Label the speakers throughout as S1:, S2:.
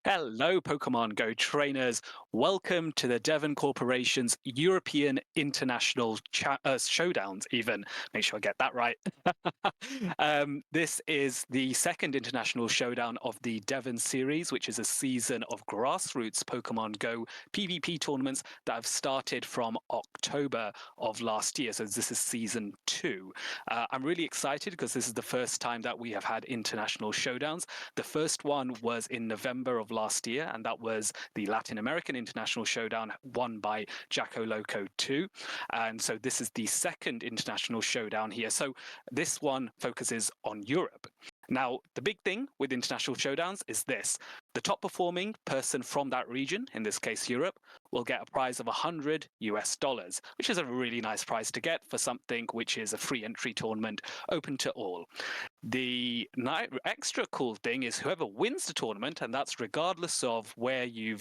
S1: Hello, Pokemon Go trainers. Welcome to the Devon Corporation's European International Showdowns, even. Make sure I get that right. This is the second international showdown of the Devon series, which is a season of grassroots Pokemon Go PvP tournaments that have started from October of last year. So this is season 2. I'm really excited because this is the first time that we have had international showdowns. The first one was in November of last year, and that was the Latin American International Showdown won by Jacko Loco 2. And so this is the second international showdown here. So this one focuses on Europe. Now, the big thing with international showdowns is this. The top performing person from that region, in this case Europe, will get a prize of $100, which is a really nice prize to get for something which is a free entry tournament open to all. The extra cool thing is whoever wins the tournament, and that's regardless of where you're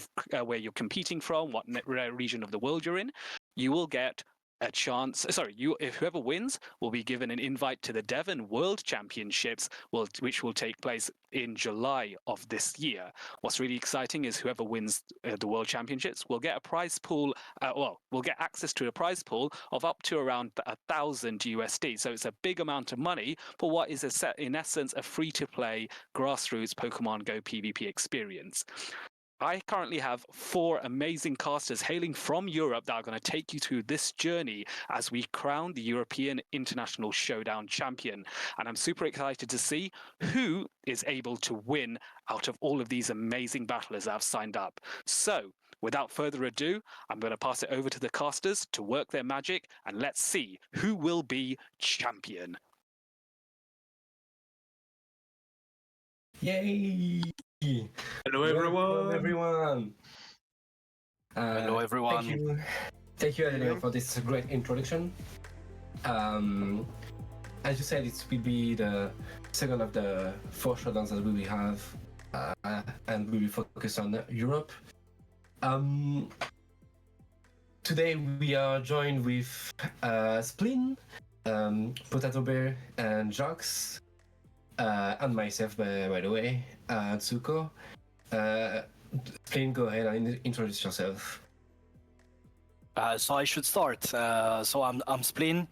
S1: competing from, what region of the world you're in, you will get a chance. If whoever wins will be given an invite to the Devon World Championships, which will take place in July of this year. What's really exciting is whoever wins the World Championships will get a prize pool. Will get access to a prize pool of up to around 1,000 USD. So it's a big amount of money for what is in essence a free-to-play grassroots Pokemon Go PvP experience. I currently have 4 amazing casters hailing from Europe that are going to take you through this journey as we crown the European International Showdown champion. And I'm super excited to see who is able to win out of all of these amazing battlers that have signed up. So, without further ado, I'm going to pass it over to the casters to work their magic, and let's see who will be champion.
S2: Yay!
S3: Hello, everyone.
S4: Hello, everyone.
S2: Thank you, Adellion, for this great introduction. As you said, it will be the second of the 4 showdowns that we will have, and we will focus on Europe. Today we are joined with Splin, Potato Bear, and Jox. And myself, by the way, Tsuko. Splin, go ahead and introduce yourself.
S4: So I should start. So I'm Splin.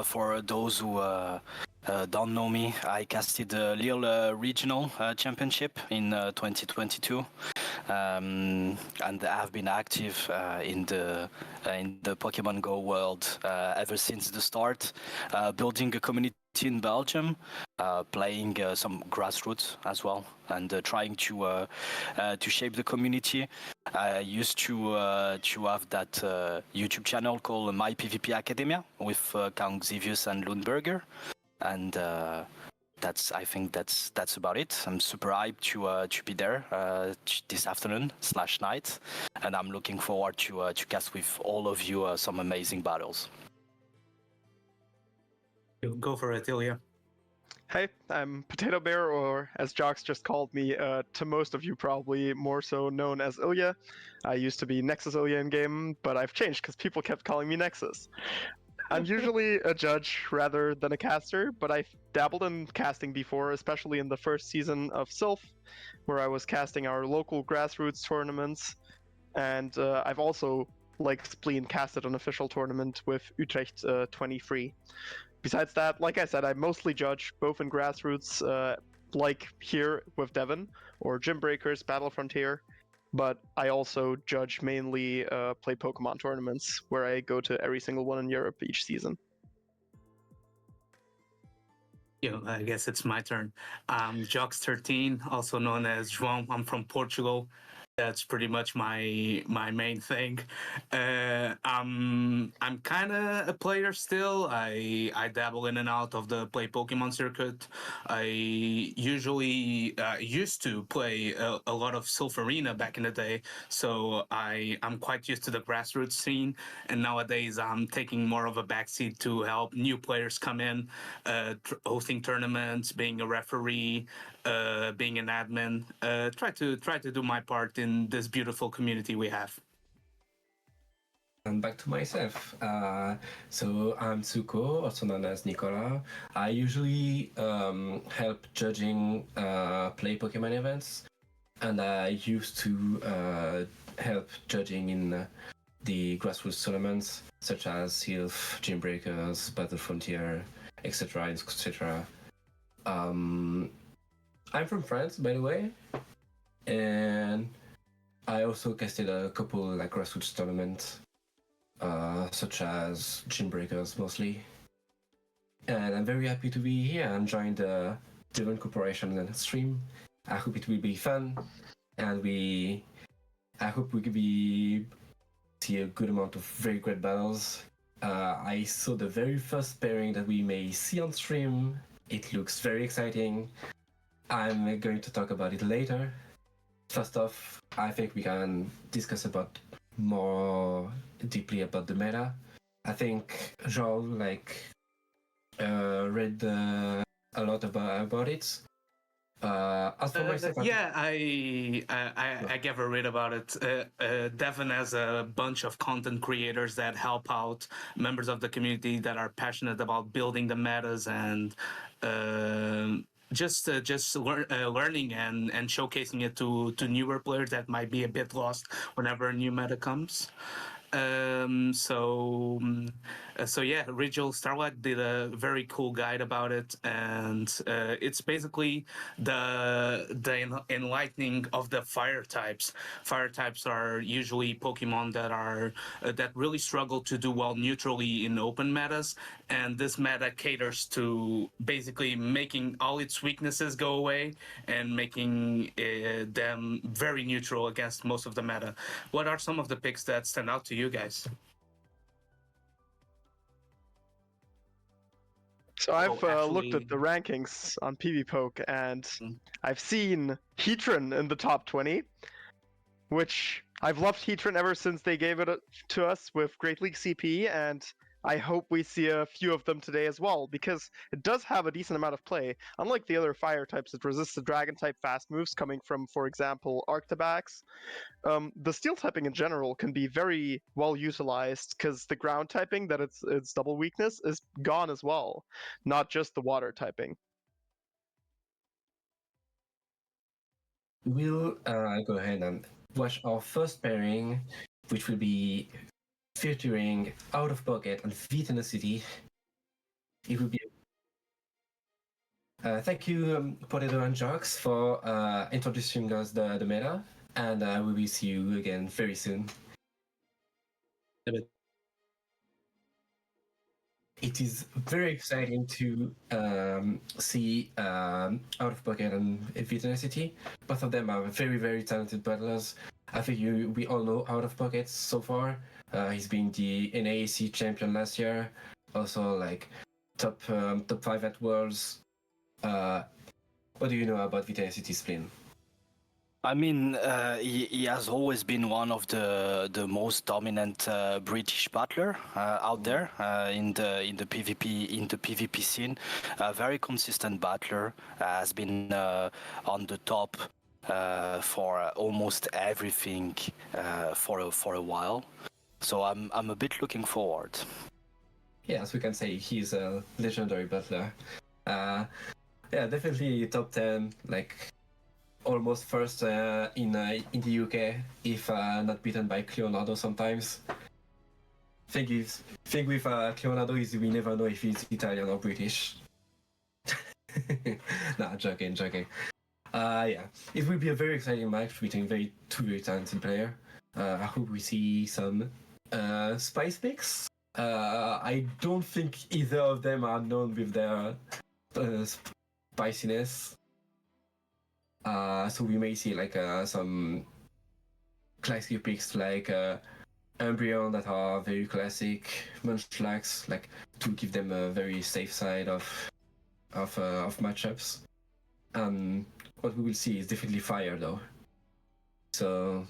S4: For those who don't know me, I casted the Lille Regional Championship in 2022, and I've been active in the Pokemon Go world ever since the start, building a community in Belgium, playing some grassroots as well, and trying to shape the community. I used to have that YouTube channel called My PvP Academia with Count Xevious and Lundberger, and I think that's about it. I'm super hyped to be there this afternoon/night, and I'm looking forward to cast with all of you some amazing battles.
S3: Go for it, Ilya.
S5: Hey, I'm Potato Bear, or as Jox just called me, to most of you probably more so known as Ilya. I used to be Nexus Ilya in game, but I've changed because people kept calling me Nexus. I'm usually a judge rather than a caster, but I've dabbled in casting before, especially in the first season of Sylph, where I was casting our local grassroots tournaments, and I've also, like Spleen, casted an official tournament with Utrecht 23. Besides that, like I said, I mostly judge both in grassroots, like here with Devon, or Gym Breakers, Battle Frontier, but I also judge mainly play Pokemon tournaments, where I go to every single one in Europe each season.
S3: I guess it's my turn. I'm Jox13, also known as João. I'm from Portugal. That's pretty much my main thing. I'm kind of a player still. I dabble in and out of the play Pokemon circuit. I usually used to play a lot of Sylph Arena back in the day, so I'm quite used to the grassroots scene. And nowadays I'm taking more of a backseat to help new players come in, hosting tournaments, being a referee, being an admin. Try to do my part in this beautiful community we have.
S2: And back to myself. So I'm Tsuko, also known as Nicola. I usually help judging play Pokemon events. and I used to help judging in the grassroots tournaments such as Sylph, Gym Breakers, Battle Frontier, etc., etc. I'm from France, by the way, and I also casted a couple like grassroots tournaments, such as Gym Breakers mostly. And I'm very happy to be here and join the Devon Corporation stream. I hope it will be fun, and I hope we could see a good amount of very great battles. I saw the very first pairing that we may see on stream. It looks very exciting. I'm going to talk about it later. First off, I think we can discuss about more deeply about the meta. I think Jean read a lot about it. As for myself,
S3: yeah, I gave a read about it. Devon has a bunch of content creators that help out members of the community that are passionate about building the metas and learning and showcasing it to newer players that might be a bit lost whenever a new meta comes. So yeah, Rigel Starlight did a very cool guide about it, and it's basically the enlightening of the fire types. Fire types are usually Pokemon that really struggle to do well neutrally in open metas, and this meta caters to basically making all its weaknesses go away and making them very neutral against most of the meta. What are some of the picks that stand out to you guys?
S5: So I've looked at the rankings on PvPoke, and I've seen Heatran in the top 20, which I've loved Heatran ever since they gave it to us with Great League CP, and I hope we see a few of them today as well, because it does have a decent amount of play. Unlike the other fire types that resist the dragon type fast moves coming from, for example, Arctobax, the steel typing in general can be very well utilized because the ground typing, that its double weakness, is gone as well, not just the water typing.
S2: We'll go ahead and watch our first pairing, which will be featuring OutOfPoket and vTenacity. It will be. Thank you, Potato and Jox, for introducing us the meta, and we will see you again very soon. It is very exciting to see OutOfPoket and vTenacity. Both of them are very, very talented battlers. I think we all know OutOfPoket so far. He's been the NAAC champion last year, also like top 5 at Worlds. What do you know about vTenacity, Splin?
S4: I mean, he has always been one of the most dominant British battler out there in the PvP scene. A very consistent battler, has been on the top for almost everything for a while. So I'm a bit looking forward.
S2: Yes, we can say he's a legendary battler. Yeah, definitely top 10, like almost first in the UK, if not beaten by Cleonardo sometimes. Thing with Cleonardo is we never know if he's Italian or British. Nah, joking. Yeah, it will be a very exciting match between two very talented players. I hope we see some spice picks. I don't think either of them are known with their spiciness. So we may see like some classic picks like Umbreon that are very classic, Munchlax, like to give them a very safe side of matchups. What we will see is definitely fire though. So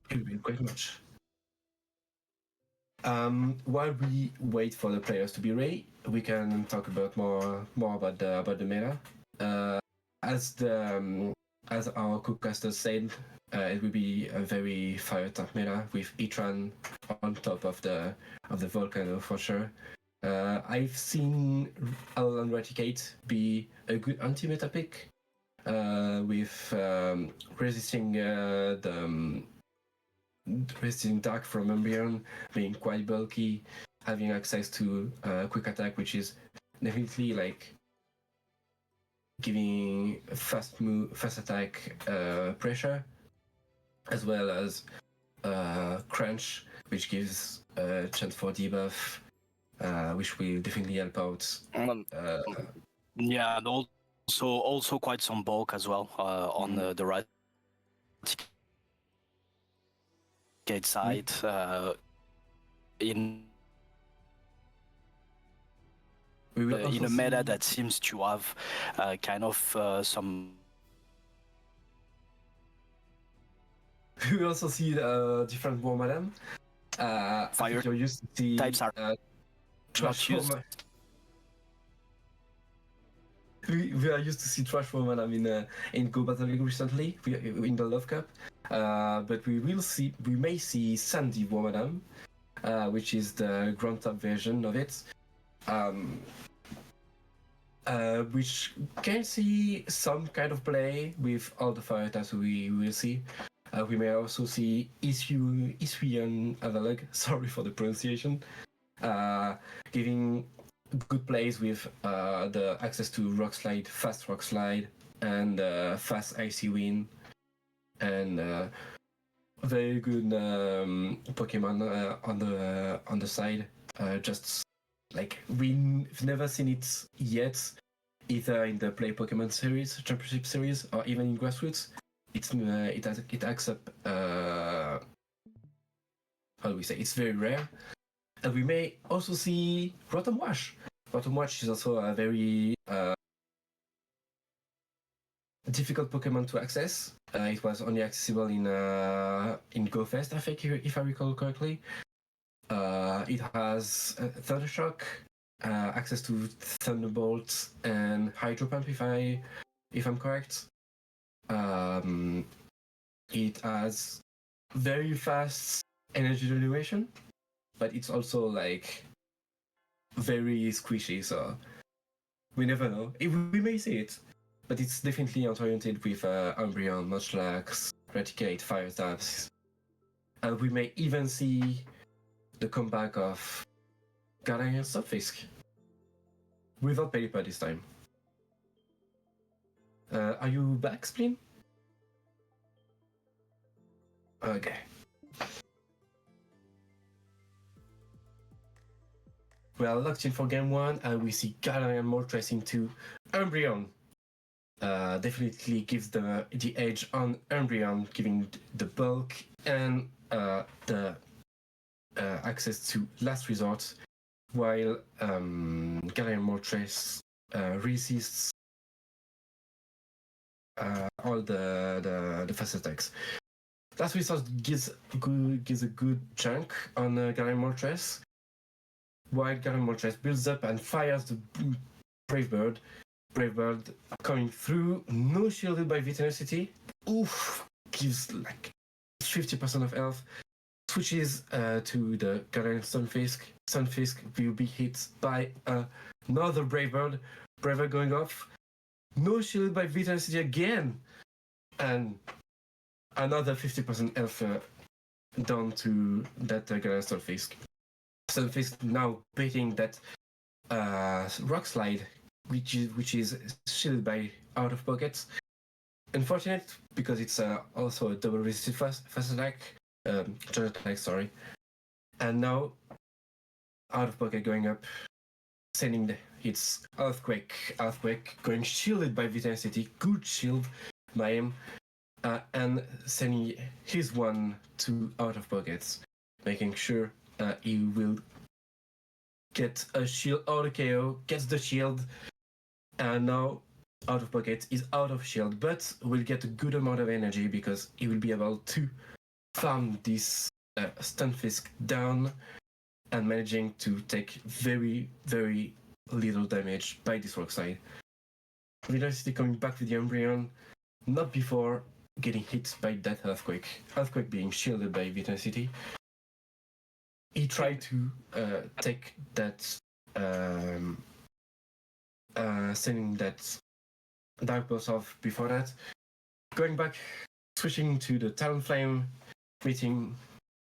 S2: it will be a great match. While we wait for the players to be ready, we can talk about more about the meta. As our co-caster said, it will be a very fire type meta with Heatran on top of the Volcano for sure. I've seen Adellion Raticate be a good anti-meta pick with resisting resisting dark from Umbreon, being quite bulky, having access to quick attack, which is definitely like giving fast attack pressure, as well as crunch, which gives a chance for debuff, which will definitely help out.
S4: Yeah, and also quite some bulk as well on the right side. In a meta that seems to have kind of some.
S2: We will also see different War Madam.
S4: Fire
S2: you're used to see
S4: types are
S2: Trash
S4: not used.
S2: We are used to see Trash War Madam in Go Battle League recently, in the Love Cup. But we may see Sandy War Madam, which is the ground top version of it. Which can see some kind of play with all the fire types we will see. We may also see Iswian Analog, sorry for the pronunciation, giving good plays with the access to Rock Slide, fast Rock Slide, and fast Icy Wind, and very good Pokemon on the side. Just like we've never seen it yet, either in the Play Pokemon series, Championship series, or even in Grassroots. It acts up. How do we say? It's very rare, and we may also see Rotom Wash. Rotom Wash is also a very difficult Pokemon to access. It was only accessible in Go Fest, I think, if I recall correctly. It has Thundershock, access to Thunderbolt and Hydro Pump, if I'm correct. It has very fast energy generation, but it's also like very squishy, so we never know. We may see it, but it's definitely oriented with Umbreon, Munchlax, Raticate, Fire types, and we may even see the comeback of Galaxobolten Stunfisk without Pelipper this time. Are you back, Splin? Okay. We are locked in for game one, and we see Galaxobolten Moltres into Umbreon. Definitely gives the edge on Umbreon, giving the bulk and the access to Last Resort, while Galaxobolten Moltres resists all the fast attacks. Last Resort gives a good chunk on Galaxobolten Moltres, while Galaxobolten Moltres builds up and fires the Brave Bird. Brave Bird coming through, no shielded by vTenacity. Oof, gives like 50% of health. Switches to the Galaxobolten Stunfisk. Stunfisk will be hit by another Brave Bird. Brave Bird going off. No shielded by vTenacity again. And another 50% health down to that Galaxobolten Stunfisk. Stunfisk now beating that Rock Slide, which is shielded by OutOfPoket. Unfortunate, because it's also a double resisted fast attack. Charge attack, sorry. And now OutOfPoket going up, sending its Earthquake going shielded by vTenacity, good shield by him, and sending his one to OutOfPoket, making sure he will get a shield or a KO, gets the shield, and now OutOfPoket is out of shield, but will get a good amount of energy because he will be able to farm this Stunfisk down and managing to take very, very little damage by this Rock Slide. vTenacity coming back with the Umbreon, not before getting hit by that Earthquake. Earthquake being shielded by vTenacity. He tried to take that, sending that Dark Pulse off before that. Going back, switching to the Talonflame, being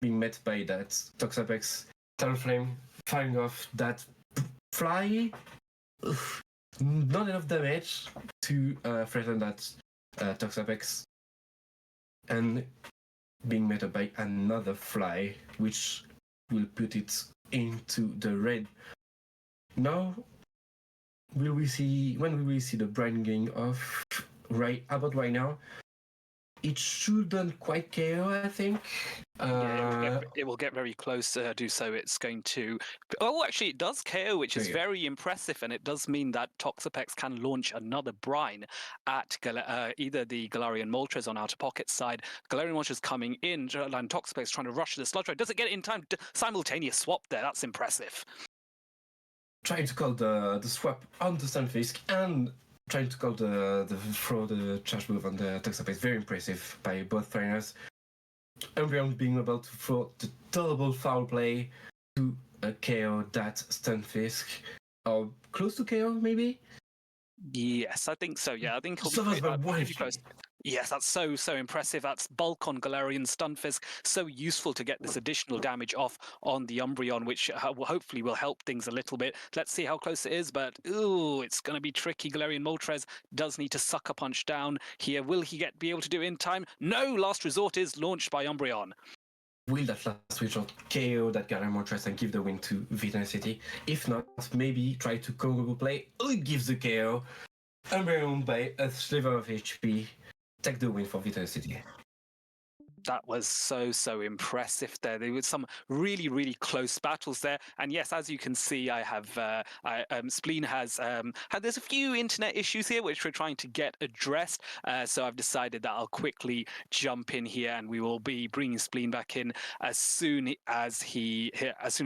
S2: met by that Toxapex. Talonflame firing off that fly. Not enough damage to threaten that Toxapex. And being met by another fly, which will put it into the red. Now, when will we see the branding of about right now? It shouldn't quite KO, I think.
S1: It will get very close to do so. It's going to. Oh, actually, it does KO, which is very impressive, and it does mean that Toxapex can launch another brine at either the Galarian Moltres on OutOfPoket side. Galarian Moltres coming in, and Toxapex trying to rush the Sludge Ray. Does it get it in time? Simultaneous swap there. That's impressive.
S2: Trying to call the swap on the Stunfisk and trying to call the throw the charge move on the Toxapex. Very impressive by both trainers. Umbreon being able to throw the terrible foul play to KO that Stunfisk. Or close to KO, maybe?
S1: Yes, I think so. Yeah, I think he'll
S2: So
S1: be pretty
S2: HP.
S1: close. Yes, that's so impressive. That's bulk on Galarian Stunfisk. So useful to get this additional damage off on the Umbreon, which hopefully will help things a little bit. Let's see how close it is, but ooh, it's going to be tricky. Galarian Moltres does need to sucker punch down here. Will he be able to do it in time? No, Last Resort is launched by Umbreon.
S2: Will that last resort KO that Galarian Moltres and give the win to vTenacity? If not, maybe try to combo play. Oh, it gives the KO. Umbreon by a sliver of HP. Take the win for vTenacity.
S1: That was so impressive there. There were some really close battles there, and yes, as you can see, I have Spleen has had there's a few internet issues here which we're trying to get addressed. So I've decided that I'll quickly jump in here, and we will be bringing Spleen back in as soon as he has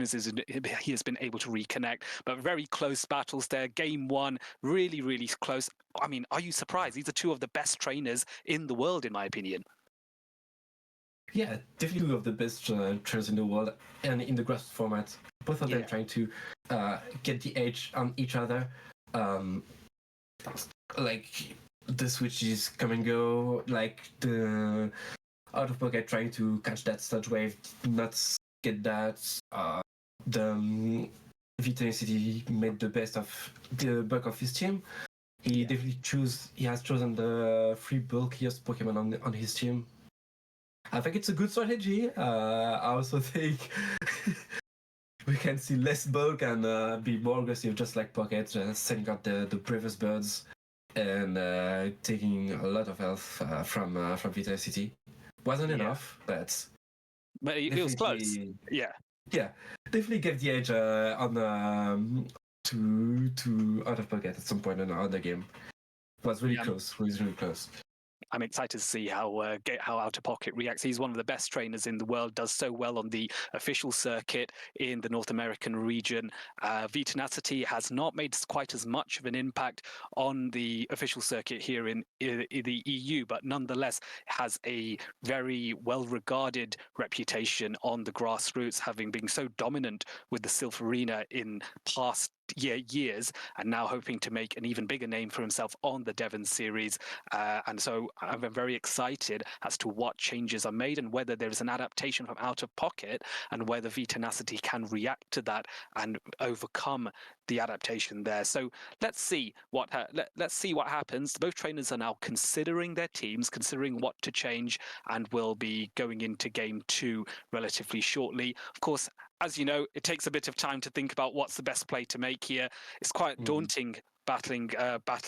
S1: been able to reconnect. But very close battles there. Game one, really close. I mean, are you surprised? These are two of the best trainers in the world, in my opinion.
S2: Yeah, definitely two of the best trainers in the world, and in the grass format. Both of them trying to get the edge on each other. Like the switches come and go, like the OutOfPoket trying to catch that Sludge Wave, not get that. The vTenacity made the best of the bulk of his team. He has chosen the three bulkiest Pokemon on his team. I think it's a good strategy. I also think we can see less bulk and be more aggressive, just like Pocket, just sending out the bravest birds and taking a lot of health from vTenacity. Wasn't enough, but
S1: it was close. Yeah,
S2: definitely gave the edge on to OutOfPoket at some point in the game. It was really close. Really close.
S1: I'm excited to see how OutOfPoket reacts. He's one of the best trainers in the world, does so well on the official circuit in the North American region. vTenacity has not made quite as much of an impact on the official circuit here in the EU, but nonetheless has a very well-regarded reputation on the grassroots, having been so dominant with the Silpharina in past years, and now hoping to make an even bigger name for himself on the Devon series. And so I'm very excited as to what changes are made and whether there is an adaptation from OutOfPoket and whether vTenacity can react to that and overcome the adaptation there. So let's see what happens. Both trainers are now considering their teams, considering what to change, and will be going into game two relatively shortly. Of course, as you know, it takes a bit of time to think about what's the best play to make here. It's quite daunting battling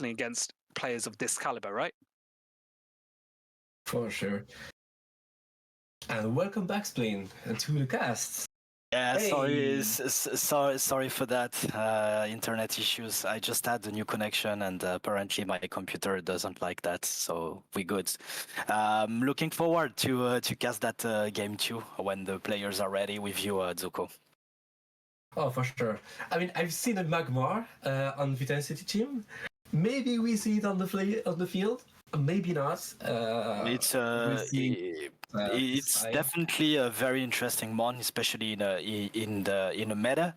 S1: against players of this caliber, right?
S2: For sure. And welcome back, Spleen, to the cast.
S4: Yeah, sorry for that. Internet issues. I just had a new connection, and apparently my computer doesn't like that. So we good. Looking forward to cast that game 2 when the players are ready with you, Zuko.
S2: Oh, for sure. I mean, I've seen a Magmar on vTenacity team. Maybe we see it on the field. Maybe not.
S4: it's definitely a very interesting one, especially in the meta,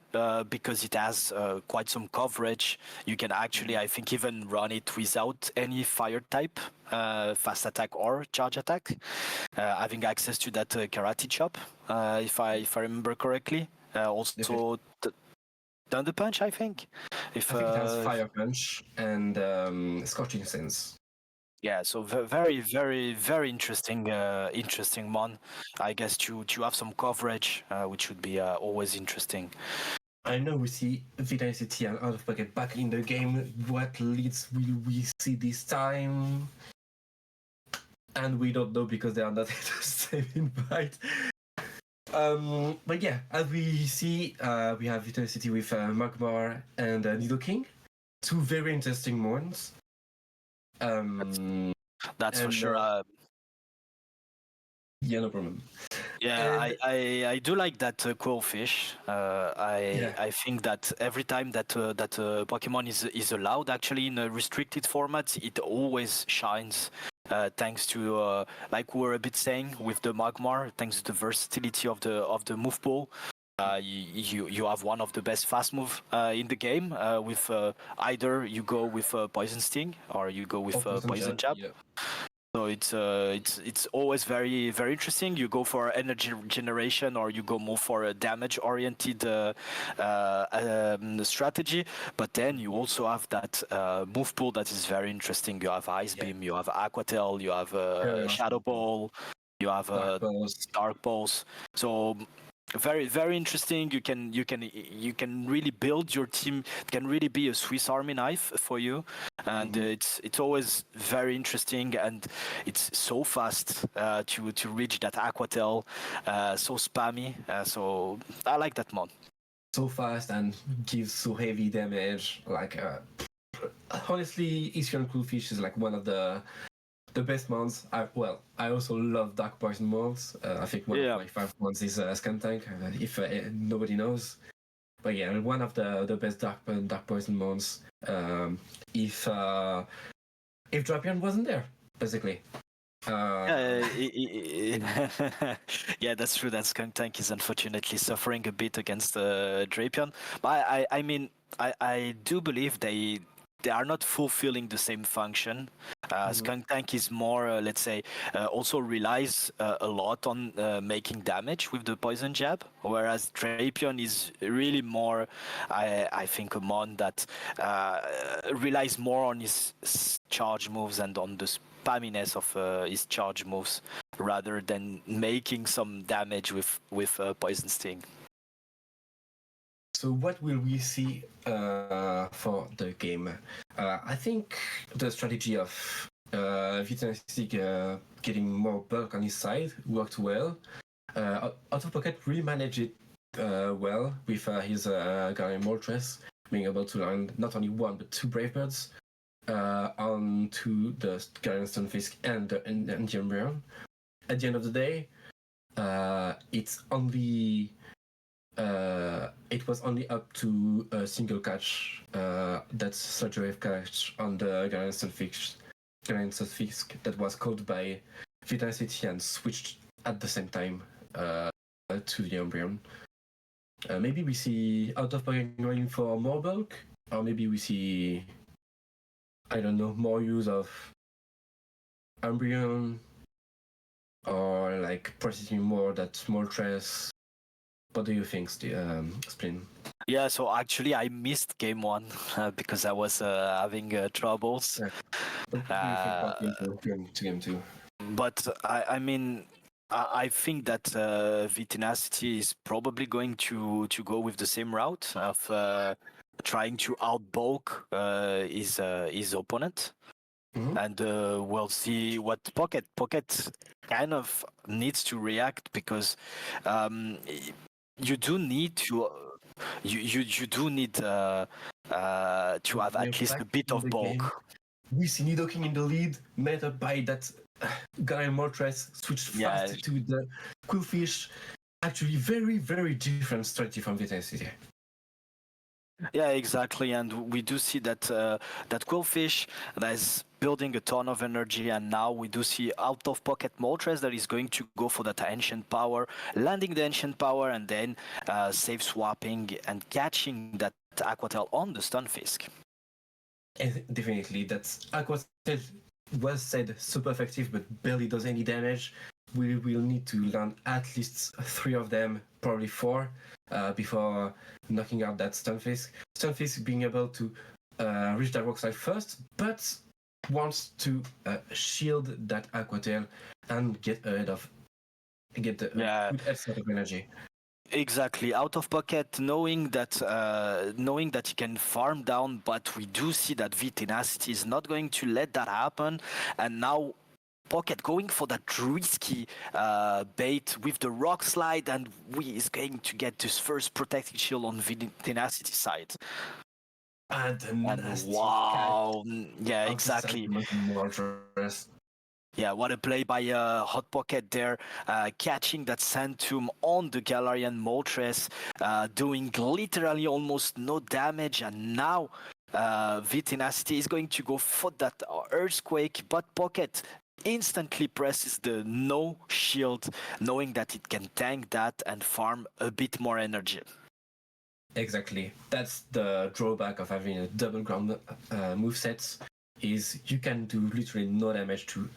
S4: because it has quite some coverage. You can actually, I think, even run it without any fire type, fast attack or charge attack, having access to that karate chop, if I remember correctly. Also, Thunder Punch, I think.
S2: I think it has Fire Punch and Scorching Sense.
S4: Yeah, so very, very, very interesting, interesting one. I guess to have some coverage, which would be always interesting.
S2: I know we see vTenacity and OutOfPoket back in the game. What leads will we see this time? And we don't know because they are not the same invite. But yeah, as we see, we have vTenacity with Magmar and Nidoking. Two very interesting ones.
S4: That's for sure.
S2: Yeah, no problem.
S4: Yeah, I do like that Quillfish. I think that every time that Pokemon is allowed, actually in a restricted format, it always shines. Thanks to like we were a bit saying with the Magmar, thanks to the versatility of the move pool. You have one of the best fast move in the game with either you go with Poison Sting or you go with Poison Jab.
S2: Yeah.
S4: So it's always very, very interesting. You go for energy generation or you go more for a damage oriented strategy, but then you also have that move pool that is very interesting. You have Ice Beam, you have Aqua Tail, you have Shadow Ball, you have Dark Balls. So very, very interesting. You can really build your team. It can really be a Swiss Army knife for you, and it's always very interesting, and it's so fast to reach that Aqua Tail, so spammy. So I like that mod.
S2: So fast and gives so heavy damage. Like honestly, Eastern Coolfish is like one of the best mods. I also love Dark Poison mods. I think one of my favorite ones is Skuntank, if nobody knows. But yeah, one of the best Dark Poison mods. If Drapion wasn't there, basically.
S4: Yeah, that's true. That Skuntank is unfortunately suffering a bit against Drapion. But I mean, I do believe they are not fulfilling the same function. Skuntank is more, let's say, also relies a lot on making damage with the poison jab, whereas Drapion is really more, I think, a mon that relies more on his charge moves and on the spamminess of his charge moves rather than making some damage with Poison Sting.
S2: So what will we see for the game? I think the strategy of vTenacity getting more bulk on his side worked well. OutOfPoket really managed it well with his Galarian Moltres being able to land not only one but two Brave Birds onto the Galarian Stunfisk and the Umbreon. At the end of the day, it was only up to a single catch, that's such a catch on the Galarian Stunfisk that was caught by vTenacity and switched at the same time to the Umbreon. Maybe we see OutOfPoket going for more bulk, or maybe we see, I don't know, more use of Umbreon, or like processing more that Moltres. What do you think, Splin?
S4: Yeah, so actually I missed game one because I was having troubles.
S2: Yeah. What do you think about game two?
S4: But I mean, I think that vTenacity is probably going to go with the same route of trying to outbulk his opponent.
S2: Mm-hmm.
S4: And we'll see what Pocket kind of needs to react, because you do need to you do need to have at least a bit of bulk.
S2: Game. We see Nidoking in the lead, met up by that Galarian Moltres, switched fast to the Quillfish. Actually, very, very different strategy from vTenacity.
S4: Yeah, exactly. And we do see that that Quillfish that is building a ton of energy, and now we do see OutOfPoket Moltres that is going to go for that ancient power, landing the ancient power, and then save swapping and catching that Aquatail on the Stunfisk.
S2: Definitely, that's Aqua was said super effective, but barely does any damage. We will need to land at least 3 of them, probably 4, before knocking out that Stunfisk. Stunfisk being able to reach that rock slide first, but wants to shield that Aquatail and get the good head start of energy.
S4: Exactly, OutOfPoket, knowing that he can farm down, but we do see that vTenacity is not going to let that happen, and now Pocket going for that risky bait with the rock slide, and we is going to get this first protecting shield on vTenacity side.
S2: And
S4: wow, yeah, exactly. Yeah, what a play by Hot Pocket there, catching that Santum on the Galarian Moltres, doing literally almost no damage, and now vTenacity is going to go for that Earthquake, but Pocket instantly presses the no shield, knowing that it can tank that and farm a bit more energy.
S2: Exactly. That's the drawback of having a double ground moveset, is you can do literally no damage to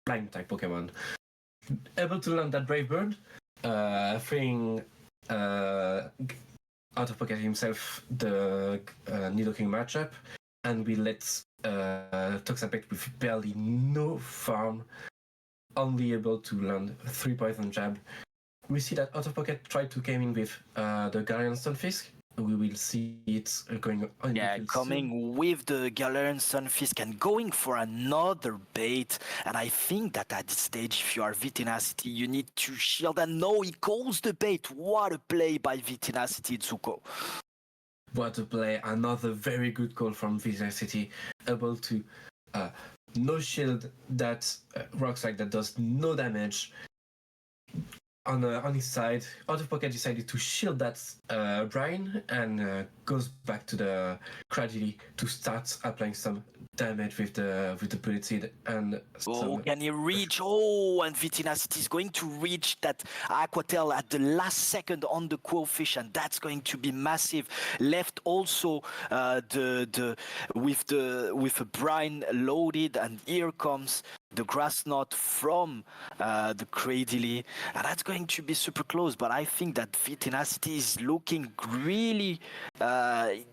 S2: flying type Pokemon. Able to land that Brave Bird, freeing OutOfPoket himself the Nidoking matchup, and we let Toxapex with barely no farm, only able to land 3 Poison Jab. We see that OutOfPoket tried to come in with the Galarian Stunfisk. We will see it going on.
S4: Yeah, coming
S2: soon.
S4: with the Galarian Sunfisk and going for another bait. And I think that at this stage, if you are vTenacity, you need to shield. And no, he calls the bait. What a play by vTenacity, Zuko.
S2: What a play. Another very good call from vTenacity. Able to no shield that rock slide that does no damage. On his side, OutOfPoket decided to shield that Brian and goes back to the gradually to start applying some damage with the bullet seed and.
S4: Can he reach? Oh, and vTenacity is going to reach that Aquatail at the last second on the Quillfish, and that's going to be massive. Left also with a brine loaded, and here comes the grass knot from the Cradily, and that's going to be super close. But I think that vTenacity is looking really in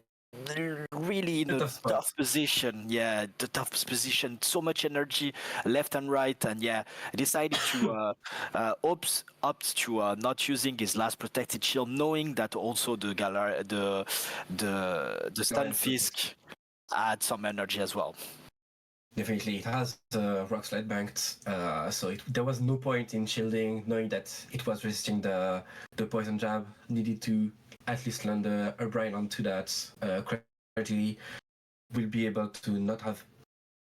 S4: a tough position. Yeah, the toughest position. So much energy left and right, and yeah, decided to opt to not using his last protected shield, knowing that also the Stunfisk had some energy as well.
S2: Definitely, it has rock slide banked, so there was no point in shielding, knowing that it was resisting the poison jab. Needed to at least land a brine onto that gradually. Will be able to not have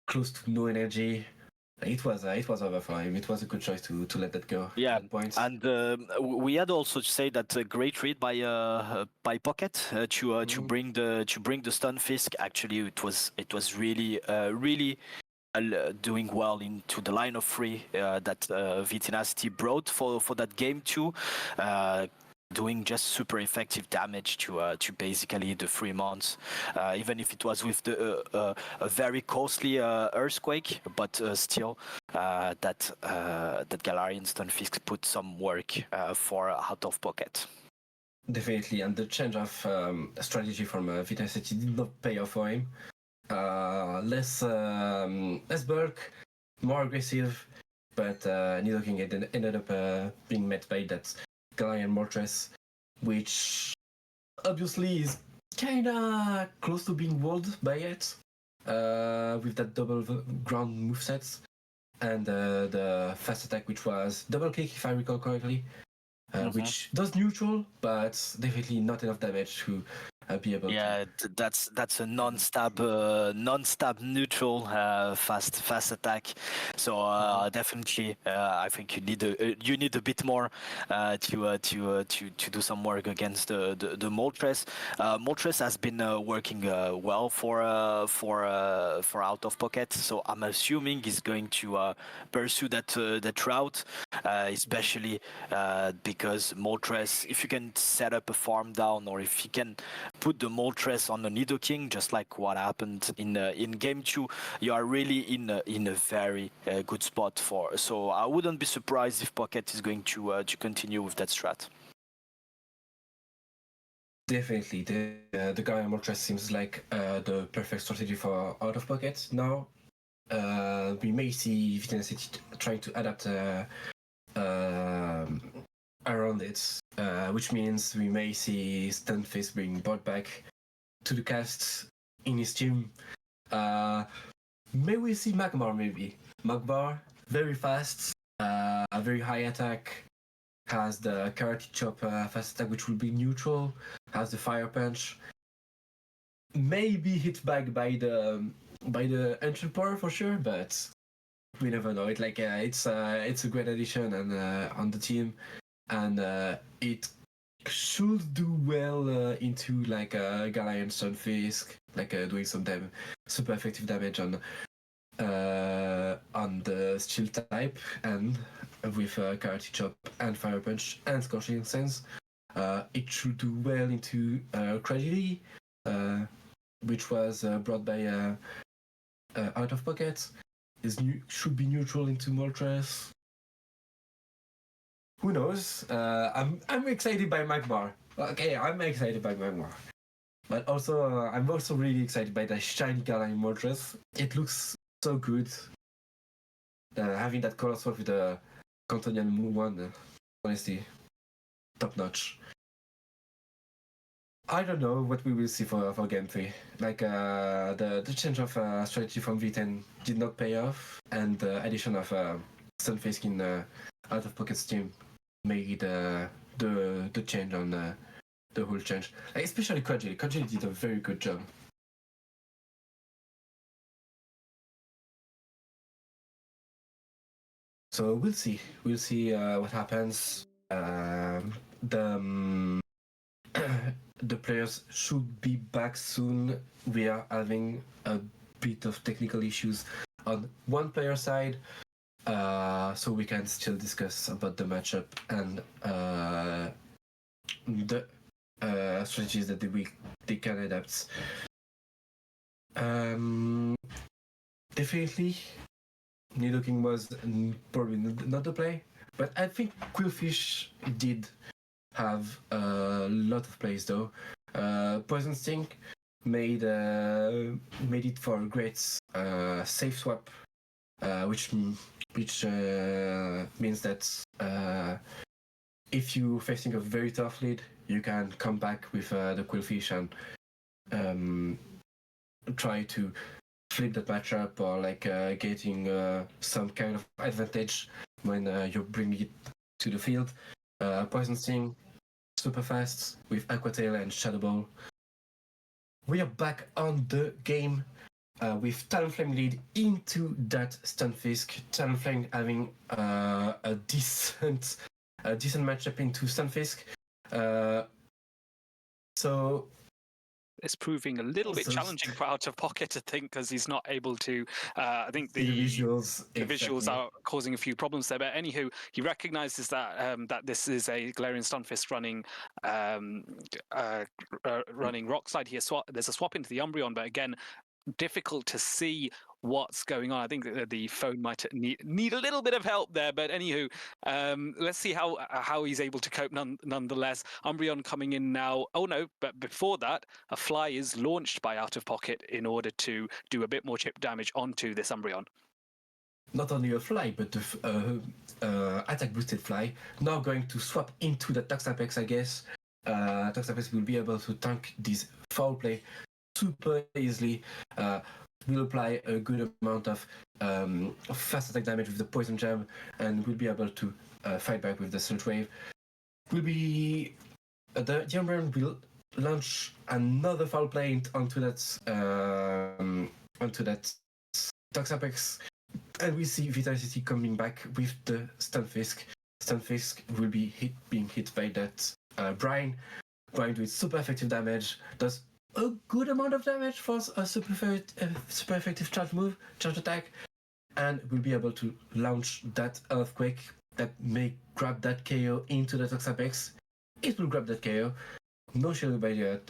S2: close to no energy. It was over for him. It was a good choice to let that go.
S4: Yeah, and we had also to say that a great read by Pocket to bring the Stunfisk. Actually, it was really doing well into the line of 3 that vTenacity brought for that game too. Doing just super effective damage to basically the 3 months, even if it was with a very costly Earthquake, but still that Galarian Stunfisk put some work for OutOfPoket.
S2: Definitely, and the change of strategy from vTenacity did not pay off for him. Less bulk, more aggressive, but Nidoking ended up being met by that Galarian Moltres, which obviously is kinda close to being walled by it, with that double ground movesets and the fast attack, which was double kick if I recall correctly, which does neutral, but definitely not enough damage to be able to.
S4: Yeah, that's a non-stab neutral fast attack. So definitely, I think you need a bit more to do some work against the Moltres. Moltres has been working well for OutOfPoket, so I'm assuming he's going to pursue that route, especially because Moltres, if you can set up a farm down, or if you can put the Moltres on the Nidoking, just like what happened in Game 2, you are really in a very good spot for. So I wouldn't be surprised if Pocket is going to continue with that strat.
S2: Definitely, the Gaia Moltres seems like the perfect strategy for OutOfPoket. Now, we may see vTenacity trying to adapt around it, which means we may see Stunfisk being brought back to the cast in his team. May we see Magmar maybe? Magmar, very fast, very high attack, has the Karate Chop fast attack, which will be neutral, has the Fire Punch. Maybe hit back by the Ancient Power for sure, but we never know. It's a great addition and on the team, and it should do well into Galarian Stunfisk, doing some super effective damage on the Steel type, and with Karate Chop and Fire Punch and Scorching Sense, it should do well into Tragedy, which was brought by OutOfPoket. Should be neutral into Moltres. Who knows? I'm excited by Magmar. Okay, I'm excited by Magmar. But also, I'm also really excited by the shiny Galarian Moltres. It looks so good. Having that color swap with the Cantonian M1, honestly, top notch. I don't know what we will see for Game 3. The change of strategy from V10 did not pay off, and the addition of Stunfisk in OutOfPoket's team made the change on the whole change. Especially Kojili. Kojili did a very good job. So we'll see. We'll see what happens. The players should be back soon. We are having a bit of technical issues on one player side, so we can still discuss about the matchup and the strategies that they can adapt. Definitely, Nidoking was probably not the play, but I think Quillfish did have a lot of plays though. Poison Sting made it for a great safe swap, which means that if you're facing a very tough lead, you can come back with the Quillfish and try to flip that matchup, or getting some kind of advantage when you bring it to the field. Poison Sting, super fast with Aqua Tail and Shadow Ball. We are back on the game with Talonflame lead into that Stunfisk. Talonflame having a decent matchup into Stunfisk. So
S1: it's proving a little bit challenging for OutOfPoket, I think, because he's not able to. I think the visuals are causing a few problems there. But anywho, he recognizes that that this is a Galarian Stunfisk running Rock Slide here. There's a swap into the Umbreon, but again, difficult to see what's going on. I think that the phone might need a little bit of help there, but anywho, let's see how he's able to cope nonetheless. Umbreon coming in now. Oh no, but before that, a fly is launched by OutOfPoket in order to do a bit more chip damage onto this Umbreon.
S2: Not only a fly, but the attack boosted fly, now going to swap into the Toxapex, I guess. Toxapex will be able to tank this foul play super easily. Will apply a good amount of fast attack damage with the Poison Jab, and will be able to fight back with the Surge Wave. The Umbreon will launch another foul play onto that Toxapex, and we see vTenacity coming back with the Stunfisk. Stunfisk will be being hit by that Brine. Brine with super effective damage, does a good amount of damage for a super effective charge attack, and will be able to launch that Earthquake that may grab that KO into the Toxapex. It will grab that KO, no shield by the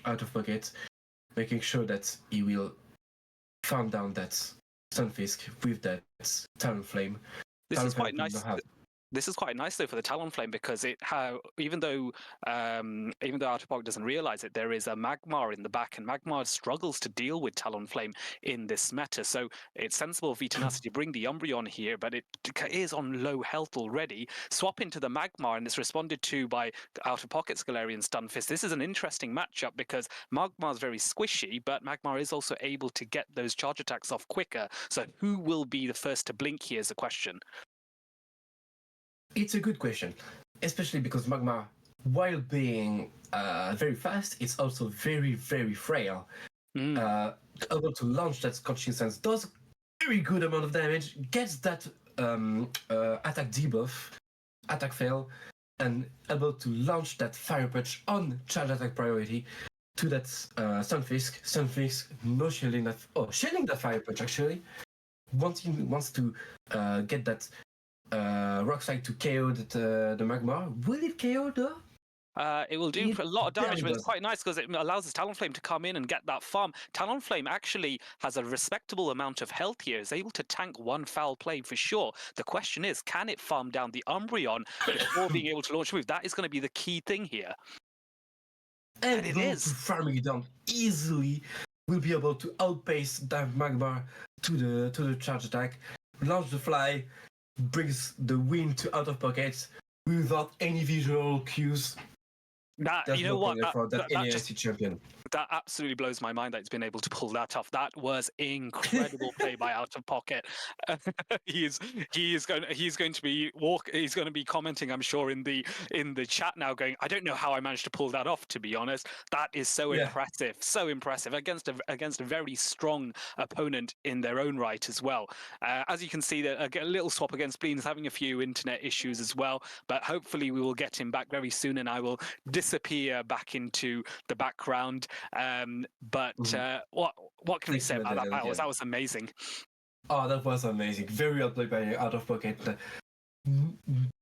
S2: OutOfPoket, making sure that he will farm down that Stunfisk with that Talonflame.
S1: This is quite nice. This is quite nice though for the Talonflame, because even though OutOfPoket doesn't realize it, there is a Magmar in the back, and Magmar struggles to deal with Talonflame in this meta. So it's sensible of vTenacity to bring the Umbreon here, but it is on low health already. Swap into the Magmar, and it's responded to by OutOfPoket's Galarian Stunfisk. This is an interesting matchup because Magmar is very squishy, but Magmar is also able to get those charge attacks off quicker. So who will be the first to blink here is a question.
S2: It's a good question, especially because Magmar, while being very fast, it's also very, very frail. Able to launch that Scorching Sands, does a very good amount of damage, gets that attack debuff, attack fail, and able to launch that Fire Punch on charge attack priority to that Stunfisk. Stunfisk, no shielding that, shielding that Fire Punch actually. Wants to get that Rock Slide to KO the Magmar. Will it KO though?
S1: It will do a lot of damage, but it's
S2: does.
S1: quite nice because it allows this Talonflame to come in and get that farm. Talonflame actually has a respectable amount of health here, is able to tank one foul play for sure. The question is, can it farm down the Umbreon before being able to launch a move? That is going to be the key thing here. And it is.
S2: To farming it down easily, will be able to outpace that Magmar to the charge attack, launch the fly, brings the win to OutOfPoket without any visual cues.
S1: You know what?
S2: That champion.
S1: That absolutely blows my mind that he's been able to pull that off. That was incredible play by OutOfPoket. He's going to be commenting, I'm sure, in the chat now, going, I don't know how I managed to pull that off, to be honest. That is so impressive against a very strong opponent in their own right as well. As you can see, a little swap against Spleen is having a few internet issues as well, but hopefully we will get him back very soon, and I will disappear back into the background. What can we say about that battle? That was amazing.
S2: Oh, that was amazing. Very well played by OutOfPoket.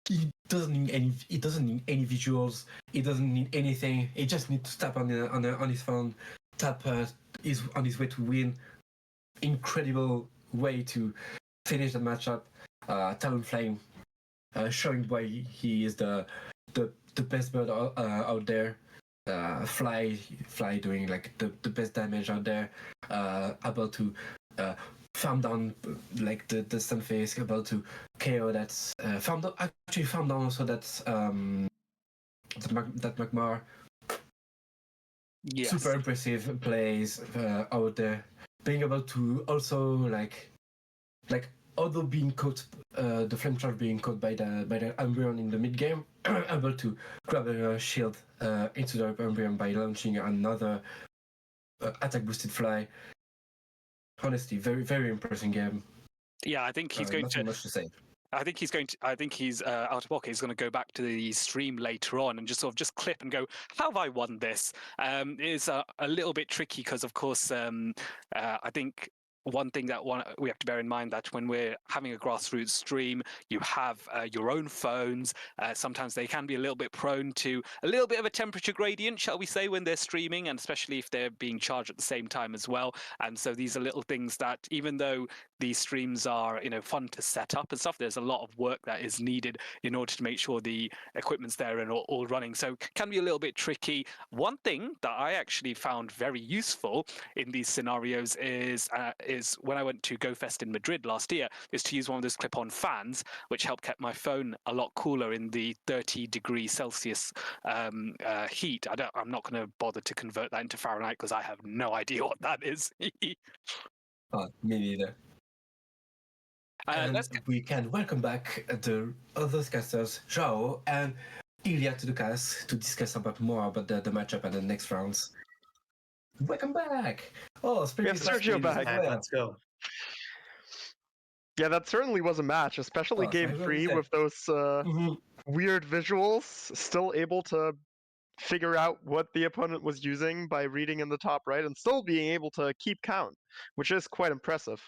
S2: He doesn't need any visuals. He doesn't need anything. He just needs to tap on his phone. Tap is on his way to win. Incredible way to finish the matchup. Talonflame, showing why he is the best bird out there. Fly doing like the best damage out there, able to farm down like the Stunfisk, able to KO that farm down also that Magmar.
S1: Yes.
S2: Super impressive plays out there, being able to also like although being caught, the flame charge being caught by the Umbreon in the mid game, able to grab a shield into the Umbreon by launching another attack boosted fly. Honestly, very, very impressive game.
S1: Yeah, I think he's going to.
S2: Much to say.
S1: I think he's OutOfPoket is going to go back to the stream later on and just clip and go, how have I won this? It's a little bit tricky because, of course, I think one thing that we have to bear in mind that when we're having a grassroots stream, you have your own phones. Sometimes they can be a little bit prone to a little bit of a temperature gradient, shall we say, when they're streaming, and especially if they're being charged at the same time as well. And so these are little things that, even though these streams are fun to set up and stuff, there's a lot of work that is needed in order to make sure the equipment's there and all running. So it can be a little bit tricky. One thing that I actually found very useful in these scenarios is when I went to GoFest in Madrid last year, is to use one of those clip-on fans, which helped keep my phone a lot cooler in the 30°C heat. I'm not going to bother to convert that into Fahrenheit because I have no idea what that is.
S2: Me neither. We can welcome back the other casters, Zhao, and Ilya to the cast to discuss more about the matchup and the next rounds. Welcome back! Oh,
S5: We have Sergio back.
S3: Let's go.
S5: Yeah, that certainly was a match, especially
S2: Oh,
S5: game
S2: I will
S5: 3
S2: say-
S5: with those
S2: Mhm.
S5: weird visuals, still able to figure out what the opponent was using by reading in the top right and still being able to keep count, which is quite impressive.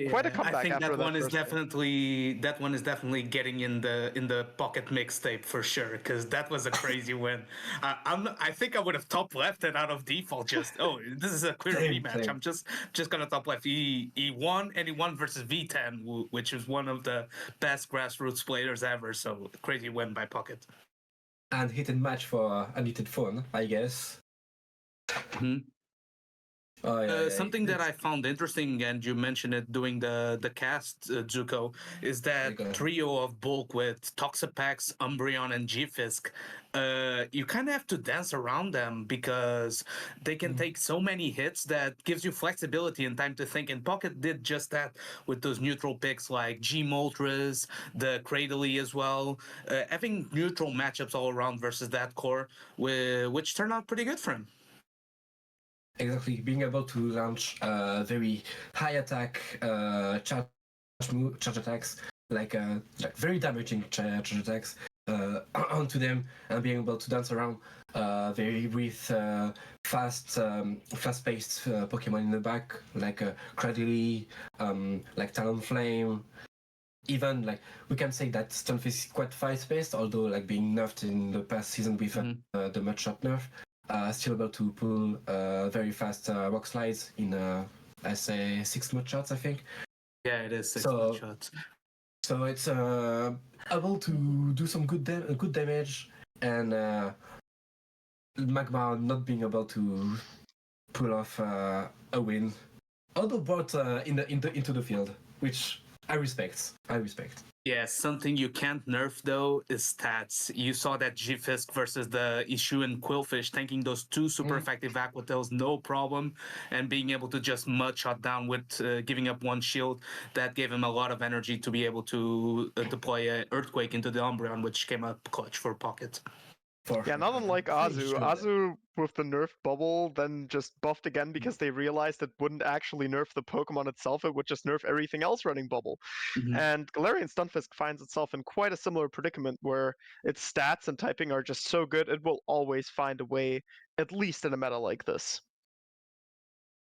S5: Quite a
S3: Yeah, I
S5: comeback
S3: think
S5: after
S3: that one is
S5: first game.
S3: definitely getting in the pocket mixtape for sure, because that was a crazy win. I think I would have top left it out of default. Just this is a clear
S2: Same,
S3: rematch.
S2: same.
S3: I'm just gonna top left. He won, and he won versus V10, which is one of the best grassroots players ever. So crazy win by Pocket.
S2: And heated match for unheated phone, I guess.
S3: Mhm.
S2: Oh, yeah,
S3: Something that I found interesting, and you mentioned it doing the cast, Zuko, is that
S2: Okay.
S3: trio of bulk with Toxapex, Umbreon, and G-Fisk. You kind of have to dance around them because they can take so many hits that gives you flexibility and time to think. And Pocket did just that with those neutral picks like G-Moltres, the Cradily as well, having neutral matchups all around versus that core, which turned out pretty good for him.
S2: Exactly, being able to launch very high attack charge attacks, like very damaging charge attacks onto them, and being able to dance around very with fast-paced Pokemon in the back, like Cradily, like Talonflame. Even like we can say that Stunfisk is quite fast-paced, although like being nerfed in the past season with the Mudshot nerf. Still able to pull very fast rock slides in, I say, 6 Mudshots, I think.
S3: Yeah, it is 6
S2: So-
S3: shots.
S2: So it's able to do some good damage, and Magmar not being able to pull off a win, although brought into the field, which I respect.
S3: Yeah, something you can't nerf though is stats. You saw that G-Fisk versus the Issue and Quillfish tanking those two super effective Aqua Tails, no problem, and being able to just mud shot down with giving up one shield. That gave him a lot of energy to be able to deploy an Earthquake into the Umbreon, which came up clutch for Pocket.
S5: Yeah, not unlike Azu. Azu with the nerf bubble then just buffed again because they realized it wouldn't actually nerf the Pokemon itself, it would just nerf everything else running bubble. And Galarian Stunfisk finds itself in quite a similar predicament where its stats and typing are just so good it will always find a way, at least in a meta like this.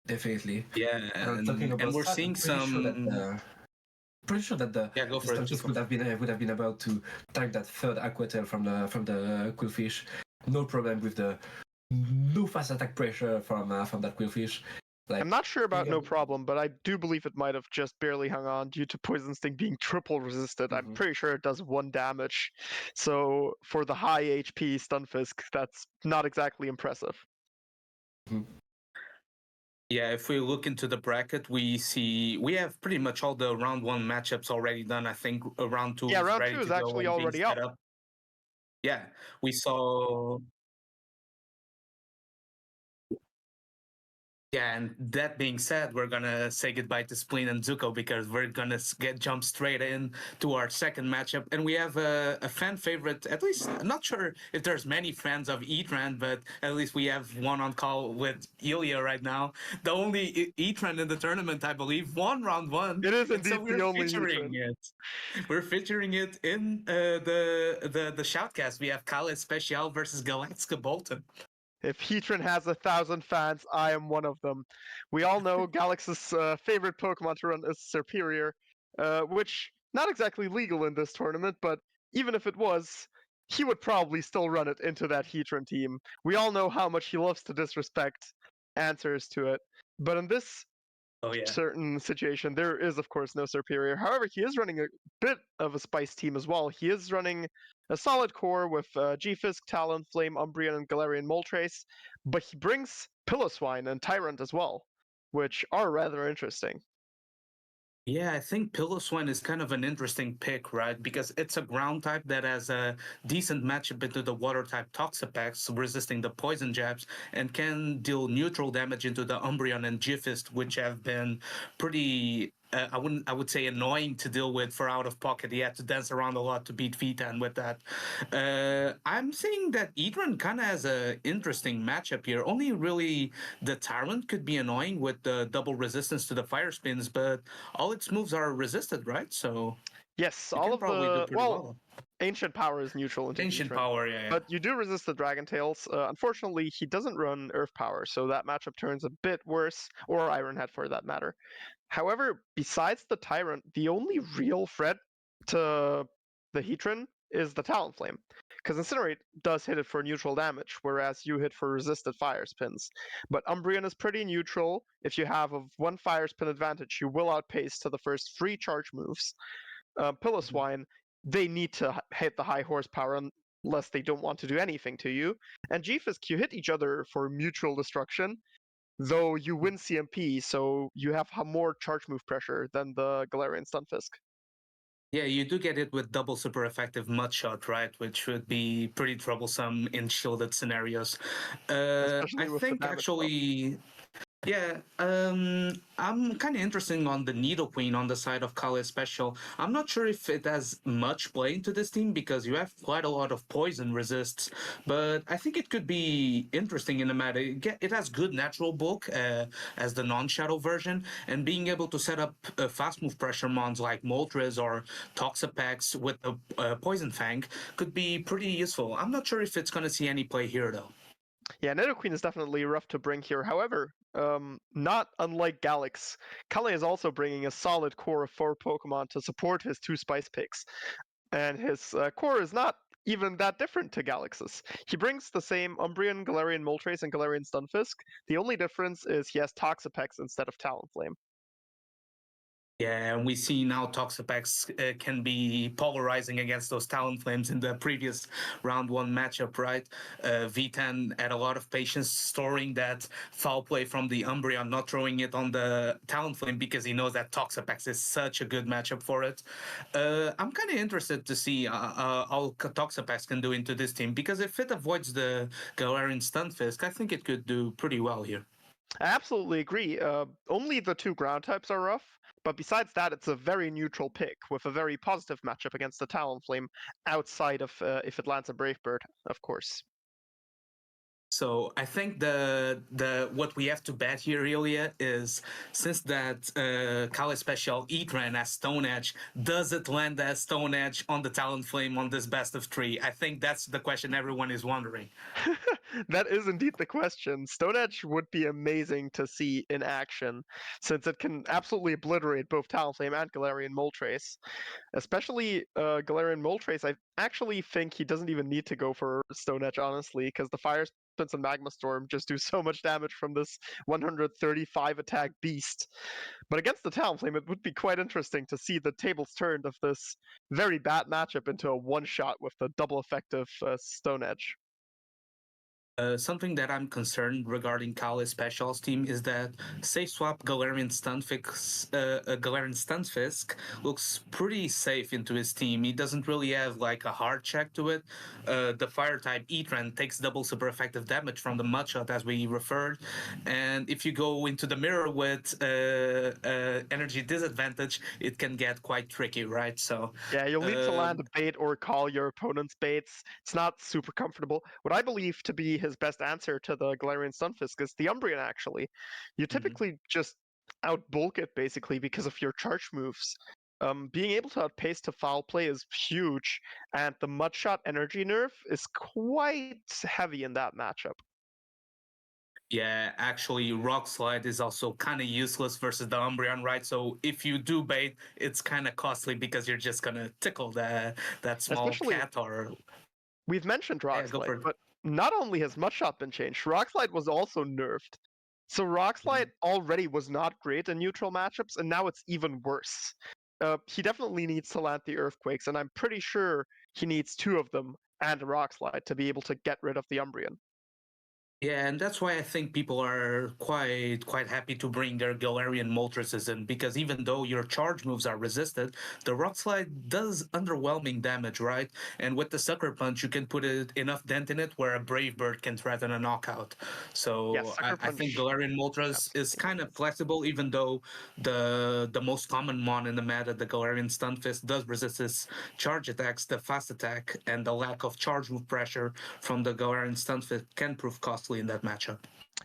S2: Definitely.
S3: Yeah, and we're
S2: stats,
S3: seeing some.
S2: Pretty sure that the
S3: Yeah, go for it.
S2: Stunfisk would have been able to tank that third Aqua Tail from the Quillfish, no problem with the no fast attack pressure from that Quillfish. Like,
S5: I'm not sure about no problem, but I do believe it might have just barely hung on due to Poison Sting being triple resisted. I'm pretty sure it does 1 damage. So for the high HP Stunfisk, that's not exactly impressive.
S3: Yeah, if we look into the bracket, we have pretty much all the round 1 matchups already done. I think round 2
S5: Yeah,
S3: is
S5: round
S3: ready
S5: 2
S3: to
S5: is
S3: go
S5: actually
S3: and being
S5: already
S3: set
S5: up.
S3: Yeah, we saw. Yeah, and that being said, we're gonna say goodbye to Spleen and Zuko because we're gonna jump straight in to our second matchup, and we have a fan favorite. At least, I'm not sure if there's many fans of Etran, but at least we have one on call with Ilya right now. The only Etran in the tournament, I believe, won round 1.
S5: It is
S3: and
S5: indeed
S3: so we're
S5: the only
S3: featuring
S5: Etran.
S3: it. We're featuring it in the shoutcast. We have KalleSpeciale versus Galaxobolten.
S5: If Heatran has 1,000 fans, I am one of them. We all know Galax's favorite Pokemon to run is Superior, which not exactly legal in this tournament, but even if it was, he would probably still run it into that Heatran team. We all know how much he loves to disrespect answers to it, but in this certain situation, there is of course no Superior. However, he is running a bit of a spice team as well. He is running a solid core with G-Fisk, Talonflame, Umbreon, and Galarian Moltres, but he brings Piloswine and Tyrant as well, which are rather interesting.
S3: Yeah, I think Piloswine is kind of an interesting pick, right? Because it's a ground type that has a decent matchup into the water type Toxapex, resisting the poison jabs, and can deal neutral damage into the Umbreon and G-Fisk, which have been pretty I would say annoying to deal with for out of pocket. He had to dance around a lot to beat vTen with that. I'm saying that Idran kind of has an interesting matchup here. Only really the Tyrant could be annoying with the double resistance to the fire spins, but all its moves are resisted, right? So
S5: Yes,
S3: you
S5: all
S3: can
S5: of
S3: probably do
S5: the
S3: pretty well.
S5: Ancient Power is neutral into
S3: Ancient
S5: Heatran,
S3: power, yeah, yeah.
S5: but you do resist the Dragon Tails. Unfortunately, he doesn't run Earth Power, so that matchup turns a bit worse, or Iron Head for that matter. However, besides the Tyrant, the only real threat to the Heatran is the Talonflame, because Incinerate does hit it for neutral damage, whereas you hit for resisted fire spins. But Umbreon is pretty neutral. If you have a 1 fire spin advantage, you will outpace to the first 3 charge moves. Piloswine, they need to hit the high horsepower unless they don't want to do anything to you. And Gfisk, you hit each other for mutual destruction, though you win CMP, so you have more charge move pressure than the Galarian Stunfisk.
S3: Yeah, you do get it with double super effective Mudshot, right? Which would be pretty troublesome in shielded scenarios.
S5: Especially
S3: I
S5: with the
S3: think
S5: damage buff.
S3: actually, yeah, I'm kind of interested on the Nidoqueen on the side of KalleSpeciale. I'm not sure if it has much play into this team because you have quite a lot of poison resists, but I think it could be interesting in the meta. It has good natural bulk as the non-shadow version, and being able to set up fast move pressure mons like Moltres or Toxapex with a Poison Fang could be pretty useful. I'm not sure if it's going to see any play here though.
S5: Yeah, Nidoqueen is definitely rough to bring here. However, not unlike Galax, Kalle is also bringing a solid core of 4 Pokemon to support his 2 Spice picks. And his core is not even that different to Galax's. He brings the same Umbreon, Galarian Moltres, and Galarian Stunfisk. The only difference is he has Toxapex instead of Talonflame.
S3: Yeah, and we see now Toxapex can be polarizing against those Talonflames in the previous round 1 matchup, right? V10 had a lot of patience storing that foul play from the Umbreon, not throwing it on the Talonflame because he knows that Toxapex is such a good matchup for it. I'm kind of interested to see how Toxapex can do into this team because if it avoids the Galarian Stunfisk, I think it could do pretty well here.
S5: I absolutely agree. Only the 2 ground types are rough, but besides that, it's a very neutral pick with a very positive matchup against the Talonflame, outside of if it lands a Brave Bird, of course.
S3: So I think the what we have to bet here, Ilya, is since that KalleSpeciale Idran as Stone Edge, does it land as Stone Edge on the Talonflame on this best of 3? I think that's the question everyone is wondering.
S5: That is indeed the question. Stone Edge would be amazing to see in action, since it can absolutely obliterate both Talonflame and Galarian Moltres. Especially Galarian Moltres, I actually think he doesn't even need to go for Stone Edge, honestly, because the Fire Spins and Magma Storm just do so much damage from this 135 attack beast. But against the Talonflame, it would be quite interesting to see the tables turned of this very bad matchup into a one-shot with the double effective Stone Edge.
S3: Something that I'm concerned regarding KalleSpeciale's team is that safe swap Galarian Stunfisk looks pretty safe into his team. He doesn't really have like a hard check to it. The fire type Etran takes double super effective damage from the Mudshot as we referred, and if you go into the mirror with energy disadvantage, it can get quite tricky, right? So
S5: yeah, you'll need to land a bait or call your opponent's baits. It's not super comfortable. What I believe to be his best answer to the Galarian Stunfisk is the Umbreon, actually. You typically just outbulk it, basically, because of your charge moves. Being able to outpace to foul play is huge, and the Mudshot energy nerf is quite heavy in that matchup.
S3: Yeah, actually, Rock Slide is also kind of useless versus the Umbreon, right? So if you do bait, it's kind of costly because you're just gonna tickle that small
S5: Especially,
S3: cat or.
S5: we've mentioned
S3: Yeah,
S5: Rock
S3: go
S5: Slide,
S3: for it.
S5: but not only has Mudshot been changed, Rock Slide was also nerfed. So Rock Slide already was not great in neutral matchups, and now it's even worse. He definitely needs to land the Earthquakes, and I'm pretty sure he needs 2 of them and a Rock Slide to be able to get rid of the Umbreon.
S3: Yeah, and that's why I think people are quite happy to bring their Galarian Moltres in, because even though your charge moves are resisted, the Rock Slide does underwhelming damage, right? And with the Sucker Punch, you can put enough dent in it where a Brave Bird can threaten a knockout.
S5: Yes,
S3: So
S5: Sucker
S3: I think
S5: Punch.
S3: Galarian Moltres is
S5: Absolutely
S3: kind of
S5: makes sense.
S3: flexible, even though the most common mon in the meta, the Galarian Stunfisk, does resist his charge attacks, the fast attack, and the lack of charge move pressure from the Galarian Stunfisk can prove costly in that matchup.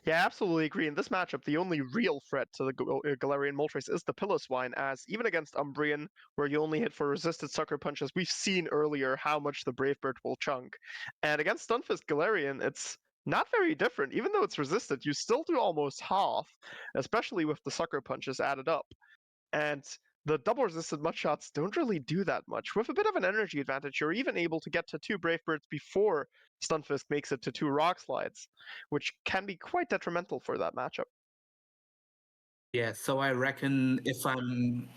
S5: Yeah, absolutely agree. In this matchup, the only real threat to the Galarian Moltres is the Piloswine, as even against Umbreon, where you only hit for resisted Sucker Punches, we've seen earlier how much the Brave Bird will chunk. And against Stunfisk Galarian, it's not very different. Even though it's resisted, you still do almost half, especially with the Sucker Punches added up. And the double resisted mudshots don't really do that much. With a bit of an energy advantage, you're even able to get to 2 Brave Birds before Stunfisk makes it to 2 Rock Slides, which can be quite detrimental for that matchup.
S3: Yeah, so I reckon if I'm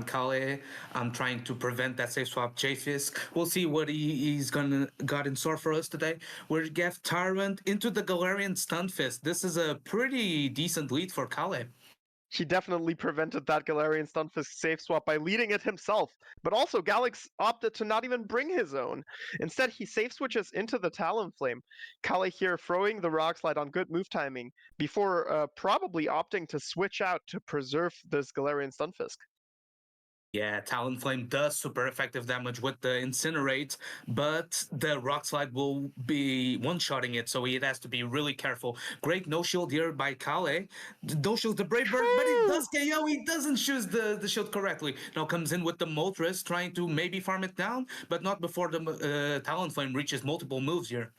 S3: Kalle, I'm trying to prevent that safe swap Jfisk. We'll see what he's gonna got in store for us today. We get Tyrant into the Galarian Stunfist. This is a pretty decent lead for Kalle.
S5: He definitely prevented that Galarian Stunfisk safe swap by leading it himself, but also Galax opted to not even bring his own. Instead, he safe switches into the Talonflame. Kalle here throwing the Rock Slide on good move timing before probably opting to switch out to preserve this Galarian Stunfisk.
S3: Yeah, Talonflame does super effective damage with the Incinerate, but the Rock Slide will be one-shotting it, so he has to be really careful. Great no-shield here by Kalle. No-shield the Brave Bird, but he does KO. He doesn't choose the shield correctly. Now comes in with the Moltres, trying to maybe farm it down, but not before the Talonflame reaches multiple moves here.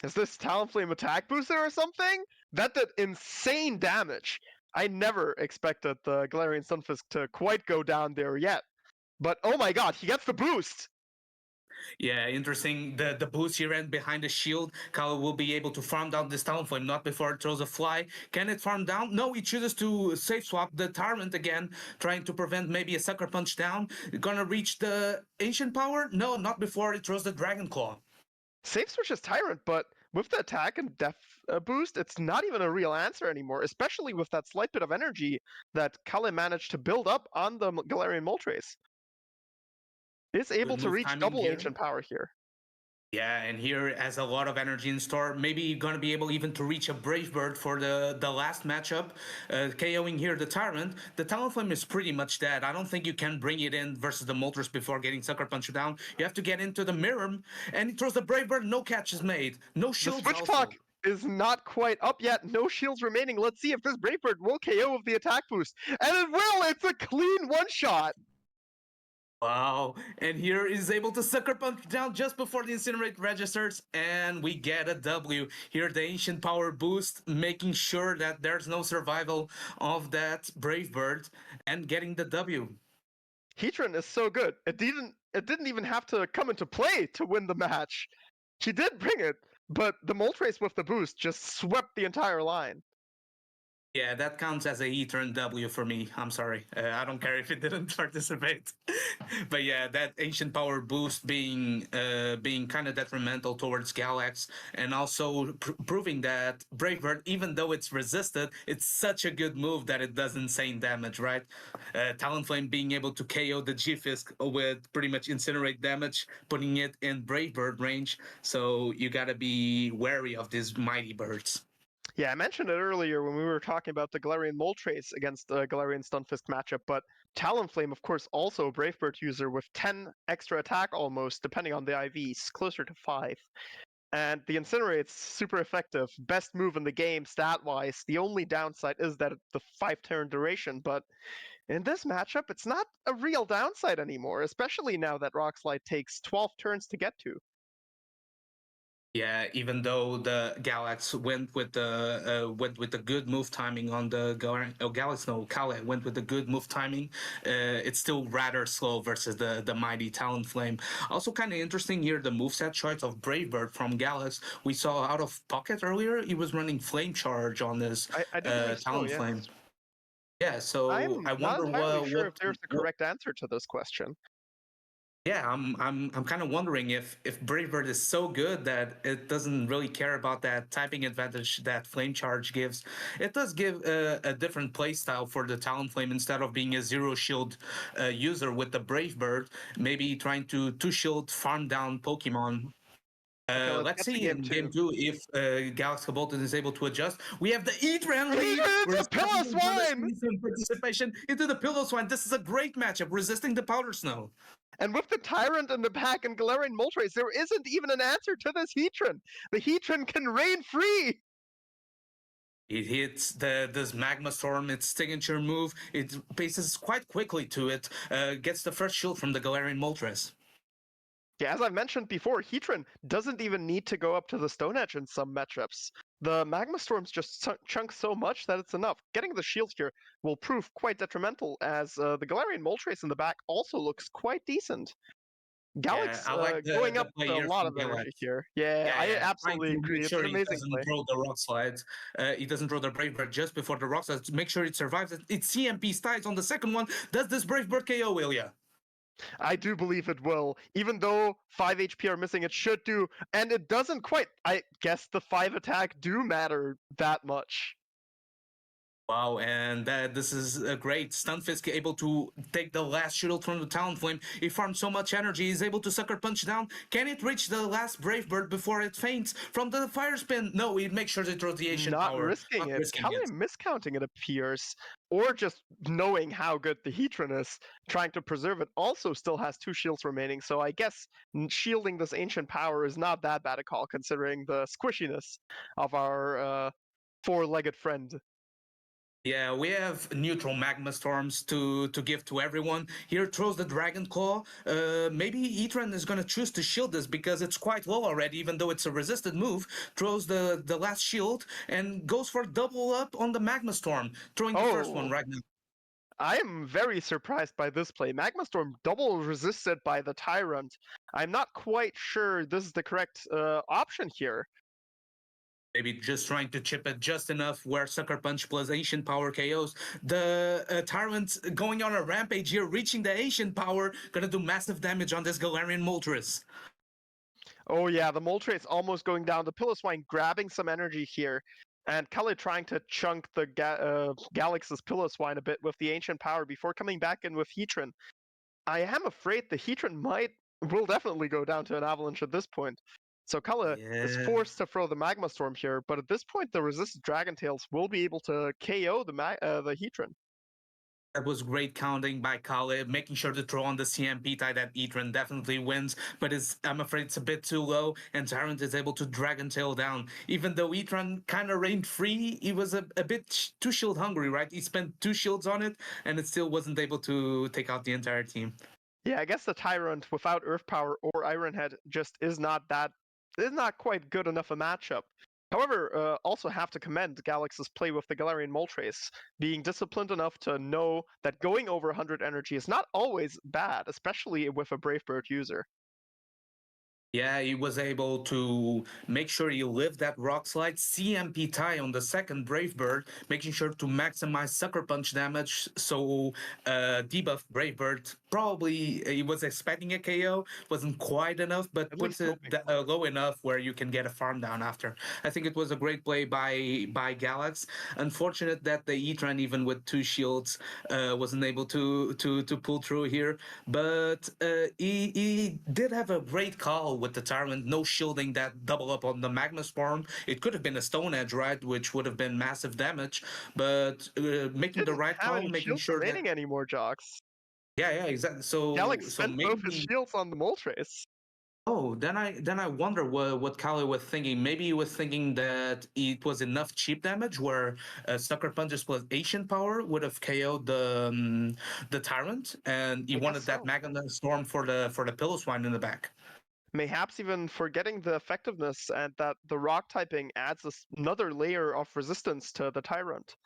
S5: Is this Talonflame attack booster or something? That did insane damage. I never expected the Galarian Stunfisk to quite go down there yet. But oh my god, he gets the boost!
S3: Yeah, interesting. The boost here and behind the shield, Kalle will be able to farm down this Talonflame, not before it throws a fly. Can it farm down? No, he chooses to safe swap the Tyrant again, trying to prevent maybe a Sucker Punch down. Gonna reach the Ancient Power? No, not before it throws the Dragon Claw.
S5: Safe switches Tyrant, but with the attack and def boost, it's not even a real answer anymore, especially with that slight bit of energy that Kalle managed to build up on the Galarian Moltres. Is able
S3: Good
S5: to
S3: move
S5: reach
S3: timing
S5: double
S3: here.
S5: ancient power here.
S3: Yeah, and here has a lot of energy in store. Maybe you're gonna be able even to reach a Brave Bird for the last matchup. KOing here the Tyrant. The Talonflame is pretty much dead. I don't think you can bring it in versus the Moltres before getting Sucker Punch down. You have to get into the Mirror, and he throws the Brave Bird. No catch is made. No
S5: The
S3: shields
S5: switch
S3: also.
S5: clock is not quite up yet. No shields remaining. Let's see if this Brave Bird will KO with the attack boost. And it will! It's a clean one-shot!
S3: Wow, and here is able to Sucker Punch down just before the Incinerate registers, and we get a W. Here the Ancient Power boost, making sure that there's no survival of that Brave Bird, and getting the W.
S5: Heatran is so good. It didn't even have to come into play to win the match. He did bring it, but the Moltres with the boost just swept the entire line.
S3: Yeah, that counts as a E-turn W for me. I'm sorry. I don't care if it didn't participate. But yeah, that Ancient Power boost being kind of detrimental towards Galax, and also proving that Brave Bird, even though it's resisted, it's such a good move that it does insane damage, right? Talonflame being able to KO the G-Fisk with pretty much Incinerate damage, putting it in Brave Bird range. So you gotta be wary of these mighty birds.
S5: Yeah, I mentioned it earlier when we were talking about the Galarian Moltres against the Galarian Stunfisk matchup, but Talonflame, of course, also a Brave Bird user with 10 extra attack almost, depending on the IVs, closer to 5. And the Incinerate's super effective, best move in the game stat-wise. The only downside is that the 5-turn duration, but in this matchup, it's not a real downside anymore, especially now that Rock Slide takes 12 turns to get to.
S3: Yeah, even though the Galax went with the good move timing on the Galax, no, Kalle went with the good move timing. It's still rather slow versus the mighty Talonflame. Also, kind of interesting here the moveset choice of Brave Bird from Galax. We saw OutOfPoket earlier. He was running Flame Charge on this
S5: I did believe so, yes.
S3: Talonflame. Yeah, so
S5: I'm
S3: I
S5: not
S3: wonder
S5: entirely sure
S3: what
S5: if there's a correct answer to this question.
S3: Yeah, I'm kind of wondering if Brave Bird is so good that it doesn't really care about that typing advantage that Flame Charge gives. It does give a different playstyle for the Talonflame instead of being a zero shield user with the Brave Bird, maybe trying to two shield farm down Pokemon.
S5: Okay, let's
S3: Let's
S5: get to
S3: see
S5: game
S3: in
S5: two.
S3: game two if Galaxobolten is able to adjust. We have the Eatran lead.
S5: It's
S3: We're
S5: a Pillow Swine!
S3: some participation into the Pillow Swine. This is a great matchup, resisting the Powder Snow.
S5: And with the Tyrant in the back and Galarian Moltres, there isn't even an answer to this Heatran. The Heatran can reign free!
S3: It hits this Magma Storm, its signature move. It paces quite quickly to it, gets the first shield from the Galarian Moltres.
S5: Yeah, as I mentioned before, Heatran doesn't even need to go up to the Stone Edge in some matchups. The Magma Storms just chunk so much that it's enough. Getting the shield here will prove quite detrimental, as the Galarian Moltres in the back also looks quite decent. Galax
S3: I like
S5: going
S3: the
S5: up
S3: play
S5: a
S3: here
S5: lot
S3: from
S5: of energy
S3: Galax.
S5: here. Yeah, I
S3: Trying
S5: absolutely
S3: to
S5: agree.
S3: make
S5: It's
S3: sure
S5: an
S3: he
S5: amazing
S3: doesn't
S5: play.
S3: throw the rock slides. He doesn't throw the Brave Bird just before the rock slides to make sure it survives. It's CMP styles on the second one. Does this Brave Bird KO, Ilya?
S5: I do believe it will. Even though 5 HP are missing, it should do. And it doesn't quite. I guess the 5 attack do matter that much.
S3: Wow, and this is a great. Stunfisk able to take the last shield from the Talonflame. He farmed so much energy, he's able to Sucker Punch down. Can it reach the last Brave Bird before it faints from the Fire Spin? No, he makes sure to throw the Ancient
S5: Not
S3: Power.
S5: risking
S3: Not
S5: it.
S3: risking
S5: Kalle
S3: it.
S5: miscounting it appears. Or just knowing how good the Heatran is, trying to preserve it, also still has 2 shields remaining. So I guess shielding this Ancient Power is not that bad a call, considering the squishiness of our 4-legged friend.
S3: Yeah, we have neutral Magma Storms to give to everyone. Here throws the Dragon Claw. Maybe Etran is going to choose to shield this because it's quite low already, even though it's a resisted move. Throws the last shield and goes for double up on the Magma Storm, throwing the first one right now.
S5: I am very surprised by this play. Magma Storm double resisted by the Tyrant. I'm not quite sure this is the correct option here.
S3: Maybe just trying to chip it just enough where Sucker Punch plus Ancient Power KOs. The Tyrant going on a rampage here, reaching the Ancient Power, gonna do massive damage on this Galarian Moltres.
S5: Oh yeah, the Moltres almost going down. The Pillow-Swine grabbing some energy here. And Kalle trying to chunk the Galax's Pillow-Swine a bit with the Ancient Power before coming back in with Heatran. I am afraid the Heatran will definitely go down to an Avalanche at this point. So Kalle is forced to throw the Magma Storm here, but at this point the resisted Dragon Tails will be able to KO the Heatran.
S3: That was great counting by Kalle, making sure to throw on the CMP tie that Etran definitely wins, but I'm afraid it's a bit too low, and Tyrant is able to Dragon Tail down. Even though Etran kind of reigned free, he was a bit too shield hungry, right? He spent 2 shields on it, and it still wasn't able to take out the entire team.
S5: Yeah, I guess the Tyrant without Earth Power or Iron Head just is not quite good enough a matchup. However, also have to commend Galax's play with the Galarian Moltres, being disciplined enough to know that going over 100 energy is not always bad, especially with a Brave Bird user.
S3: Yeah, he was able to make sure he lived that rock slide. CMP tie on the second Brave Bird, making sure to maximize Sucker Punch damage. So debuff Brave Bird, probably he was expecting a KO, wasn't quite enough, but puts it low enough where you can get a farm down after. I think it was a great play by Galax. Unfortunate that the Etran, even with 2 shields, wasn't able to pull through here. But he did have a great call with the Tyrant, no shielding that double up on the Magma Storm. It could have been a Stone Edge, right, which would have been massive damage, but making the right call, making sure that
S5: anymore, Jocks.
S3: Yeah, exactly. So
S5: Galax spent
S3: maybe
S5: both his shields on the Moltres.
S3: Oh, then I wonder what Kalle was thinking. Maybe he was thinking that it was enough cheap damage where Sucker Punches plus Ancient Power would have KO'd the Tyrant, and he wanted that Magma Storm for the Pillow-Swine in the back.
S5: Mayhaps even forgetting the effectiveness and that the rock typing adds another layer of resistance to the Tyrant.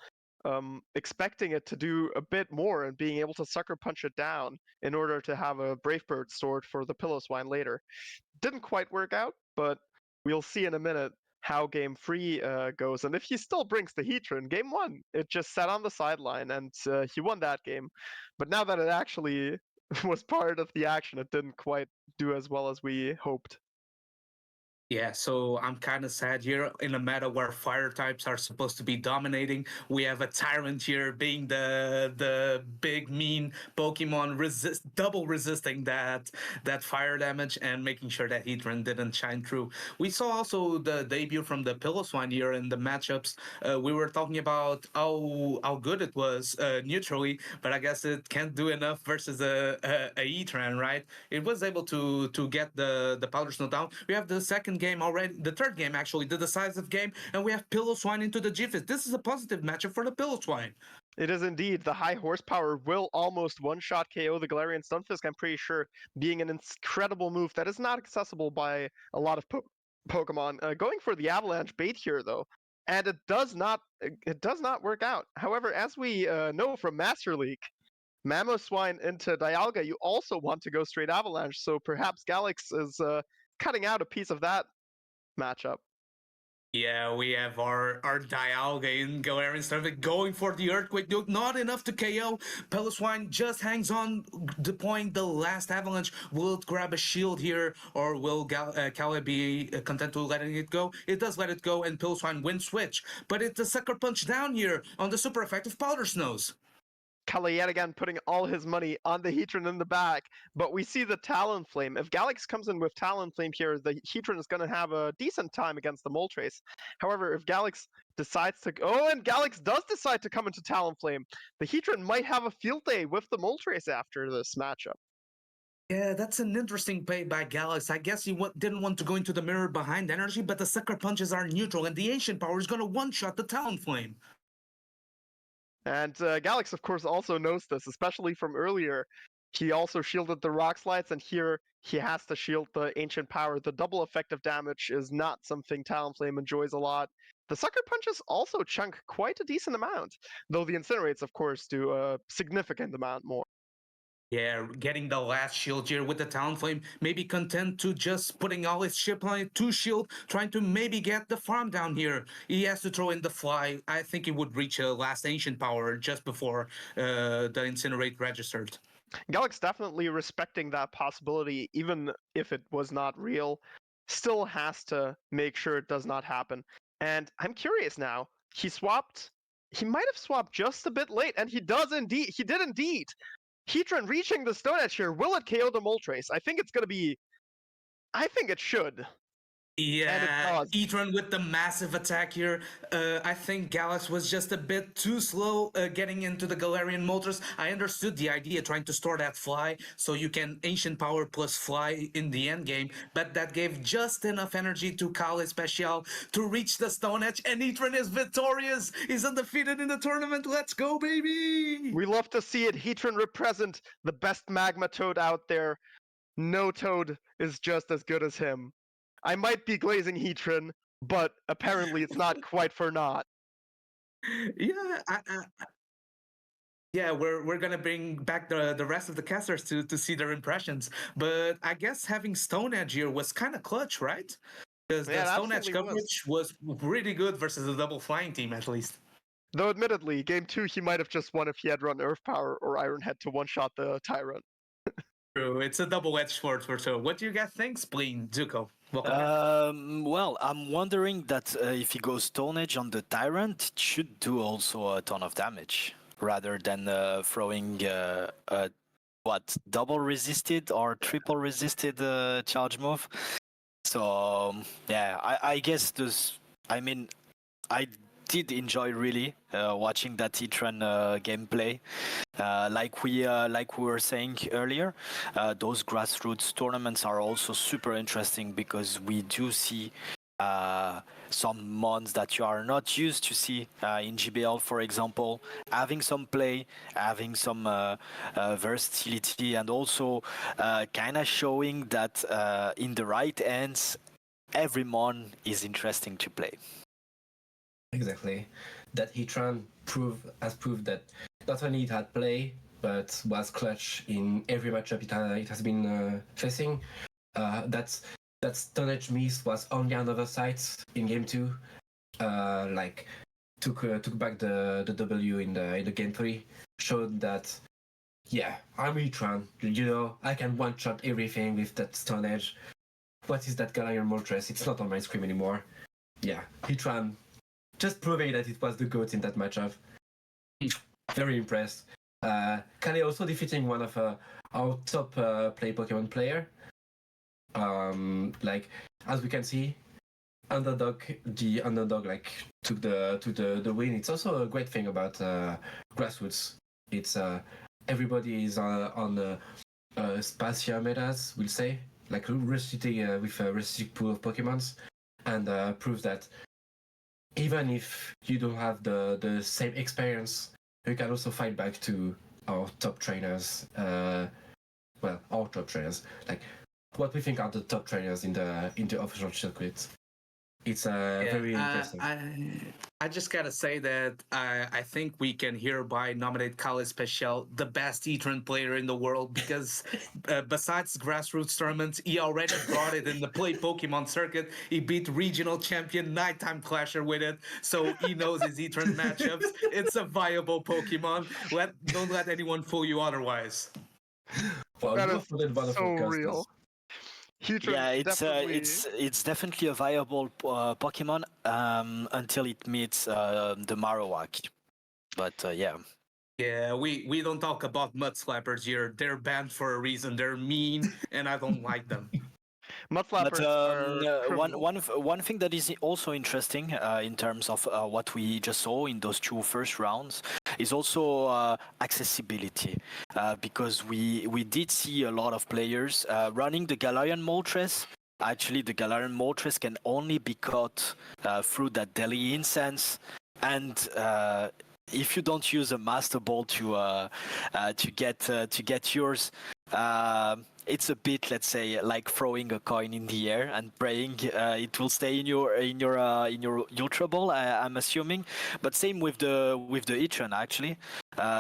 S5: Expecting it to do a bit more and being able to Sucker Punch it down in order to have a Brave Bird stored for the Pillow-Swine later. Didn't quite work out, but we'll see in a minute how game 3 goes. And if he still brings the Heatran, game 1, it just sat on the sideline and he won that game. But now that it actually was part of the action. It didn't quite do as well as we hoped.
S3: Yeah, so I'm kind of sad here in a meta where fire types are supposed to be dominating. We have a tyrant here being the big mean Pokemon double resisting that fire damage and making sure that Heatran didn't shine through. We saw also the debut from the Piloswine here in the matchups. We were talking about how good it was neutrally, but I guess it can't do enough versus a Heatran, right? It was able to get the Powder Snow down. We have the second game already, the third game actually, the decisive game, and we have Piloswine into the G-Fist. This is a positive matchup for the Piloswine.
S5: It is indeed. The high horsepower will almost one-shot KO the Galarian Stunfisk, I'm pretty sure, being an incredible move that is not accessible by a lot of Pokemon. Going for the Avalanche bait here, though, and it does not work out. However, as we know from Master League, Mamoswine into Dialga, you also want to go straight Avalanche, so perhaps Galax is cutting out a piece of that matchup.
S3: Yeah, we have our Dialga in Galarian Stunfisk going for the Earthquake Nuke. Not enough to KO. Piloswine just hangs on, deploying the last Avalanche. Will it grab a shield here, or will Kalle be content to letting it go? It does let it go, and Piloswine wins switch. But it's a Sucker Punch down here on the super effective Powder Snows.
S5: Kalle yet again putting all his money on the Heatran in the back, but we see the Talonflame. If Galax comes in with Talonflame here, the Heatran is going to have a decent time against the Moltres. However, if Galax decides to... Oh, and Galax does decide to come into Talonflame. The Heatran might have a field day with the Moltres after this matchup.
S3: Yeah, that's an interesting play by Galax. I guess he didn't want to go into the mirror behind energy, but the Sucker Punches are neutral, and the Ancient Power is going to one-shot the Talonflame.
S5: And Galax, of course, also knows this, especially from earlier. He also shielded the Rock Slides, and here he has to shield the Ancient Power. The double effective damage is not something Talonflame enjoys a lot. The Sucker Punches also chunk quite a decent amount, though the Incinerates, of course, do a significant amount more.
S3: Yeah, getting the last shield here with the Talonflame, maybe content to just putting all his ship on it to shield, trying to maybe get the farm down here. He has to throw in the fly. I think he would reach a last Ancient Power just before the Incinerate registered.
S5: Galax definitely respecting that possibility, even if it was not real, still has to make sure it does not happen. And I'm curious now, he might have swapped just a bit late, and he did indeed. Heatran reaching the Stone Edge here, will it KO the Moltres? I think it should.
S3: Yeah, Heatran with the massive attack here. I think Galax was just a bit too slow getting into the Galarian Moltres. I understood the idea, trying to store that fly so you can Ancient Power plus fly in the end game, but that gave just enough energy to KalleSpeciale to reach the Stone Edge, and Heatran is victorious. He's undefeated in the tournament. Let's go, baby!
S5: We love to see it. Heatran represent the best Magma Toad out there. No Toad is just as good as him. I might be glazing Heatran, but apparently it's not quite for naught.
S3: Yeah, yeah, we're gonna bring back the rest of the casters to see their impressions. But I guess having Stone Edge here was kind of clutch, right? Because the Stone Edge coverage was really good versus the double flying team, at least.
S5: Though admittedly, game 2 he might have just won if he had run Earth Power or Iron Head to one-shot the Tyrant.
S3: True, it's a double-edged sword for sure. What do you guys think, Spleen, Zuko?
S4: Well, I'm wondering that if he goes Stone Edge on the Tyrant, it should do also a ton of damage, rather than throwing double resisted or triple resisted charge move. So yeah, I guess I did enjoy really watching that Heatran gameplay. Like we were saying earlier, those grassroots tournaments are also super interesting because we do see some mons that you are not used to see in GBL, for example, having some play, having some versatility, and also kind of showing that in the right hands, every mon is interesting to play.
S2: Exactly. That Heatran has proved that not only it had play, but was clutch in every matchup it has been facing. That Stone Edge miss was only on other sides in game 2. Took back the W in the game 3. Showed that yeah, I'm Heatran. You know, I can one-shot everything with that Stone Edge. What is that Galaxobolten Moltres? It's not on my screen anymore. Yeah, Heatran just proving that it was the GOAT in that matchup. Very impressed. Kalle also defeating one of our top play Pokemon player. Like as we can see, the underdog like took the win. It's also a great thing about grassroots. It's everybody is on Spacia metas, we'll say, like restricting with a restricted pool of Pokemons, and prove that even if you don't have the same experience, you can also fight back to our top trainers. Well, our top trainers, like what we think are the top trainers in the official circuit. It's very interesting.
S3: I just gotta say that I think we can hereby nominate KalleSpeciale the best Heatran player in the world because besides grassroots tournaments, he already brought it in the play Pokemon circuit. He beat regional champion Nighttime Clasher with it, so he knows his Heatran matchups. It's a viable Pokemon. Don't let anyone fool you otherwise.
S2: Well,
S5: That
S2: you
S5: is
S2: forget one of
S5: so
S2: your
S5: real.
S2: customers.
S5: Heatran
S4: Yeah,
S5: definitely...
S4: it's definitely a viable Pokemon until it meets the Marowak. But yeah.
S3: Yeah, we don't talk about mud slappers here. They're banned for a reason. They're mean, and I don't like them.
S5: Mud
S4: But
S5: flappers are criminal.
S4: one thing that is also interesting in terms of what we just saw in those two first rounds is also accessibility, because we did see a lot of players running the Galaxobolten Moltres. Actually, the Galaxobolten Moltres can only be caught through that Delhi incense, and if you don't use a Master Ball to get yours, it's a bit, let's say, like throwing a coin in the air and praying it will stay in your Ultra Ball. I'm assuming, but same with the Heatran actually,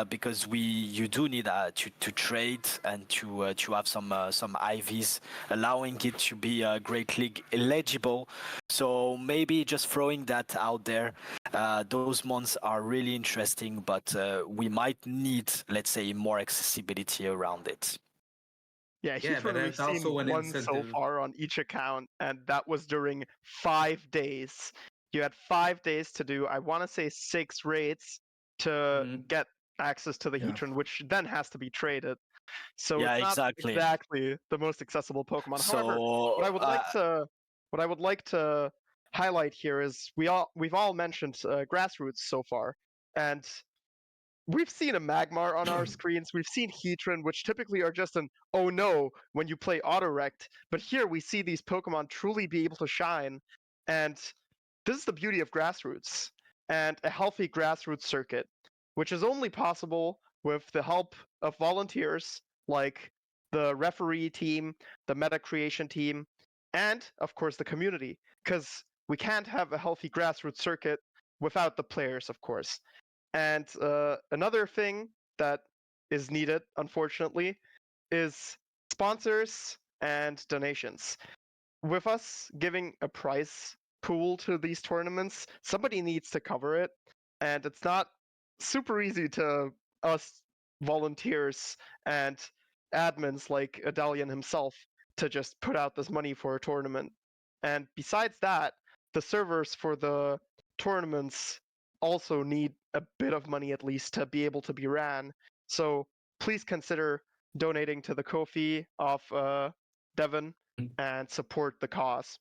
S4: because you do need to trade and to have some IVs, allowing it to be Great League eligible. So maybe just throwing that out there. Those months are really interesting, but we might need, let's say, more accessibility around it.
S5: Yeah,
S3: Yeah, but
S5: Heatran we've
S3: that's also
S5: seen
S3: an
S5: one so
S3: incentive.
S5: far on each account, and that was during 5 days. You had 5 days to do, I want to say, 6 raids to get access to the
S2: Yeah.
S5: Heatran, which then has to be traded. So
S4: Yeah,
S5: it's not
S4: exactly.
S5: exactly the most accessible Pokemon. However,
S4: So
S5: what I would like to highlight here is we've all mentioned grassroots so far, and we've seen a Magmar on our screens. We've seen Heatran, which typically are just an oh no when you play Autorect. But here we see these Pokemon truly be able to shine, and this is the beauty of grassroots and a healthy grassroots circuit, which is only possible with the help of volunteers like the referee team, the meta creation team, and of course the community. Because we can't have a healthy grassroots circuit without the players, of course. And another thing that is needed, unfortunately, is sponsors and donations. With us giving a prize pool to these tournaments, somebody needs to cover it, and it's not super easy to us volunteers and admins like Adellion himself to just put out this money for a tournament. And besides that, the servers for the tournaments also need a bit of money at least to be able to be ran. So please consider donating to the Ko-fi of Devon and support the cause.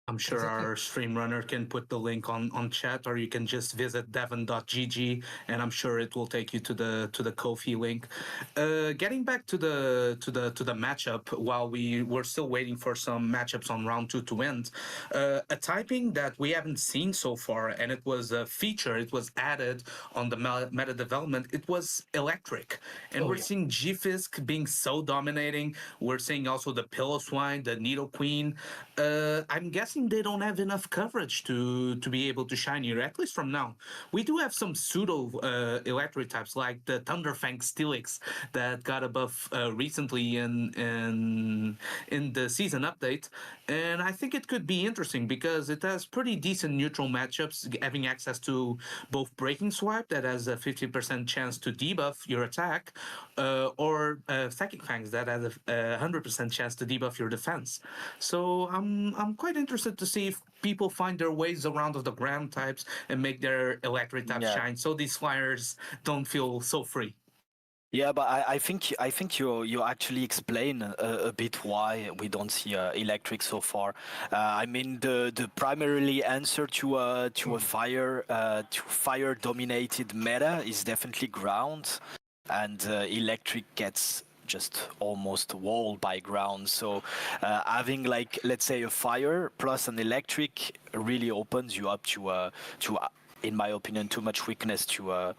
S3: I'm sure
S2: Exactly.
S3: our stream runner can put the link on chat, or you can just visit devon.gg, and I'm sure it will take you to the Ko-fi link. Getting back to the matchup, while we were still waiting for some matchups on round 2 to end, a typing that we haven't seen so far, and it was a feature, it was added on the meta development. It was electric, and we're seeing G-Fisk being so dominating. We're seeing also the Pillow Swine, the Needle Queen. I'm guessing seem they don't have enough coverage to be able to shine here, at least from now. We do have some pseudo electric types like the Thunderfang Steelix that got a buff recently in the season update, and I think it could be interesting because it has pretty decent neutral matchups, having access to both Breaking Swipe that has a 50% chance to debuff your attack, or Psychic Fangs that has a 100% chance to debuff your defense. So I'm quite interested to see if people find their ways around of the ground types and make their electric types shine, so these flyers don't feel so free.
S4: Yeah, but I think you actually explain a bit why we don't see electric so far. I mean, the primarily answer to a fire dominated meta is definitely ground, and electric gets just almost walled by ground. So having, like, let's say a fire plus an electric really opens you up to in my opinion, too much weakness to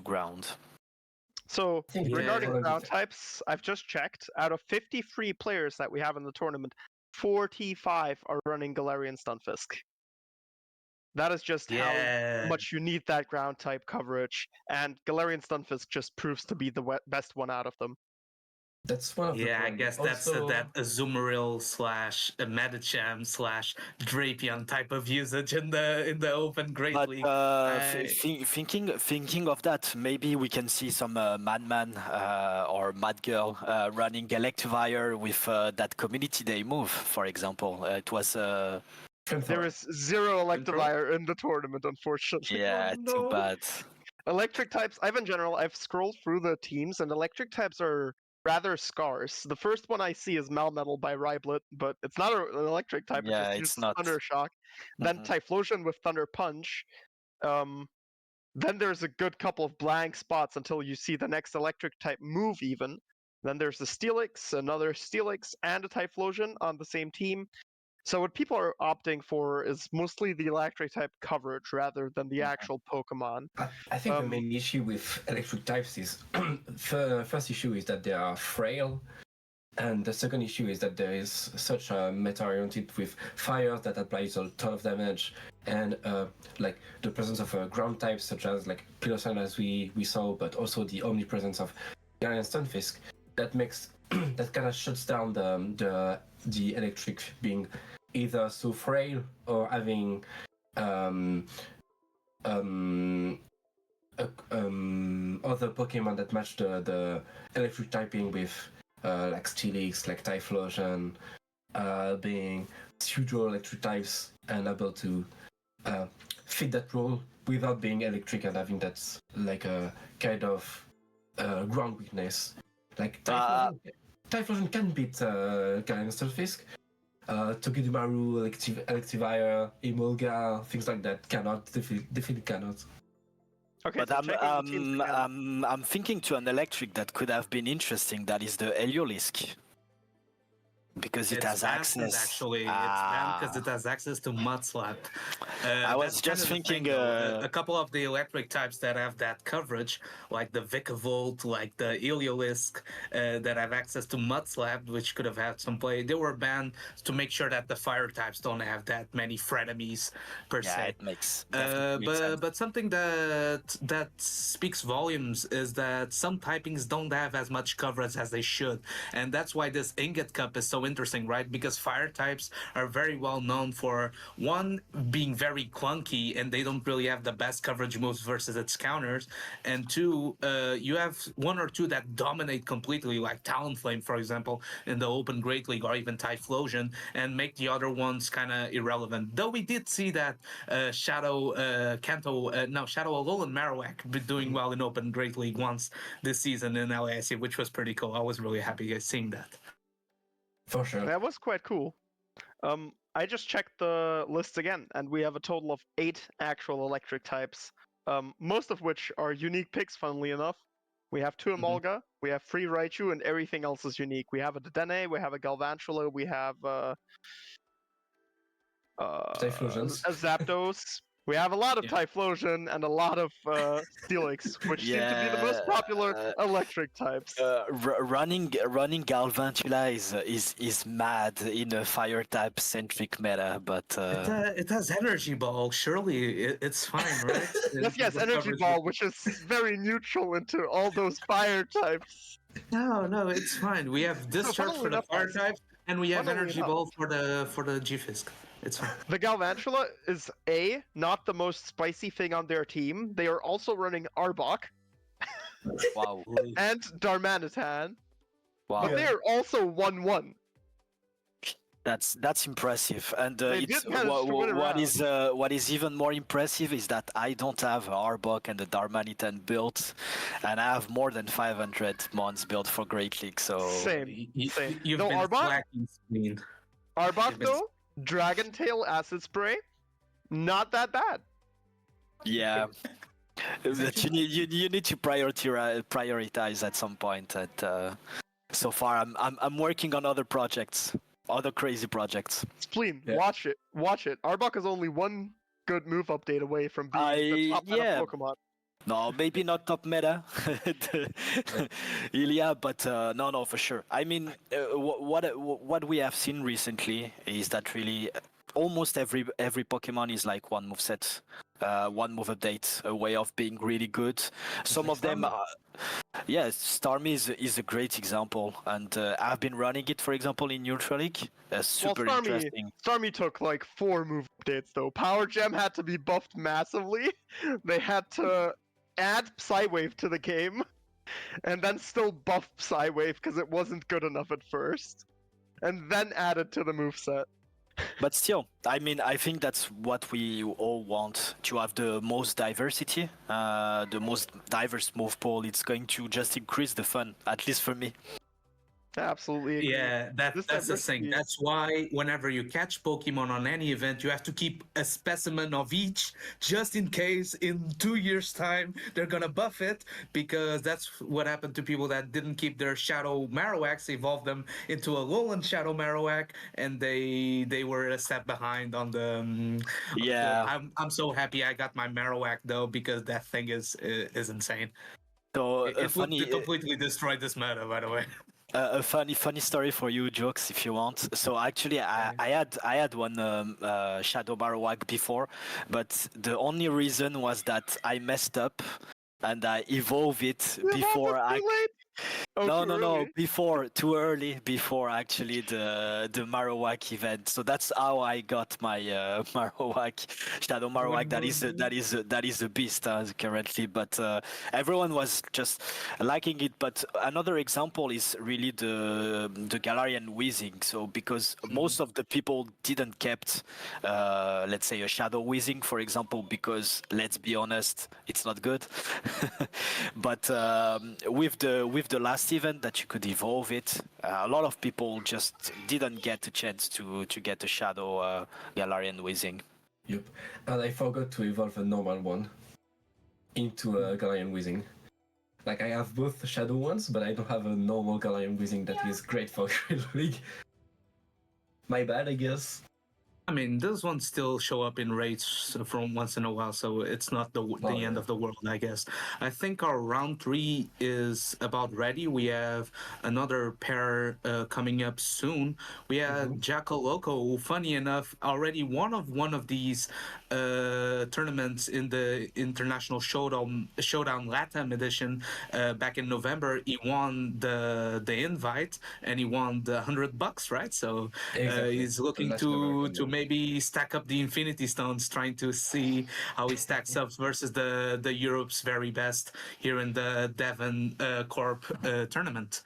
S4: ground.
S5: So regarding
S2: Yeah.
S5: ground types, I've just checked. Out of 53 players that we have in the tournament, 45 are running Galarian Stunfisk. That is just how much you need that ground type coverage, and Galarian Stunfisk just proves to be the best one out of them.
S2: That's one of the
S3: I guess
S2: also,
S3: that's that Azumarill / Medicham / Drapion type of usage in the Open Great
S4: But
S3: League.
S4: thinking of that, maybe we can see some Madman or Mad Girl running Electivire with that Community Day move, for example. It was
S5: There is 0 Electivire in the tournament, unfortunately.
S4: too bad.
S5: Electric types, I've scrolled through the teams, and electric types are rather scarce. The first one I see is Malmetal by Rhyblet, but it's not an electric type,
S4: Yeah,
S5: it
S4: it's
S5: just
S4: not.
S5: Thunder Shock. Then Typhlosion with Thunder Punch. Then there's a good couple of blank spots until you see the next electric type move even. Then there's the Steelix, another Steelix, and a Typhlosion on the same team. So what people are opting for is mostly the electric type coverage rather than the actual Pokemon.
S2: I think the main issue with electric types is first issue is that they are frail, and the second issue is that there is such a meta oriented with fire that applies a ton of damage, and like the presence of ground types such as like Pilosan as we saw, but also the omnipresence of Galarian Stunfisk that makes that kind of shuts down the electric being either so frail or having other Pokemon that match the electric typing with like Steelix, like Typhlosion, being pseudo electric types and able to fit that role without being electric and having that like a kind of ground weakness. Like Typhlosion can beat Galarian Stunfisk. Tokidomaru, Electivire, Emolga, things like that cannot, definitely cannot.
S5: Okay,
S4: But
S5: so checking the teams again.
S4: I'm thinking to an electric that could have been interesting. That is the Heliolisk. Because it has access.
S3: Actually, it's banned because it has access to Mudslap.
S4: I was just thinking
S3: a couple of the electric types that have that coverage, like the Vikavolt, like the Heliolisk, that have access to Mudslap, which could have had some play. They were banned to make sure that the fire types don't have that many frenemies per se.
S4: It makes sense.
S3: But something that speaks volumes is that some typings don't have as much coverage as they should, and that's why this Ingot Cup is so interesting, right? Because fire types are very well known for, one, being very clunky and they don't really have the best coverage moves versus its counters, and two, you have one or two that dominate completely, like Talonflame, for example, in the Open Great League, or even Typhlosion, and make the other ones kind of irrelevant. Though we did see that Shadow Alolan Marowak be doing well in Open Great League once this season in LAIC, which was pretty cool. I was really happy seeing that.
S2: For sure.
S5: That was quite cool. I just checked the list again, and we have a total of 8 actual electric types, most of which are unique picks, funnily enough. We have 2 Emolga, we have 3 Raichu, and everything else is unique. We have a Dedenne, we have a Galvantula, we have a Zapdos, We have a lot of
S3: Yeah.
S5: Typhlosion and a lot of Steelix, which seem to be the most popular electric types.
S4: Running Galvantula is mad in a fire type centric meta, but
S3: It has energy ball. Surely it's fine, right?
S5: yes, Energy Ball, which is very neutral into all those fire types.
S3: No, it's fine. We have discharge
S5: funnily
S3: for the
S5: enough,
S3: fire
S5: guys,
S3: type, and we have
S5: funnily
S3: energy
S5: enough.
S3: ball for the G-Fisk. It's fine.
S5: The Galvantula is not the most spicy thing on their team. They are also running Arbok
S4: wow,
S5: and Darmanitan,
S4: wow.
S5: but they are also 1-1.
S4: That's impressive, and
S5: They
S4: it's
S5: did manage to win a round.
S4: what is even more impressive is that I don't have Arbok and the Darmanitan built, and I have more than 500 mons built for Great League. So
S5: Same. Same.
S3: You've
S5: No,
S3: been
S5: Arbok?
S3: slacking, Spleen.
S5: Arbok
S3: You've been-
S5: though, Dragon Tail Acid Spray, not that bad.
S4: yeah, but you need to prioritize at some point. So far, I'm working on other projects, other crazy projects.
S5: Spleen,
S2: Yeah.
S5: watch it. Arbok is only one good move update away from being the top meta
S4: yeah.
S5: Pokemon.
S4: No, maybe not top meta, Ilya, but no, for sure. I mean, what we have seen recently is that really almost every Pokemon is like one move set, one move update, a way of being really good. Some
S2: like
S4: of them, yeah, Starmie is a great example, and I've been running it, for example, in Neutral League. Super interesting.
S5: Starmie took like 4 move updates though. Power Gem had to be buffed massively. They had to add Psywave to the game, and then still buff Psywave because it wasn't good enough at first, and then add it to the moveset.
S4: But still, I mean, I think that's what we all want, to have the most diversity, the most diverse move pool. It's going to just increase the fun, at least for me.
S5: Absolutely agree.
S3: Yeah,
S5: This
S3: that's the thing.
S5: diversity is-
S3: That's why whenever you catch Pokemon on any event, you have to keep a specimen of each, just in case in 2 years' time they're gonna buff it, because that's what happened to people that didn't keep their Shadow Marowaks, evolve them into a Alolan Shadow Marowak, and they were a step behind on the.
S4: Yeah.
S3: I'm so happy I got my Marowak though, because that thing is insane.
S4: So
S3: It would completely destroy this meta, by the way.
S4: A funny story for you, Jokes, if you want. So actually, I had one Shadow Marowak before, but the only reason was that I messed up and I evolved it before I.
S5: Oh,
S4: No,
S5: too
S4: no, no.
S5: early.
S4: Too early before actually the Marowak event. So that's how I got my Marowak, Shadow Marowak. That is a beast currently. But everyone was just liking it. But another example is really the Galarian Weezing. So because most of the people didn't kept, let's say, a Shadow Weezing, for example, because let's be honest, it's not good. But with the last event that you could evolve it, a lot of people just didn't get a chance to get a Shadow Galarian Weezing.
S2: Yep. And I forgot to evolve a normal one into a Galarian Weezing. Like, I have both Shadow ones, but I don't have a normal Galarian Weezing that is great for Great League. My bad, I guess.
S3: I mean, those ones still show up in raids from once in a while, so it's not the end of the world, I guess. I think our round 3 is about ready. We have another pair coming up soon. We have Jackaloco, who, funny enough, already one of these tournaments in the International Showdown LATAM edition back in November. He won the invite, and he won the $100, right? So
S2: Exactly.
S3: he's looking
S2: The Latin American
S3: to
S2: one.
S3: maybe stack up the Infinity Stones, trying to see how he stacks up versus the Europe's very best here in the Devon Corp tournament.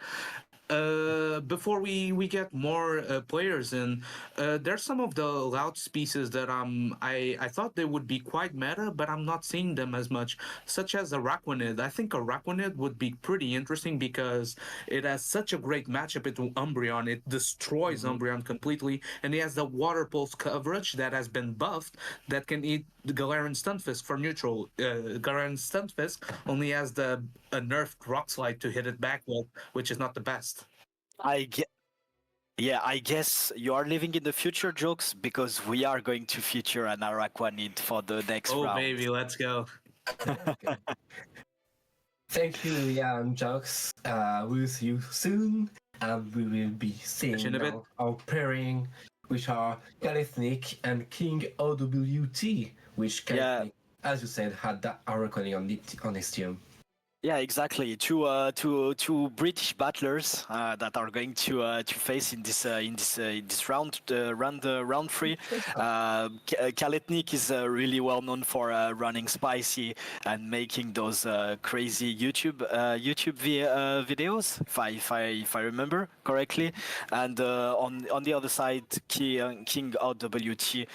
S3: Before we get more players in, there's some of the loud species that I thought they would be quite meta, but I'm not seeing them as much, such as Araquanid. I think Araquanid would be pretty interesting because it has such a great matchup into Umbreon. It destroys Umbreon completely, and he has the Water Pulse coverage that has been buffed that can eat the Galarian Stunfisk for neutral. Galarian Stunfisk only has a nerfed Rock Slide to hit it back with, which is not the best.
S4: I Yeah, I guess you are living in the future, Jokes, because we are going to feature an Araquanid for the next
S3: Oh,
S4: round.
S3: baby, let's go.
S2: Okay. Thank you, Ilya and Jux. We'll see you soon, and we will be seeing
S3: In a bit.
S2: now our pairing, which are Calethnic and KingOWT, which Calethnic, as you said, had that Araquanid on his team.
S4: Yeah, exactly. Two British battlers that are going to face in this round round 3. Calethnic is really well known for running spicy and making those crazy YouTube videos, if I remember correctly. And on the other side, KingOWT.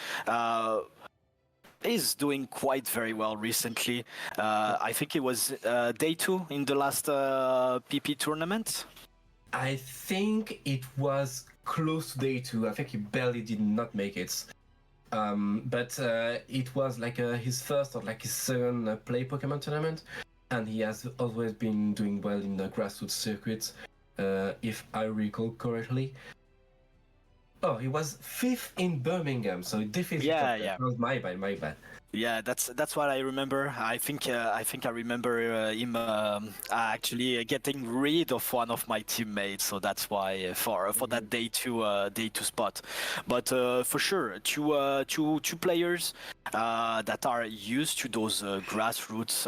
S4: Is doing quite very well recently. I think it was day 2 in the last PP tournament.
S2: I think it was close to day 2. I think he barely did not make it. But it was like his first or like his second play Pokemon tournament, and he has always been doing well in the grassroots circuit, if I recall correctly. Oh, he was 5th in Birmingham, so definitely.
S4: Yeah.
S2: That was my bad.
S4: Yeah, that's what I remember. I think I remember him actually getting rid of one of my teammates, so that's why for that day 2 spot. But for sure, two players that are used to those grassroots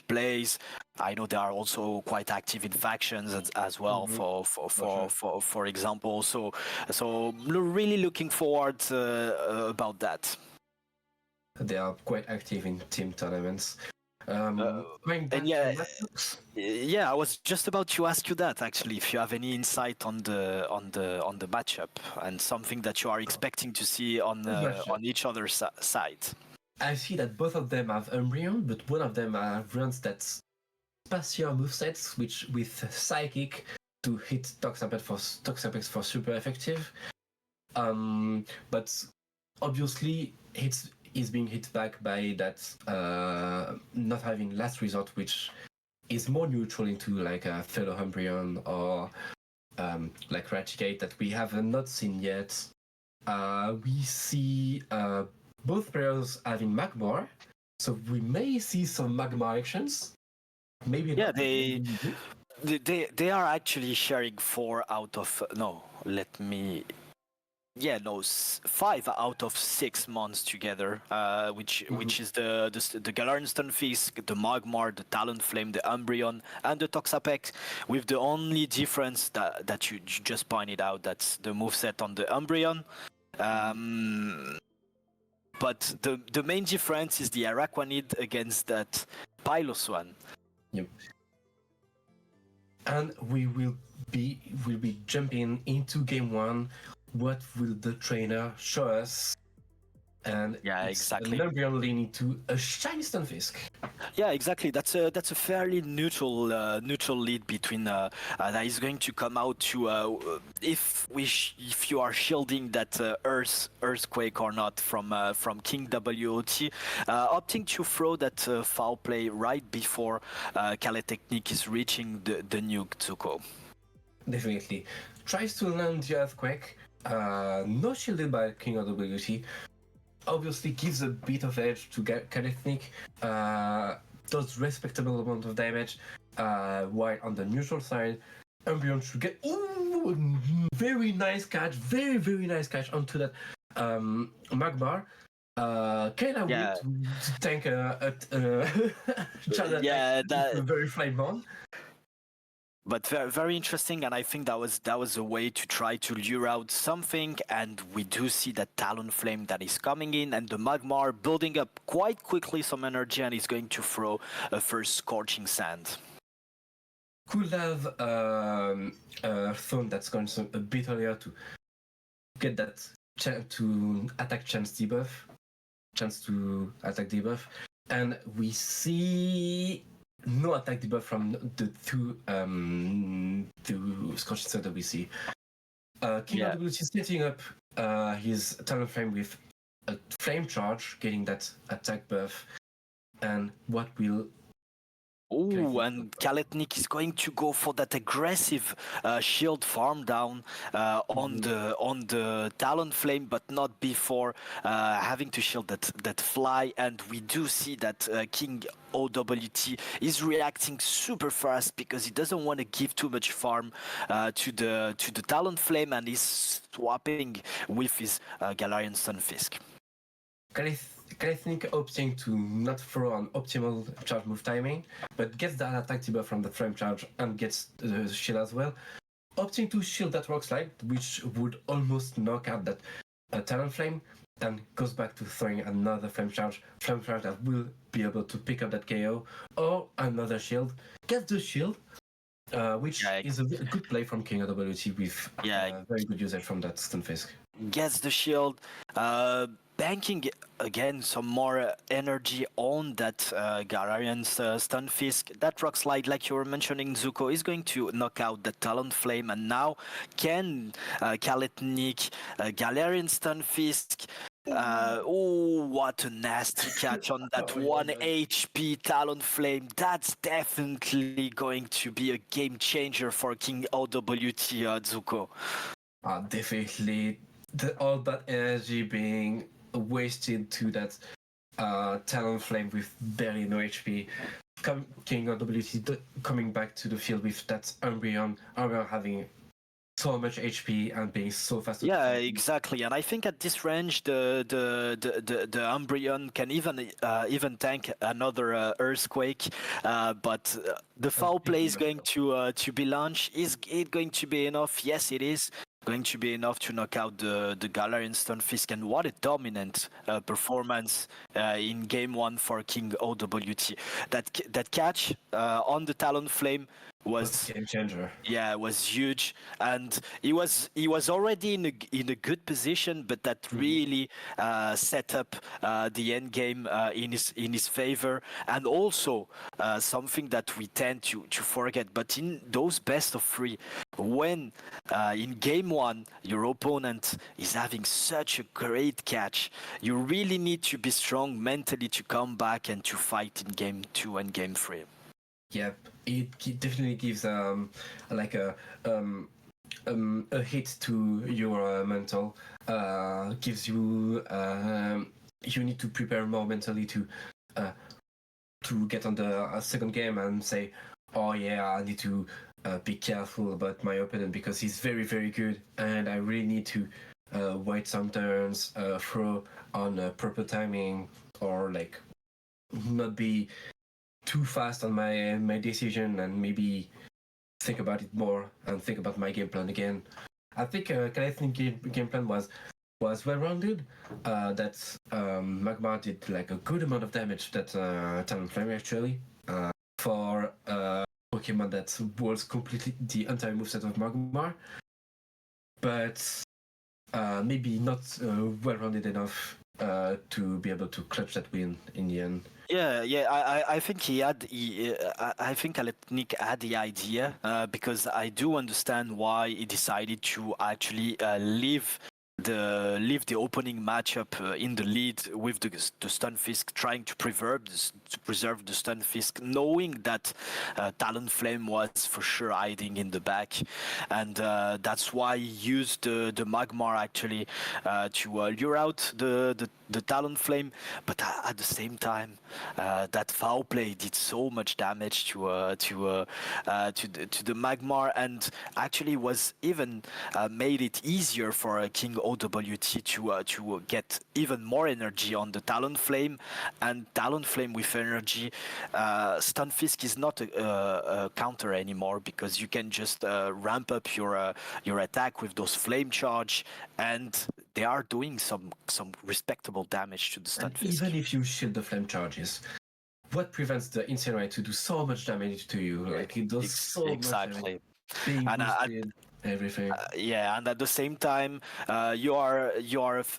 S4: plays. I know they are also quite active in factions as well. For example, so really looking forward about that.
S2: They are quite active in team tournaments.
S4: And yeah, I was just about to ask you that actually, if you have any insight on the matchup and something that you are expecting to see on each other's side.
S2: I see that both of them have Umbreon, but one of them runs that special movesets, which with Psychic to hit Toxapex for super effective. But obviously is being hit back by that not having last resort, which is more neutral into like a fellow Umbreon or like Raticate that we have not seen yet. We see both players having Magmar, so we may see some Magmar actions. Maybe
S4: yeah,
S2: not.
S4: they are actually sharing 4 out of no. Let me. Yeah, no, 5 out of 6 months together, which is the Galarian Fisk, the Magmar, the Talonflame, the Umbreon, and the Toxapex, with the only difference that you just pointed out, that's the moveset on the Umbreon. But the main difference is the Araquanid against that Piloswine.
S2: Yep. And we will be jumping into game 1. What will the trainer show us? And
S4: yeah, exactly.
S2: Umbreon leaning to a shiny Stunfisk.
S4: Yeah, exactly. That's a fairly neutral lead between that is going to come out to if you are shielding that earthquake or not from KingOWT, opting to throw that foul play right before Calethnic is reaching the nuke Zuko.
S2: Definitely tries to land the earthquake. No shielded by KingOWT. Obviously gives a bit of edge to Calethnic, does respectable amount of damage, while on the neutral side, Umbreon should get very nice catch, very nice catch onto that Magmar. Kinda weird to tank a very Flyborn.
S4: But very interesting, and I think that was a way to try to lure out something, and we do see that Talonflame that is coming in, and the Magmar building up quite quickly some energy, and is going to throw a first Scorching Sand.
S2: Could have thrown that Scorching Sand a bit earlier to get that to attack chance debuff, and we see no attack debuff from the two Scorching Sand that we see. KingOWT is setting up his Talonflame with a Flame Charge, getting that attack buff. And what will
S4: Ooh, and Calethnic is going to go for that aggressive shield farm down on the Talonflame, but not before having to shield that fly. And we do see that KingOWT is reacting super fast because he doesn't want to give too much farm to the Talonflame, and is swapping with his Galarian Stunfisk.
S2: Calethnic opting to not throw an optimal charge move timing, but gets that attack debuff from the frame charge and gets the shield as well. Opting to shield that rock slide, which would almost knock out that Talonflame, and goes back to throwing another flame charge that will be able to pick up that KO, or another shield. Gets the shield, which is a good play from KingOWT with very good usage from that Stunfisk.
S4: Gets the shield, banking again some more energy on that Galarian Stunfisk. That rock slide, like you were mentioning, Zuko, is going to knock out the Talonflame, and now can Calethnic, Galarian Stunfisk. Oh, what a nasty catch on that 1 HP Talonflame. That's definitely going to be a game changer for KingOWT, Zuko.
S2: Definitely. All that energy being wasted to that Talonflame with barely no HP. KingOWT coming back to the field with that Umbreon having so much HP and being so fast.
S4: Yeah, exactly. And I think at this range, the Umbreon can even tank another Earthquake. But the foul play is going to be launched. Is it going to be enough? Yes, it is going to be enough to knock out the Galarian Stunfisk. And what a dominant performance in game 1 for KingOWT. That catch on the Talonflame was
S2: game changer.
S4: Yeah, was huge, and he was already in a good position, but that really set up the end game in his favor. And also something that we tend to forget, but in those best of 3, when in game 1 your opponent is having such a great catch, you really need to be strong mentally to come back and to fight in game 2 and game 3.
S2: Yep, it definitely gives like a hit to your mental. Gives you you need to prepare more mentally to get on the second game and say, oh yeah, I need to be careful about my opponent because he's very, very good, and I really need to wait some turns, throw on proper timing, or like not be too fast on my decision, and maybe think about it more and think about my game plan again. I think Calethnic game plan was well-rounded. That Magmar did like a good amount of damage that Talonflame actually for Pokemon that was completely the entire moveset of Magmar, but maybe not well-rounded enough to be able to clutch that win in the end.
S4: Yeah. I think I think Calethnic had the idea because I do understand why he decided to actually leave the opening matchup in the lead with the Stunfisk, trying to preserve the Stunfisk, knowing that Talonflame was for sure hiding in the back, and that's why he used the Magmar actually to lure out the Talonflame. But at the same time, that foul play did so much damage to the Magmar, and actually was even made it easier for KingOWT to get even more energy on the Talonflame. And Talonflame with energy, Stunfisk is not a counter anymore, because you can just ramp up your attack with those flame charge, and they are doing some respectable damage to the Stunfisk.
S2: Even if you shield the flame charges, what prevents the Incinerate to do so much damage to you? Like it does so much damage. Being boosted, everything.
S4: And at the same time, you are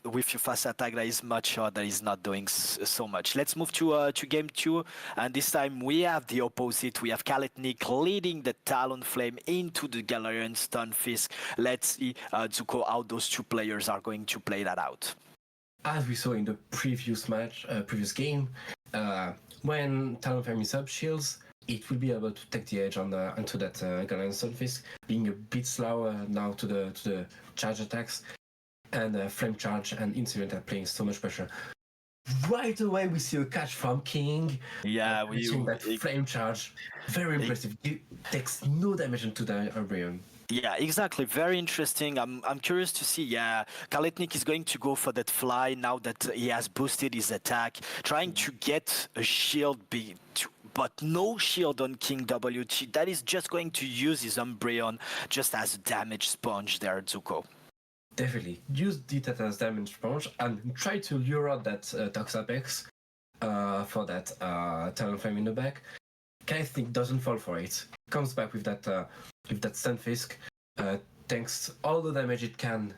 S4: with your fast attack that is much that is not doing so much. Let's move to game 2, and this time we have the opposite. We have Calethnic leading the Talonflame into the Galarian Stunfisk. Let's see, Zuko, how those two players are going to play that out.
S2: As we saw in the previous game, when Talonflame is up shields, it will be able to take the edge onto that Galarian Sunfisk, being a bit slower now to the charge attacks, and Flame Charge and Incident are playing so much pressure. Right away, we see a catch from King.
S4: Yeah,
S2: that Flame Charge, very impressive. It takes no damage into the Umbreon.
S4: Yeah, exactly. Very interesting. I'm curious to see. Yeah, Calethnic is going to go for that fly now that he has boosted his attack, trying to get a shield but no shield on KingOWT. That is just going to use his Umbreon just as a damage sponge there, Zuko.
S2: Definitely. Use it as damage sponge and try to lure out that Toxapex for that Talonflame in the back. Calethnic doesn't fall for it. Comes back with that Stunfisk, tanks all the damage it can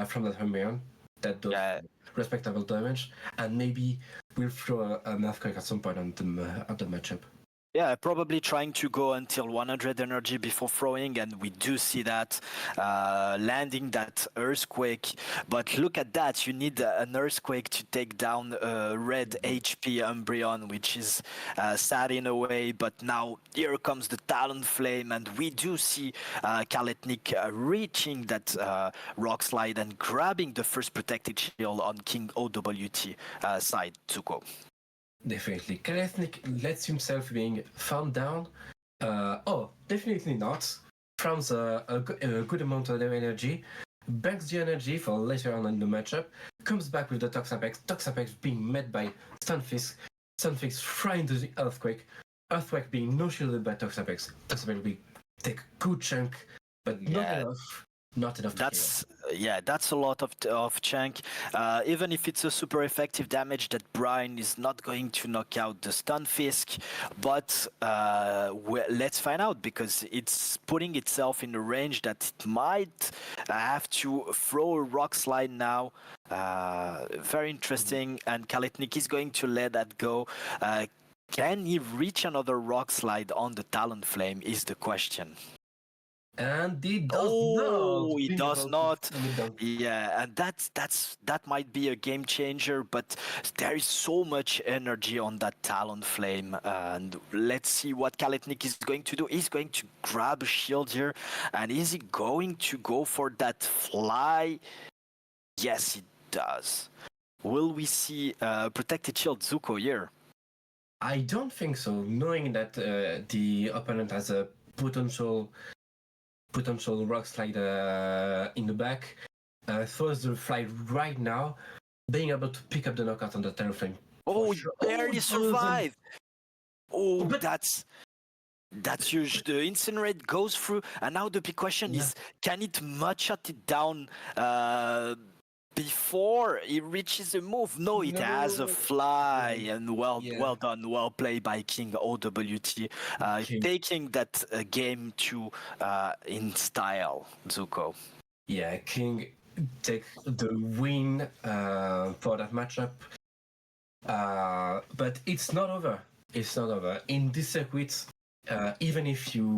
S2: from that Umbreon. That does respectable damage, and maybe we'll throw an Earthquake at some point on the matchup.
S4: Yeah, probably trying to go until 100 energy before throwing, and we do see that landing that Earthquake. But look at that, you need an Earthquake to take down a red HP Umbreon, which is sad in a way. But now here comes the Talonflame, and we do see Calethnic reaching that Rock Slide and grabbing the first protected shield on KingOWT side, Zuko.
S2: Definitely. Calethnic lets himself being found down. Definitely not. Frowns a good amount of energy, banks the energy for later on in the matchup, comes back with the Toxapex. Toxapex being met by Stunfisk. Stunfisk frying the Earthquake. Earthquake being no shielded by Toxapex. Toxapex will take a good chunk, but not enough. Not enough.
S4: That's a lot of chunk. Even if it's a super effective damage, that Brine is not going to knock out the Stunfisk. But let's find out, because it's putting itself in a range that it might have to throw a Rock Slide now. Very interesting, and Calethnic is going to let that go. Can he reach another Rock Slide on the Talonflame is the question.
S2: And he does not.
S4: He does not. Yeah, and that might be a game changer, but there is so much energy on that Talonflame, and let's see what Calethnic is going to do. He's going to grab a shield here, and is he going to go for that fly? Yes, he does. Will we see protected shield Zuko here?
S2: I don't think so, knowing that the opponent has a potential Rock Slide in the back, throws the fly right now, being able to pick up the knockout on the Talonflame.
S4: He barely survived. But that's huge. The Incinerate goes through, and now the big question is, can it shut it down before he reaches the move? No, it has a fly, and well done, well played by KingOWT, taking that game to in style, Zuko.
S2: Yeah, King take the win for that matchup, but it's not over. It's not over. In this circuit, even if you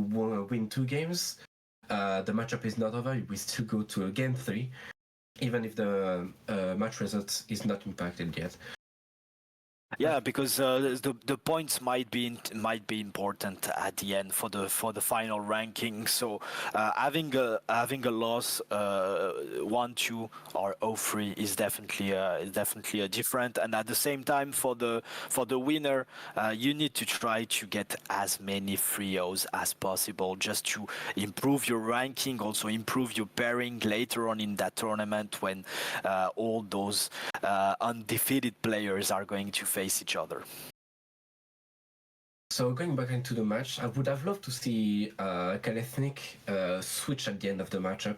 S2: win 2 games, the matchup is not over. We still go to a game 3. Even if the match result is not impacted yet.
S4: Yeah, because the points might be important at the end for the final ranking. So having a loss 1-2 or 0-3 is definitely a different. And at the same time, for the winner, you need to try to get as many 3-0s as possible, just to improve your ranking, also improve your pairing later on in that tournament when all those undefeated players are going to face each other.
S2: So going back into the match, I would have loved to see Calethnic switch at the end of the matchup.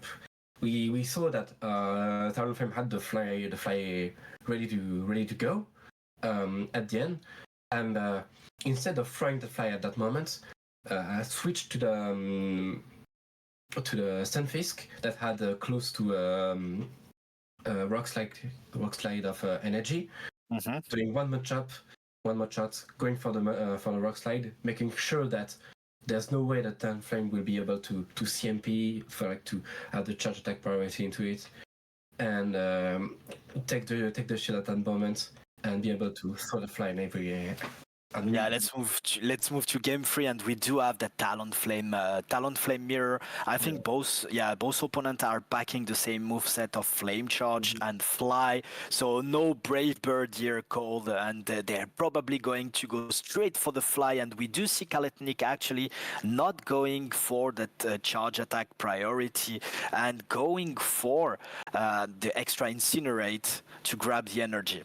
S2: We saw that Talonflame had the fly ready to go at the end, and instead of throwing the fly at that moment, switched to the Stunfisk that had close to rock slide of energy. Doing one more shot, going for the Rock Slide, making sure that there's no way that Talonflame will be able to CMP to have the charge attack priority into it, and take the shield at that moment and be able to throw the fly in
S4: Yeah, let's move to game 3, and we do have the Talonflame mirror. I think both opponents are backing the same moveset of Flame Charge and Fly, so no Brave Bird here called, and they're probably going to go straight for the Fly. And we do see Calethnic actually not going for that charge attack priority and going for the extra Incinerate to grab the energy.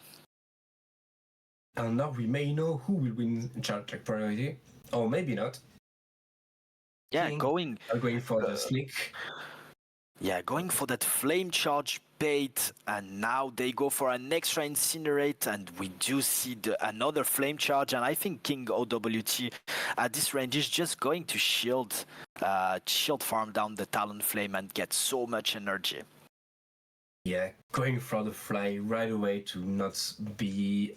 S2: And now we may know who will win charge attack priority, or maybe not.
S4: Yeah,
S2: King
S4: going
S2: for the sneak.
S4: Yeah, going for that Flame Charge bait, and now they go for an extra Incinerate, and we do see another Flame Charge, and I think KingOWT at this range is just going to shield farm down the Talonflame and get so much energy.
S2: Yeah, going for the Fly right away to not be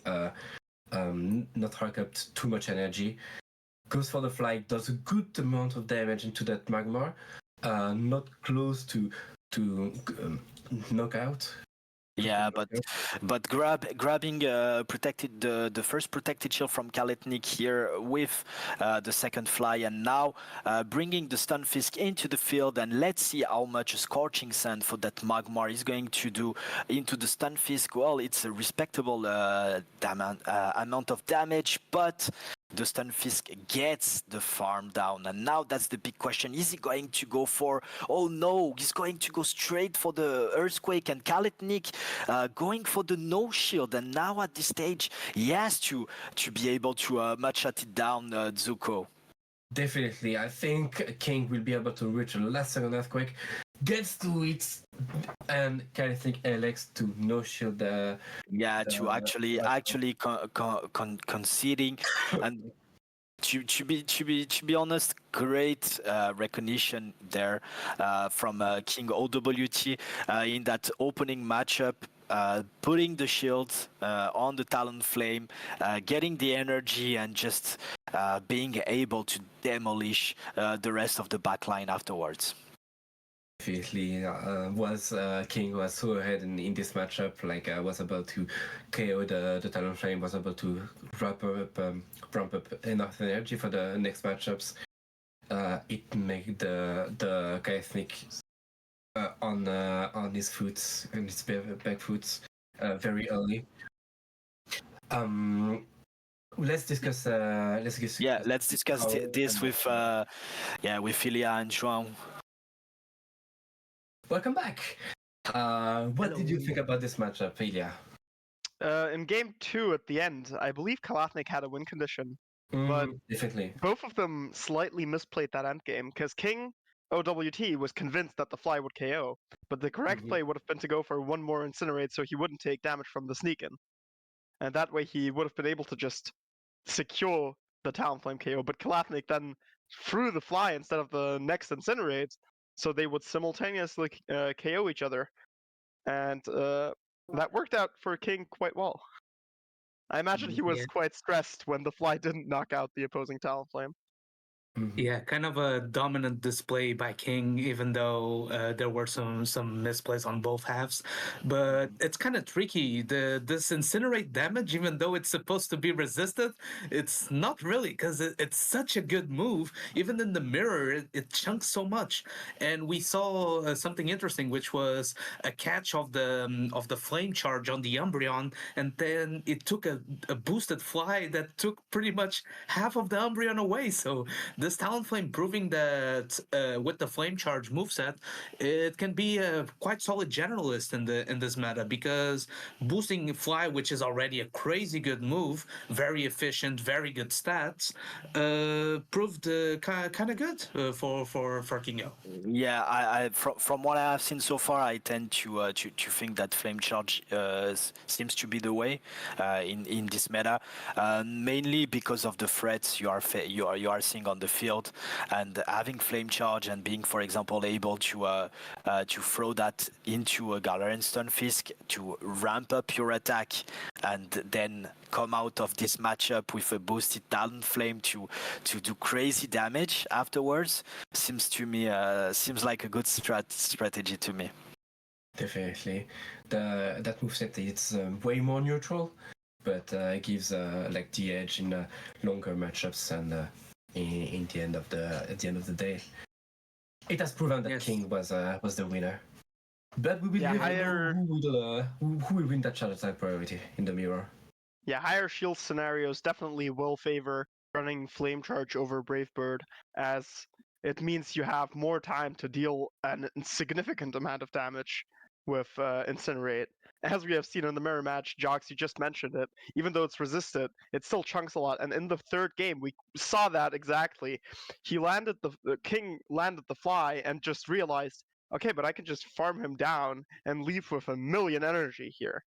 S2: not rack up too much energy. Goes for the Fly, does a good amount of damage into that Magmar. Not close to knockout.
S4: Yeah, but grabbing the first protected shield from Calethnic here with the second Fly, and now bringing the Stunfisk into the field, and let's see how much a Scorching Sand for that Magmar is going to do into the Stunfisk. Well, it's a respectable amount of damage, but the Stunfisk gets the farm down, and now that's the big question. Is he going to go for... Oh no, he's going to go straight for the Earthquake, and Calethnic going for the no shield, and now at this stage he has to be able to match at it down, Zuko.
S2: Definitely, I think King will be able to reach a last second Earthquake, gets to it, and Calethnic elects to no shield. To
S4: actually conceding, and to be honest, great recognition there from KingOWT in that opening matchup. Putting the shield on the Talonflame, getting the energy, and just being able to demolish the rest of the backline afterwards.
S2: Definitely, King was so ahead in this matchup. Like, was about to KO the Talonflame, was able to ramp up enough energy for the next matchups. It made the Calethnic on his foot, on his back foot, very early. Let's discuss. Let's
S4: discuss this with Ilya and João.
S2: Welcome back. What did you think about this matchup, Ilya?
S5: In game 2 at the end, I believe Calethnic had a win condition, but
S2: definitely
S5: both of them slightly misplayed that end game, because KingOWT was convinced that the Fly would KO, but the correct play would have been to go for one more Incinerate so he wouldn't take damage from the sneak-in. And that way he would have been able to just secure the Talonflame KO, but Calethnic then threw the Fly instead of the next Incinerate, so they would simultaneously KO each other. And that worked out for King quite well. I imagine he was quite stressed when the Fly didn't knock out the opposing Talonflame.
S3: Yeah, kind of a dominant display by King, even though there were some misplays on both halves. But it's kind of tricky. This Incinerate damage, even though it's supposed to be resisted, it's not really, because it's such a good move. Even in the mirror, it chunks so much. And we saw something interesting, which was a catch of the Flame Charge on the Umbreon, and then it took a boosted Fly that took pretty much half of the Umbreon away. So this Talonflame proving that with the Flame Charge moveset, it can be a quite solid generalist in this meta, because boosting Fly, which is already a crazy good move, very efficient, very good stats, proved kind of good for KingOWT.
S4: Yeah, I from what I have seen so far, I tend to think that Flame Charge seems to be the way in this meta, mainly because of the threats you are seeing on the field. And having Flame Charge and being, for example, able to throw that into a Galarian Stunfisk to ramp up your attack, and then come out of this matchup with a boosted Talonflame to do crazy damage afterwards, seems like a good strategy to me.
S2: Definitely, that moveset is way more neutral. but it gives like the edge in longer matchups and in the end of at the end of the day. It has proven that
S3: Yes.
S2: King was the winner. But we will
S5: Yeah,
S2: never know who will win that charge attack priority in the mirror.
S5: Yeah, higher shield scenarios definitely will favor running Flame Charge over Brave Bird, as it means you have more time to deal an insignificant amount of damage with Incinerate. As we have seen in the mirror match, Jox, you just mentioned it, even though it's resisted, it still chunks a lot. And in the third game, we saw that exactly. He landed the King landed the fly and just realized, okay, but I can just farm him down and leave with 1,000,000 energy here.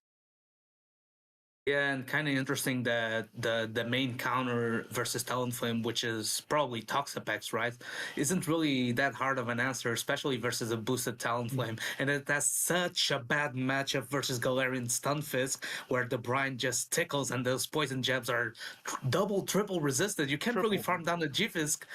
S3: Yeah, and kind of interesting that the main counter versus Talonflame, which is probably Toxapex, right, isn't really that hard of an answer, especially versus a boosted Talonflame. And that's such a bad matchup versus Galarian Stunfisk, where the brine just tickles and those poison jabs are double, triple resisted. You can't really farm down the G-Fisk.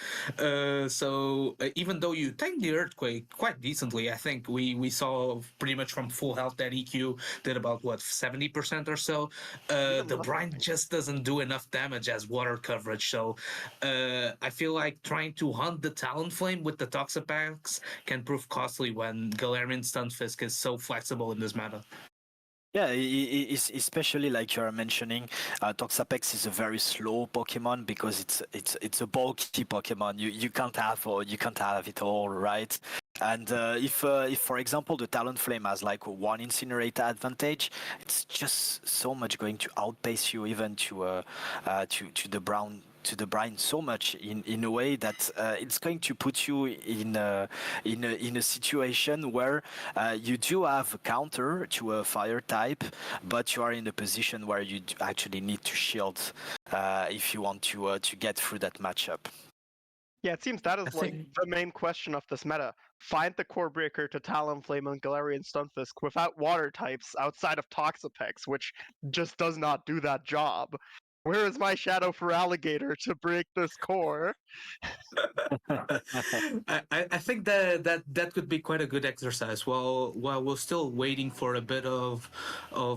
S3: So even though you tanked the Earthquake quite decently, I think we saw pretty much from full health that EQ did about, what, 70% or so. The brine just doesn't do enough damage as water coverage, so I feel like trying to hunt the Talonflame with the Toxapex can prove costly when Galarian Stunfisk is so flexible in this meta.
S4: Yeah, especially like you're mentioning, Toxapex is a very slow Pokemon because it's a bulky Pokemon. You can't have it all, right? And if for example the Talonflame has like one Incinerator advantage, it's just so much going to outpace you even to the brine so much in a way that it's going to put you in a situation where you do have a counter to a fire type, but you are in a position where you actually need to shield if you want to get through that matchup.
S5: Yeah, it seems that is the main question of this meta. Find the core breaker to Talonflame and Galarian Stunfisk without water types outside of Toxapex, which just does not do that job. Where is my Shadow for Alligator to break this core?
S3: I think that could be quite a good exercise. While we're still waiting for a bit of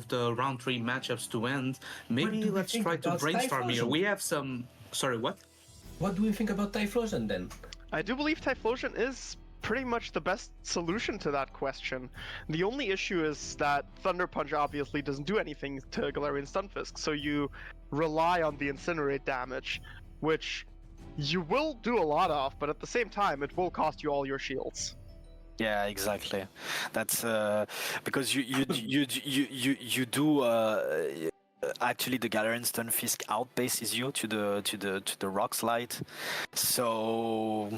S3: the round 3 matchups to end, maybe let's try to brainstorm here. We have some. Sorry, what?
S2: What do we think about Typhlosion then?
S5: I do believe Typhlosion is pretty much the best solution to that question. The only issue is that Thunder Punch obviously doesn't do anything to Galarian Stunfisk, so you rely on the Incinerate damage, which you will do a lot of, but at the same time, it will cost you all your shields.
S4: Yeah, exactly. That's because you do. Actually, the Galarian Stunfisk outpaces you to the rock slide, so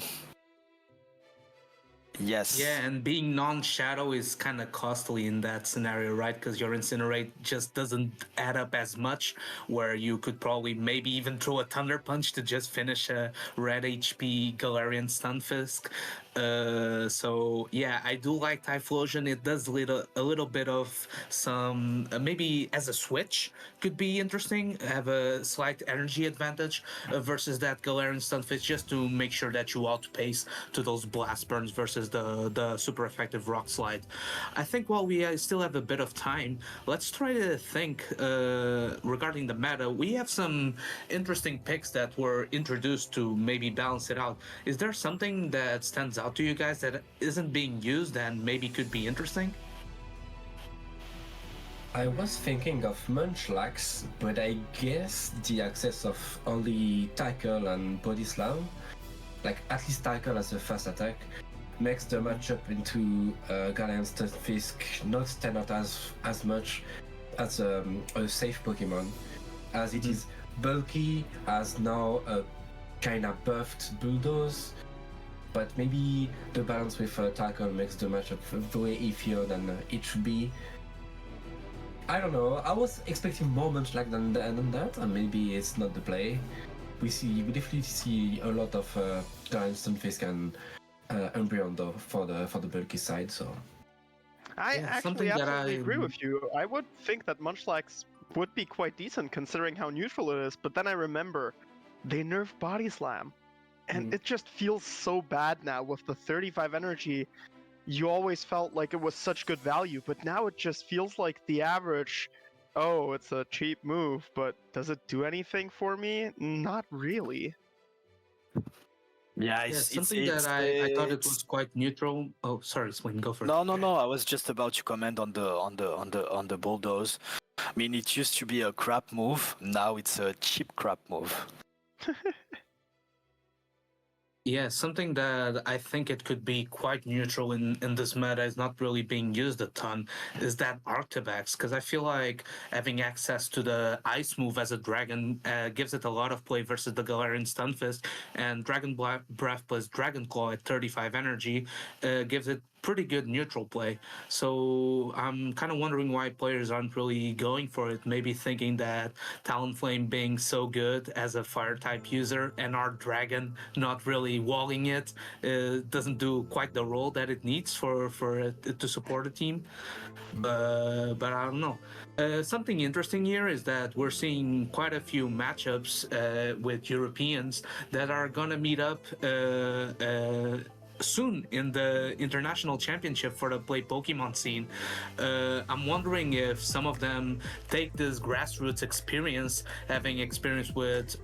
S4: yes.
S3: Yeah, and being non-shadow is kind of costly in that scenario, right? Because your Incinerate just doesn't add up as much, where you could probably maybe even throw a Thunder Punch to just finish a red HP Galarian Stunfisk. So yeah, I do like Typhlosion. It does a little bit of some maybe as a switch could be interesting. Have a slight energy advantage versus that Galarian Stunfisk, just to make sure that you outpace to those blast burns versus the super effective rock slide. I think while we still have a bit of time, let's try to think regarding the meta. We have some interesting picks that were introduced to maybe balance it out. Is there something that stands out to you guys that isn't being used and maybe could be interesting?
S2: I was thinking of Munchlax, but I guess the access of only Tackle and Body Slam, like at least Tackle as a fast attack, makes the matchup into Galarian Stunfisk not stand out as much as a safe Pokemon, as it is bulky, as now a kind of buffed Bulldoze. But maybe the balance with Tackle makes the matchup way iffier than it should be. I don't know. I was expecting more Munchlax than that, and maybe it's not the play. We definitely see a lot of Galarian Stunfisk and Umbreon though for the bulky side. So
S5: I actually absolutely agree with you. I would think that Munchlax would be quite decent considering how neutral it is, but then I remember they nerfed Body Slam. And it just feels so bad now with the 35 energy. You always felt like it was such good value, but now it just feels like the average oh, it's a cheap move, but does it do anything for me? Not really.
S4: Yeah,
S3: Yeah, something that I thought it was quite neutral. Oh, sorry, Swin, go for it.
S4: No. I was just about to comment on the bulldoze. I mean, it used to be a crap move. Now it's a cheap crap move.
S3: Yeah, something that I think it could be quite neutral in this meta is not really being used a ton is that Arctivax, because I feel like having access to the ice move as a dragon gives it a lot of play versus the Galarian Stunfisk, and Dragon Breath plus Dragon Claw at 35 energy gives it pretty good neutral play. So I'm kind of wondering why players aren't really going for it, maybe thinking that Talonflame being so good as a fire type user and our dragon not really walling it doesn't do quite the role that it needs for it to support a team. But I don't know. Something interesting here is that we're seeing quite a few matchups with Europeans that are gonna meet up soon in the international championship for the play Pokemon scene. I'm wondering if some of them take this grassroots experience, having experience with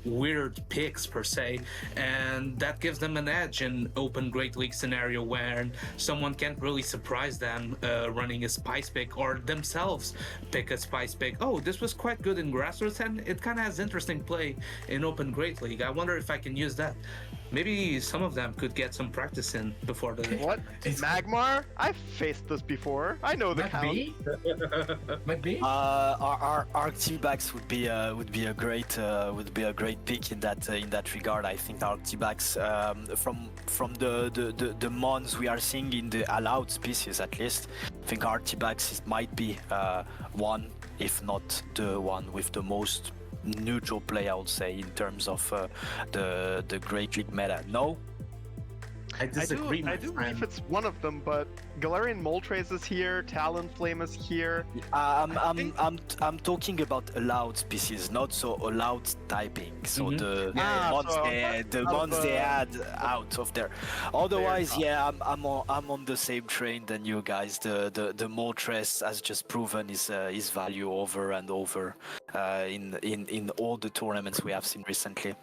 S3: weird picks per se, and that gives them an edge in open Great League scenario where someone can't really surprise them running a spice pick, or themselves pick a spice pick. Oh, this was quite good in grassroots and it kind of has interesting play in open Great League. I wonder if I can use that. Maybe some of them could get some practice in before the.
S5: What? Magmar? I've faced this before. I know the
S2: Might
S5: count.
S2: be. Might be.
S4: Our Arctibax would be a great pick in that regard. I think Arctibax from the mons we are seeing in the allowed species, at least, I think Arctibax might be one, if not the one with the most neutral play, I would say, in terms of the Great League meta. No?
S3: I disagree,
S5: I do believe it's one of them, but Galarian Moltres is here, Talonflame is here.
S4: I'm talking about allowed species, not so allowed typing. So the ones they add out of there. Otherwise, yeah, I'm on the same train than you guys. The Moltres has just proven his value over and over in all the tournaments we have seen recently.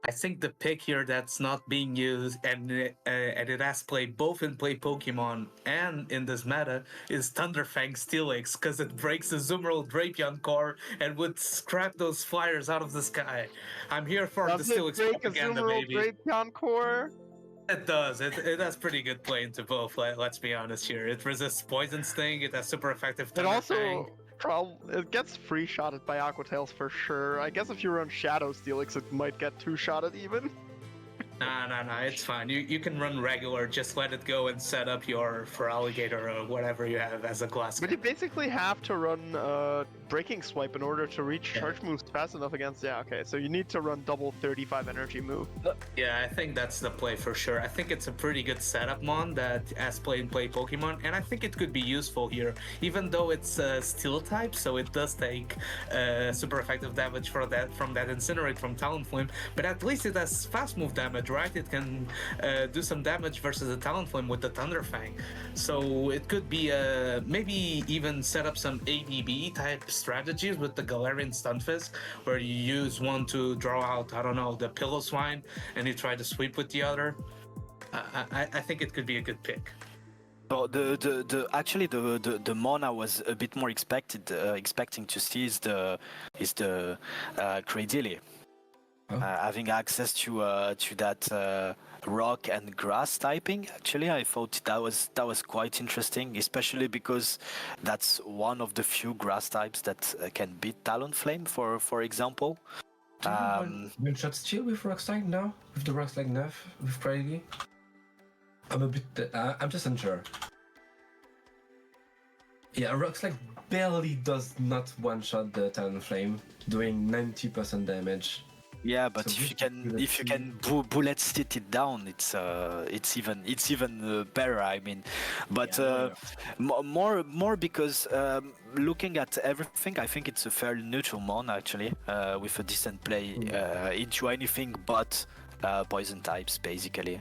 S3: I think the pick here that's not being used and it has played both in Play Pokemon and in this meta is Thunderfang Steelix, because it breaks the Zoomerl Drapion core and would scrap those flyers out of the sky. I'm here for
S5: Does
S3: the
S5: it
S3: Steelix
S5: break a
S3: propaganda,
S5: Zoomerl
S3: baby.
S5: Drapion core?
S3: It does. It has pretty good play into both. Let's be honest here. It resists Poison Sting. It has super effective
S5: It
S3: Thunderfang.
S5: also it gets free shotted by Aquatails for sure. I guess if you run Shadow Steelix, it might get two shotted even.
S3: Nah, it's fine. You can run regular, just let it go and set up your Feraligatr or whatever you have as a glass.
S5: But you basically have to run Breaking Swipe in order to reach charge moves fast enough against. Yeah, okay, so you need to run double 35 energy move.
S3: Yeah, I think that's the play for sure. I think it's a pretty good setup mon that has play Pokemon, and I think it could be useful here, even though it's Steel type, so it does take super effective damage from that Incinerate from Talonflame, but at least it has fast move damage, right? It can do some damage versus a Talonflame with the Thunderfang, so it could be maybe even set up some ABB type strategies with the Galarian Stunfisk, where you use one to draw out, I don't know, the Pillow-Swine, and you try to sweep with the other. I think it could be a good pick.
S4: So the mon I was a bit more expecting to see is the Cradily. Having access to that rock and grass typing, actually, I thought that was quite interesting, especially because that's one of the few grass types that can beat Talonflame, for example.
S2: Do you one shot steal with Rockslide now? With the Rockslide nerf with Cradily? I'm just unsure. Yeah, Rockslide barely does not one-shot the Talonflame, doing 90% damage.
S4: Yeah, but
S2: So
S4: if you can bullet sit it down, it's even better. I mean, but more because looking at everything, I think it's a fairly neutral mon actually, with a decent play into anything but poison types basically.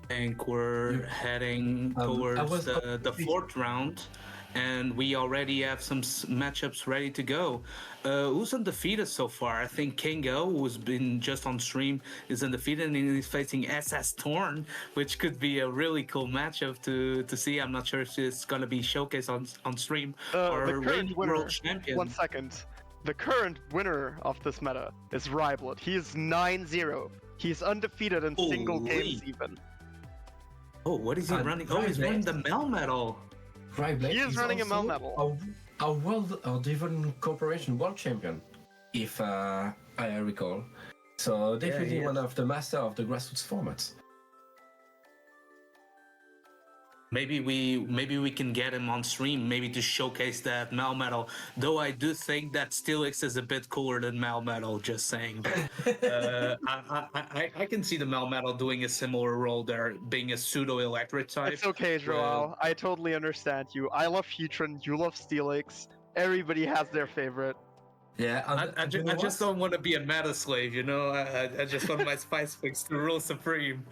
S3: think we're heading towards the fourth round, and we already have some matchups ready to go. Who's undefeated so far? I think KingOWT, who's been just on stream, is undefeated, and he's facing SS Torn, which could be a really cool matchup to see. I'm not sure if it's going to be showcased on stream.
S5: The current winner,
S3: world champion.
S5: 1 second. The current winner of this meta is Rhyblet. He is 9-0. He's undefeated in single games even.
S3: Oh, what is he running? Oh, he's running the Melmetal.
S2: Rhyblet
S5: He is running a
S2: also
S5: Melmetal.
S2: a world, a Devon Corporation world champion, if I recall. So definitely one of the master of the grassroots formats.
S3: Maybe we can get him on stream, maybe to showcase that Melmetal. Though I do think that Steelix is a bit cooler than Melmetal. Just saying. I can see the Melmetal doing a similar role there, being a pseudo electric type.
S5: It's okay, Joao. I totally understand you. I love Heatran. You love Steelix. Everybody has their favorite.
S2: Yeah,
S3: I just don't want to be a meta slave, you know. I just want my spice fix to rule supreme.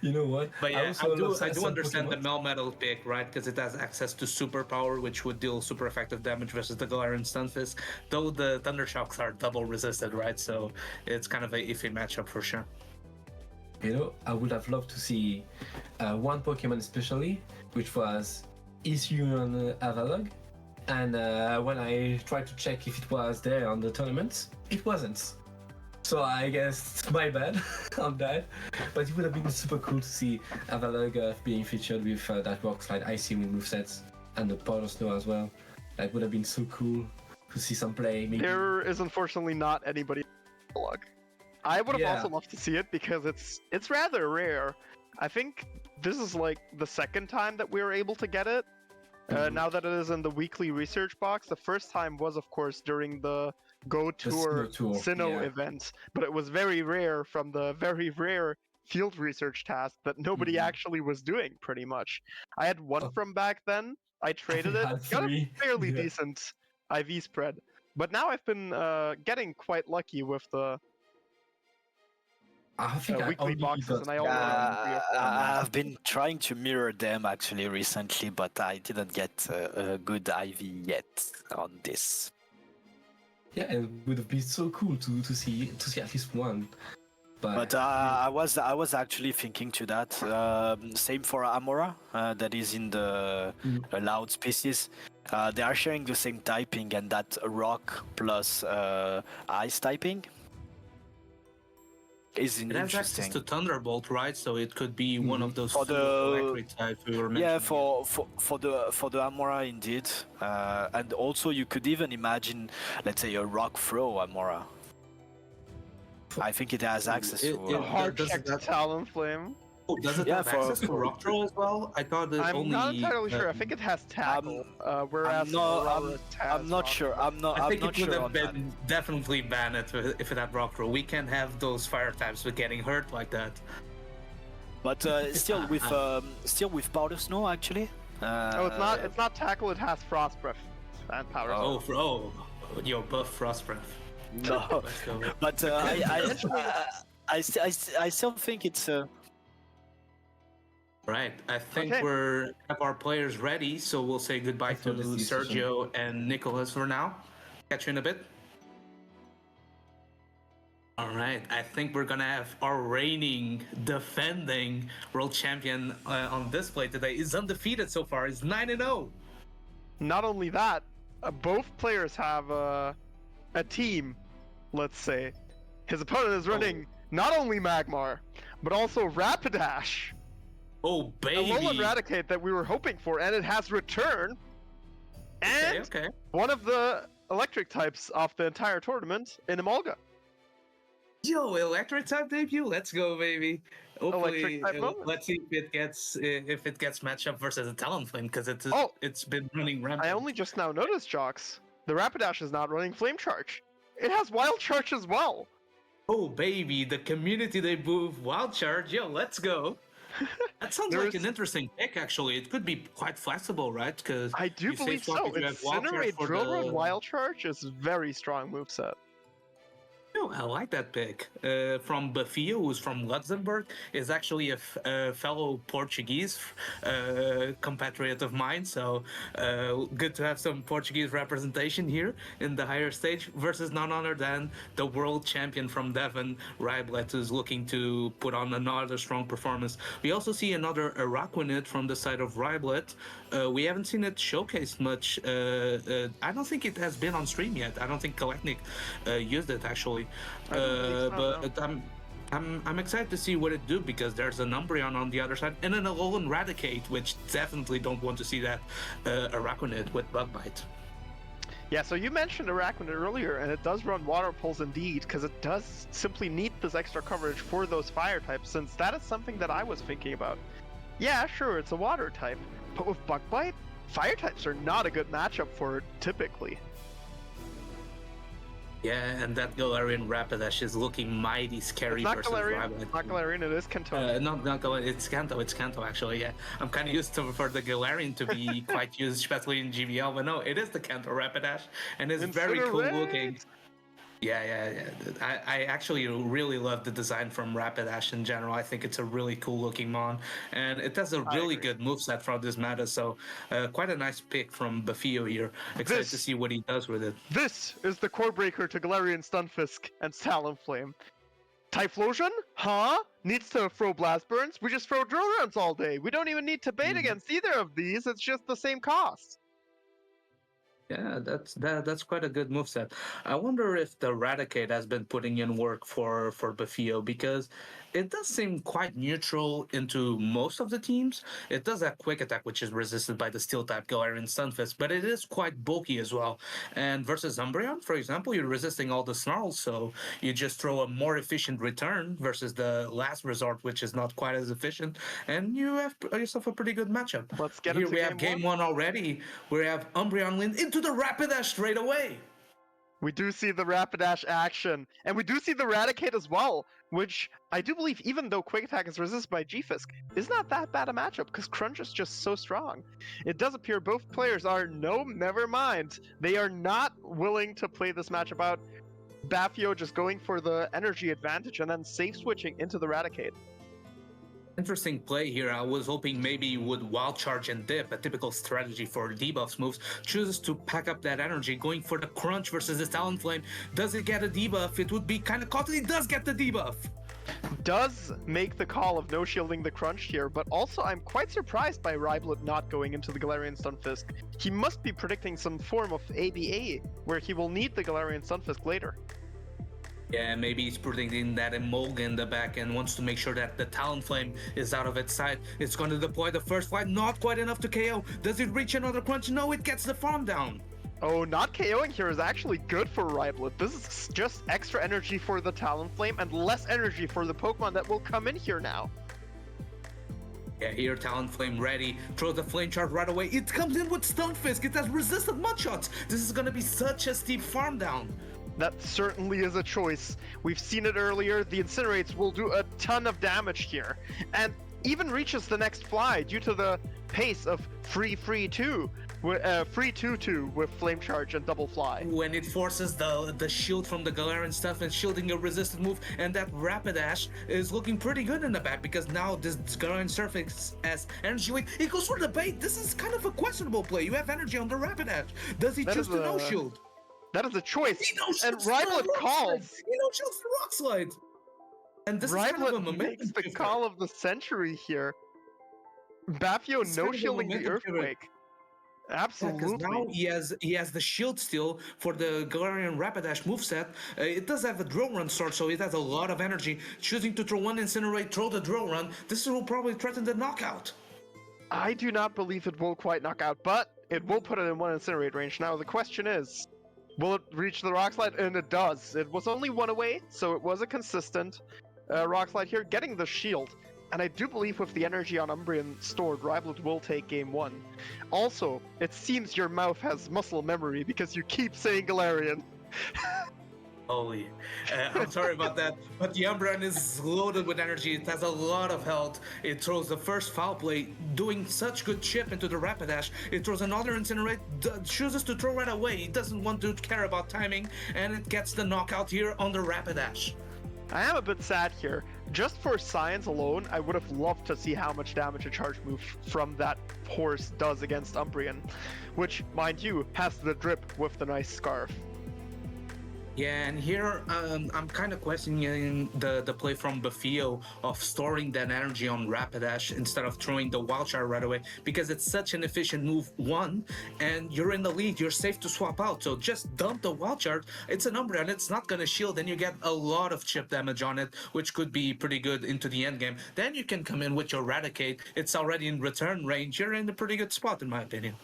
S2: You know what?
S3: But yeah, I do understand the
S2: Pokemon.
S3: Melmetal pick, right? Because it has access to superpower, which would deal super effective damage versus the Galarian Stunfisk. Though the Thundershocks are double resisted, right? So it's kind of a iffy matchup for sure.
S2: You know, I would have loved to see one Pokemon especially, which was issue on Avalog. And when I tried to check if it was there on the tournament, it wasn't. So I guess it's my bad on that. But it would have been super cool to see Avalog being featured with that Rock Slide Icy Wind movesets and the Powder Snow as well. That would have been so cool to see some play. Maybe.
S5: There is unfortunately not anybody luck. I would have also loved to see it because it's rather rare. I think this is like the second time that we were able to get it. Now that it is in the weekly research box, the first time was of course during the Go Tour Sinnoh event, but it was very rare from the very rare field research task that nobody actually was doing pretty much. I had one from back then, I traded it, got a fairly decent IV spread, but now I've been getting quite lucky with the weekly boxes, and
S4: I've been trying to mirror them actually recently, but I didn't get a good IV yet on this.
S2: Yeah, it would have been so cool to see at least one. But
S4: I was actually thinking to that. Same for Amora, that is in the allowed species. They are sharing the same typing, and that rock plus ice typing is interesting.
S3: It has access to Thunderbolt, right? So it could be one of those electric types we were mentioning.
S4: Yeah, for the Amora indeed, and also you could even imagine, let's say, a rock throw Amora. I think it has access to
S5: a hard check to Talonflame.
S3: Oh, does it have access to rock throw as well? I thought that
S5: I'm not entirely sure. I think it has tackle. Whereas
S4: I'm not sure. I'm not
S3: I think
S4: I'm not
S3: it would
S4: sure
S3: have been definitely banned if it had rock throw. We can't have those fire types with getting hurt like that.
S4: But still with Powder Snow actually.
S5: It's not tackle. It has Frost Breath and Powder Snow.
S3: Yo, buff Frost Breath.
S4: No, but I still think it's.
S3: Right, I think we have our players ready, so we'll say goodbye to Sergio and Nicholas for now. Catch you in a bit. All right, I think we're gonna have our reigning, defending world champion on display today. He's undefeated so far. He's 9-0.
S5: Not only that, both players have a team. Let's say his opponent is running not only Magmar, but also Rapidash.
S3: Oh, baby!
S5: The Alolan Raticate that we were hoping for, and it has returned. And one of the electric types of the entire tournament in Emolga.
S3: Yo, electric type debut! Let's go, baby! Hopefully, let's see if it gets matched up versus a Talonflame, because it's been running rampant.
S5: I only just now noticed, Jocks. The Rapidash is not running Flame Charge. It has Wild Charge as well.
S3: Oh, baby! The community debut Wild Charge. Yo, let's go! That sounds like an interesting pick, actually. It could be quite flexible, right? Because
S5: I do believe so. Incinerate Drill Run Wild Charge is a very strong moveset.
S3: Oh, I like that pick. From Bafio, who's from Luxembourg, is actually a fellow Portuguese compatriot of mine. So good to have some Portuguese representation here in the higher stage versus none other than the world champion from Devon, Rhyblet, who's looking to put on another strong performance. We also see another Araquanid from the side of Rhyblet. We haven't seen it showcased much. I don't think it has been on stream yet. I don't think Calethnic used it actually. But I'm excited to see what it do because there's an Umbreon on the other side and an Alolan Raticate, which definitely don't want to see that Araquanid with Bug Bite.
S5: Yeah, so you mentioned Araquanid earlier, and it does run Water Pulse indeed, because it does simply need this extra coverage for those fire types, since that is something that I was thinking about. Yeah, sure, it's a water type, but with Bug Bite, fire types are not a good matchup for it typically.
S3: Yeah, and that Galarian Rapidash is looking mighty scary versus Rhyblet.
S5: It's not Galarian, it is Kanto.
S3: Not Galarian, it's Kanto actually, yeah. I'm kind of used to for the Galarian to be quite used, especially in GBL, but no, it is the Kanto Rapidash, and it's very cool looking. Yeah. I actually really love the design from Rapidash in general. I think it's a really cool looking mon, and it has a really good moveset from this meta, so quite a nice pick from Bafio here. Excited to see what he does with it.
S5: This is the core breaker to Galarian Stunfisk and Talonflame. Typhlosion? Huh? Needs to throw Blast Burns? We just throw Drill Rounds all day. We don't even need to bait against either of these, it's just the same cost.
S3: Yeah, that's quite a good moveset. I wonder if the Raticate has been putting in work for Bafio, because it does seem quite neutral into most of the teams. It does have quick attack, which is resisted by the steel type Galarian Stunfisk, but it is quite bulky as well. And versus Umbreon, for example, you're resisting all the snarls, so you just throw a more efficient return versus the last resort, which is not quite as efficient, and you have yourself a pretty good matchup.
S5: Let's get
S3: here.
S5: into
S3: We have game one already. We have Umbreon Lin into the Rapidash straight away.
S5: We do see the Rapidash action, and we do see the Raticate as well, which I do believe, even though Quick Attack is resisted by G-Fisk, is not that bad a matchup, because Crunch is just so strong. It does appear both players are, no, never mind. They are not willing to play this matchup out. Bafio just going for the energy advantage, and then safe switching into the Raticate.
S3: Interesting play here. I was hoping maybe you would wild charge and dip, a typical strategy for debuffs moves. Chooses to pack up that energy, going for the Crunch versus the Talonflame. Does it get a debuff? It would be kind of costly. It does get the debuff.
S5: Does make the call of no shielding the Crunch here, but also I'm quite surprised by Rhyblet not going into the Galarian Stunfisk. He must be predicting some form of ABA, where he will need the Galarian Stunfisk later.
S3: Yeah, maybe he's predicting that Emolga in the back and wants to make sure that the Talonflame is out of its sight. It's going to deploy the first flight, not quite enough to KO. Does it reach another Crunch? No, it gets the farm down.
S5: Oh, not KOing here is actually good for Rhyblet. This is just extra energy for the Talonflame and less energy for the Pokemon that will come in here now.
S3: Yeah, here Talonflame ready, throws the Flame Charge right away. It comes in with Stunfisk. It has resisted Mudshots. This is going to be such a steep farm down.
S5: That certainly is a choice. We've seen it earlier. The Incinerates will do a ton of damage here, and even reaches the next fly due to the pace of free 2-2 with Flame Charge and Double Fly.
S3: When it forces the shield from the Galarian stuff and shielding a resistant move, and that Rapidash is looking pretty good in the back because now this Galarian Surface has energy weight. He goes for the bait. This is kind of a questionable play. You have energy on the Rapidash. Does he choose to no shield?
S5: That is a choice, and Rhyblet calls.
S3: He no shields the Rock Slide. And this
S5: Rhyblet
S3: is kind of a momentum
S5: makes the
S3: shifter.
S5: call of the century here. Bafio
S3: It's
S5: no
S3: kind of a
S5: shielding the
S3: momentum shifter.
S5: Earthquake.
S3: Yeah,
S5: Absolutely.
S3: because now he has the shield still for the Galarian Rapidash moveset. It does have a Drill Run sword, so it has a lot of energy. Choosing to throw one Incinerate, throw the Drill Run. This will probably threaten the knockout.
S5: I do not believe it will quite knock out, but it will put it in one Incinerate range. Now the question is, will it reach the Rock Slide? And it does. It was only one away, so it was a consistent Rock Slide here, getting the shield. And I do believe with the energy on Umbreon stored, Rhyblet will take game one. Also, it seems your mouth has muscle memory because you keep saying Galarian.
S3: Holy. I'm sorry about that, but the Umbreon is loaded with energy. It has a lot of health. It throws the first foul play, doing such good chip into the Rapidash. It throws another Incinerate, chooses to throw right away. It doesn't want to care about timing, and it gets the knockout here on the Rapidash.
S5: I am a bit sad here. Just for science alone, I would have loved to see how much damage a charge move from that horse does against Umbreon, which, mind you, has the drip with the nice scarf.
S3: Yeah, and here I'm kind of questioning the play from Bafio of storing that energy on Rapidash instead of throwing the Wild Shard right away, because it's such an efficient move, one, and you're in the lead, you're safe to swap out, so just dump the Wild Shard. It's an Umbreon, it's not going to shield, and you get a lot of chip damage on it, which could be pretty good into the end game. Then you can come in with your Raticate, it's already in return range, you're in a pretty good spot in my opinion.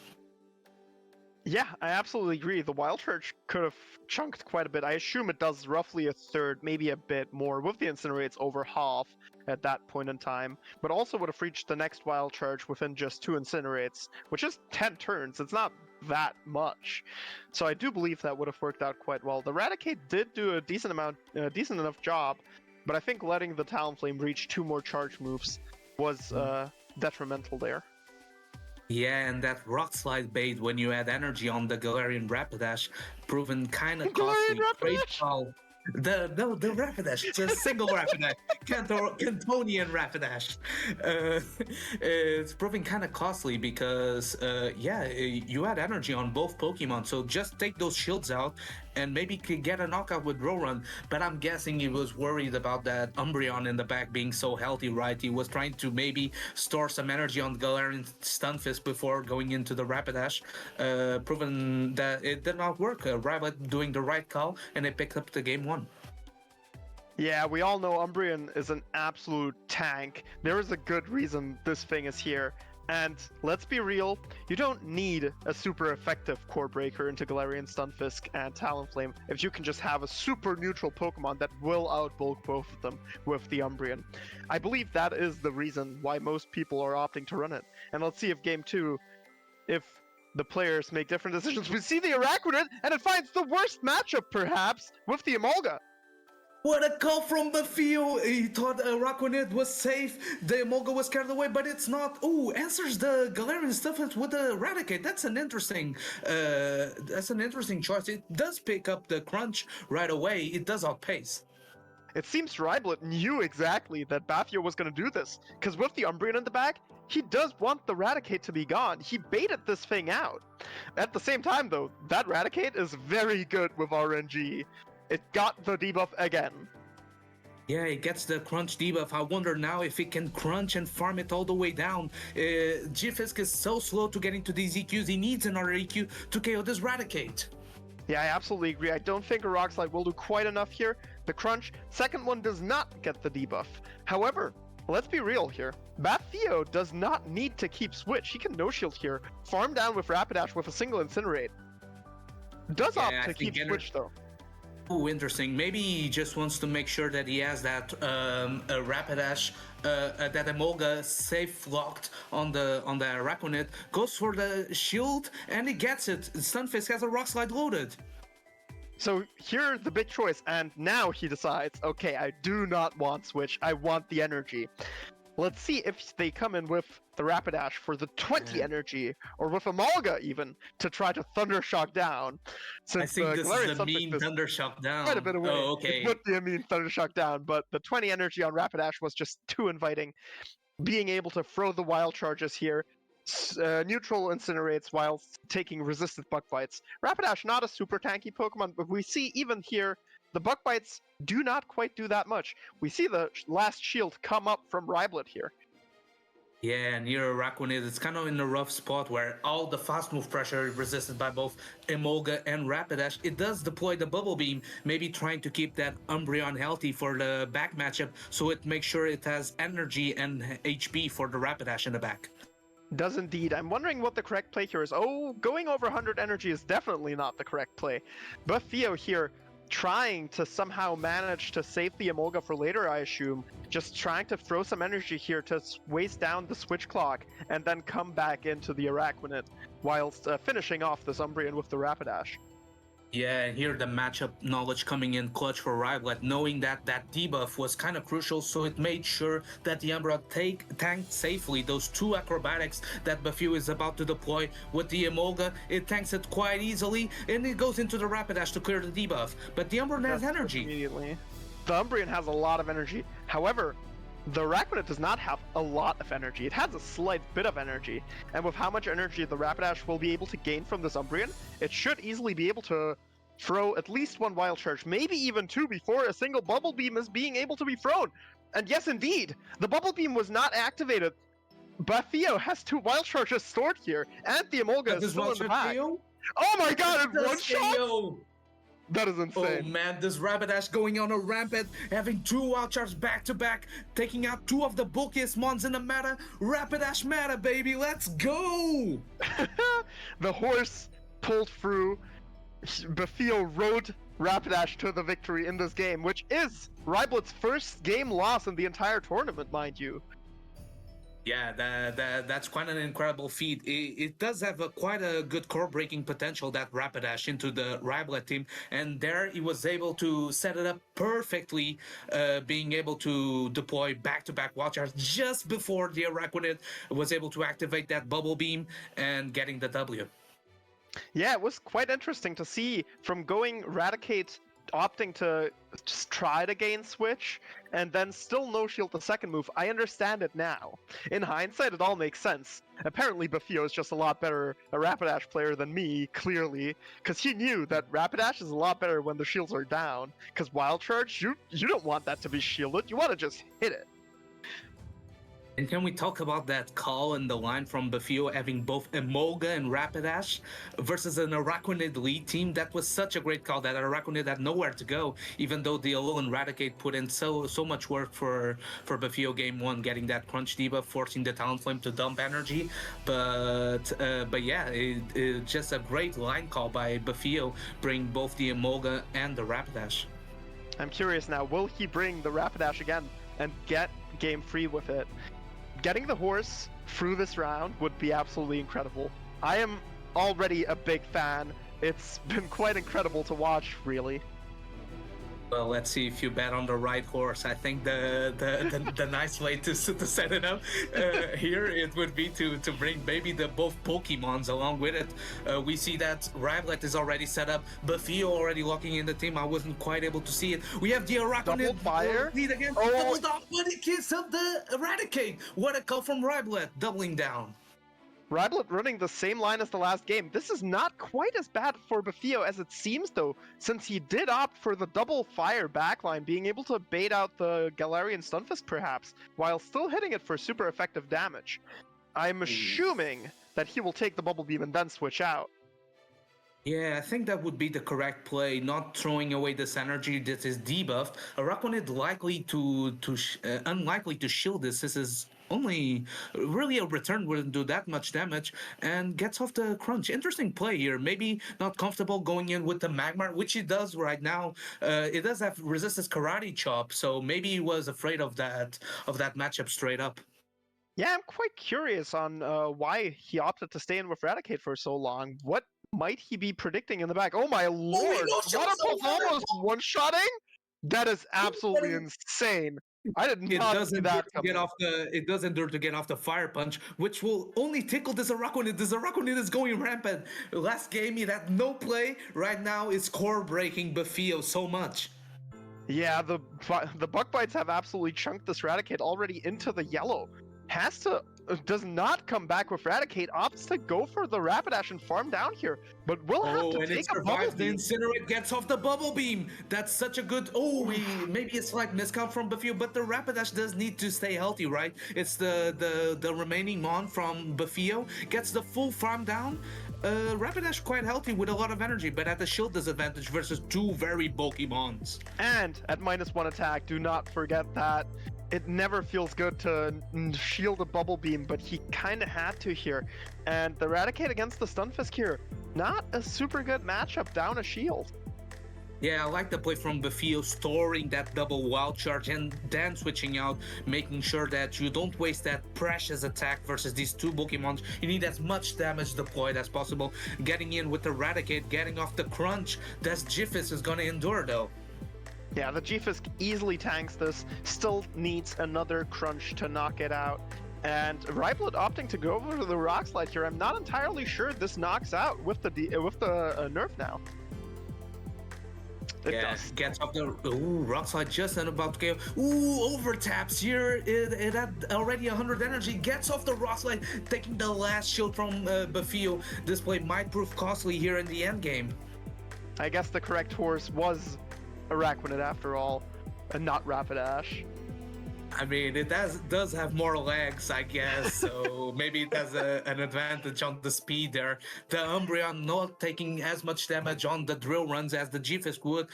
S5: Yeah, I absolutely agree. The Wild Charge could have chunked quite a bit. I assume it does roughly a third, maybe a bit more. With the Incinerates, over half at that point in time. But also would have reached the next Wild Charge within just 2 Incinerates, which is 10 turns. It's not that much. So I do believe that would have worked out quite well. The Raticate did do a decent enough job, but I think letting the Talonflame reach 2 more charge moves was detrimental there.
S3: Yeah, and that Rock Slide bait when you add energy on the Galarian Rapidash, proven kind of costly. Great call. The Rapidash, it's a single Rapidash, Cantonian Rapidash. It's proving kind of costly because, you add energy on both Pokemon, so just take those shields out and maybe could get a knockout with Rorun. But I'm guessing he was worried about that Umbreon in the back being so healthy, right? He was trying to maybe store some energy on Galarian Stunfisk before going into the Rapidash, proven that it did not work. Rhyblet doing the right call, and they picked up the game 1.
S5: Yeah, we all know Umbreon is an absolute tank. There is a good reason this thing is here. And let's be real, you don't need a super effective Core Breaker into Galarian Stunfisk and Talonflame if you can just have a super neutral Pokemon that will outbulk both of them with the Umbreon. I believe that is the reason why most people are opting to run it. And let's see if Game 2, if the players make different decisions. We see the Araquanid, and it finds the worst matchup, perhaps, with the Emolga.
S3: What a call from Bafio! He thought Araquanid was safe, the Emolga was carried away, but it's not. Ooh, answers the Galarian stuff with the Raticate. That's an interesting choice. It does pick up the crunch right away. It does outpace.
S5: It seems Rhyblet knew exactly that Bafio was going to do this, because with the Umbreon in the back, he does want the Raticate to be gone. He baited this thing out. At the same time, though, that Raticate is very good with RNG. It got the debuff again.
S3: Yeah, it gets the crunch debuff. I wonder now if it can crunch and farm it all the way down. G-Fisk is so slow to get into these EQs. He needs another EQ to KO this Raticate.
S5: Yeah, I absolutely agree. I don't think a Rock Slide will do quite enough here. The crunch, second one does not get the debuff. However, let's be real here. Bafio does not need to keep Switch. He can no-shield here. Farm down with Rapidash with a single Incinerate. Does opt to keep Switch, though.
S3: Oh, interesting. Maybe he just wants to make sure that he has that Rapidash, that Emolga safe locked on the Araquanid. Goes for the shield and he gets it. Stunfisk has a Rock Slide loaded.
S5: So here's the big choice, and now he decides, okay, I do not want Switch. I want the energy. Let's see if they come in with the Rapidash for the 20 energy, or with Emolga even, to try to Thundershock down.
S3: Since, I think this is a mean Thundershock down.
S5: Quite a bit away.
S3: Oh, okay.
S5: It would be a mean Thundershock down, but the 20 energy on Rapidash was just too inviting. Being able to throw the Wild Charges here, neutral Incinerates while taking resisted Bug Bites. Rapidash, not a super tanky Pokemon, but we see even here, the Bug Bites do not quite do that much. We see the last shield come up from Rhyblet here.
S3: Yeah, near Araquanid, it's kind of in a rough spot where all the fast move pressure is resisted by both Emolga and Rapidash. It does deploy the Bubble Beam, maybe trying to keep that Umbreon healthy for the back matchup, so it makes sure it has energy and HP for the Rapidash in the back.
S5: Does indeed. I'm wondering what the correct play here is. Oh, going over 100 energy is definitely not the correct play. But Theo here, trying to somehow manage to save the Emolga for later, I assume. Just trying to throw some energy here to waste down the Switch Clock and then come back into the Araquanid whilst finishing off this Umbreon with the Rapidash.
S3: Yeah, and here the matchup knowledge coming in clutch for Rhyblet, knowing that that debuff was kind of crucial, so it made sure that the Umbra tanked safely those 2 acrobatics that Buffio is about to deploy with the Emolga. It tanks it quite easily, and it goes into the Rapidash to clear the debuff. But the Umbra has energy.
S5: Immediately. The Umbreon has a lot of energy. However, the Rapidash does not have a lot of energy. It has a slight bit of energy. And with how much energy the Rapidash will be able to gain from this Umbreon, it should easily be able to throw at least 1 Wild Charge, maybe even 2 before a single Bubble Beam is being able to be thrown. And yes, indeed, the Bubble Beam was not activated. Buffio has 2 Wild Charges stored here, and the Emolga is still in the pack. Oh my god, in one shot? That is insane.
S3: Oh man, this Rapidash going on a rampant, having 2 Wild Charges back to back, taking out 2 of the bulkiest mons in the meta. Rapidash meta, baby, let's go!
S5: The horse pulled through. Buffio rode Rapidash to the victory in this game, which is Rhyblet's first game loss in the entire tournament, mind you.
S3: Yeah, that's quite an incredible feat. It does have quite a good core-breaking potential, that Rapidash, into the Rhyblet team. And there he was able to set it up perfectly, being able to deploy back-to-back Wild Charge just before the Araquanid was able to activate that Bubble Beam and getting the W.
S5: Yeah, it was quite interesting to see from going Raticate, opting to just try to gain switch, and then still no shield the second move. I understand it now. In hindsight, it all makes sense. Apparently, Buffio is just a lot better a Rapidash player than me, clearly, because he knew that Rapidash is a lot better when the shields are down, because Wild Charge, you don't want that to be shielded, you want to just hit it.
S3: And can we talk about that call and the line from Buffio having both Emolga and Rapidash versus an Araquanid lead team? That was such a great call. That Araquanid had nowhere to go, even though the Alolan Raticate put in so much work for Buffio game 1, getting that crunch debuff, forcing the Talonflame to dump energy. But yeah, it just a great line call by Buffio, bring both the Emolga and the Rapidash.
S5: I'm curious now, will he bring the Rapidash again and get game 3 with it? Getting the horse through this round would be absolutely incredible. I am already a big fan. It's been quite incredible to watch, really.
S3: Well, let's see if you bet on the right horse. I think the nice way to set it up here, it would be to bring maybe the both Pokemons along with it. We see that Rhyblet is already set up. Buffio already locking in the team. I wasn't quite able to see it. We have the Araquanid lead again. Double down for the kiss of the Eradicate. What a call from Rhyblet, doubling down.
S5: Rhyblet running the same line as the last game. This is not quite as bad for Buffio as it seems, though, since he did opt for the double fire backline, being able to bait out the Galarian Stunfisk perhaps, while still hitting it for super effective damage. I'm assuming that he will take the Bubble Beam and then switch out.
S3: Yeah, I think that would be the correct play, not throwing away this energy that is debuffed. Araquanid unlikely to shield this. This is only really a return wouldn't do that much damage and gets off the crunch. Interesting play here. Maybe not comfortable going in with the Magmar, which he does right now. It does have resistance karate chop, so maybe he was afraid of that matchup straight up.
S5: Yeah, I'm quite curious on why he opted to stay in with Raticate for so long. What might he be predicting in the back? Oh my lord! Waterfall's almost one-shotting? That is absolutely insane. I did not see that coming.
S3: It does endure to get off the Fire Punch, which will only tickle this Araquanid. This Araquanid is going rampant. Last game, he had no play. Right now, it's core-breaking Buffio so much.
S5: Yeah, the Bug Bites have absolutely chunked this Raticate already into the yellow. Does not come back with Raticate, opts to go for the Rapidash and farm down here, but will have to take a Bubble Beam.
S3: The Incinerate gets off the Bubble Beam. That's such a good... maybe a slight miscount from Buffio, but the Rapidash does need to stay healthy, right? It's the remaining Mon from Buffio, gets the full farm down. Rapidash quite healthy with a lot of energy, but at the shield disadvantage versus 2 very bulky Mons.
S5: And at -1 attack, do not forget that. It never feels good to shield a Bubble Beam, but he kind of had to here. And the Raticate against the Stunfisk here, not a super good matchup down a shield.
S3: Yeah, I like the play from Bafio, storing that double wild charge and then switching out, making sure that you don't waste that precious attack versus these two Pokemon. You need as much damage deployed as possible. Getting in with the Eradicate, getting off the crunch that Jiffis is gonna endure though.
S5: Yeah, the G-Fisk easily tanks this, still needs another crunch to knock it out. And Rhyblet opting to go over to the Rock Slide here. I'm not entirely sure this knocks out with the nerf now. It does.
S3: Gets off the Rock Slide just about to go. Overtaps here. It had already 100 energy. Gets off the Rock Slide, taking the last shield from Bafio. This play might prove costly here in the end game.
S5: I guess the correct horse was Araquanid after all, and not Rapidash.
S3: I mean, it does have more legs, I guess, so maybe it has an advantage on the speed there. The Umbreon not taking as much damage on the drill runs as the G-Fisk would.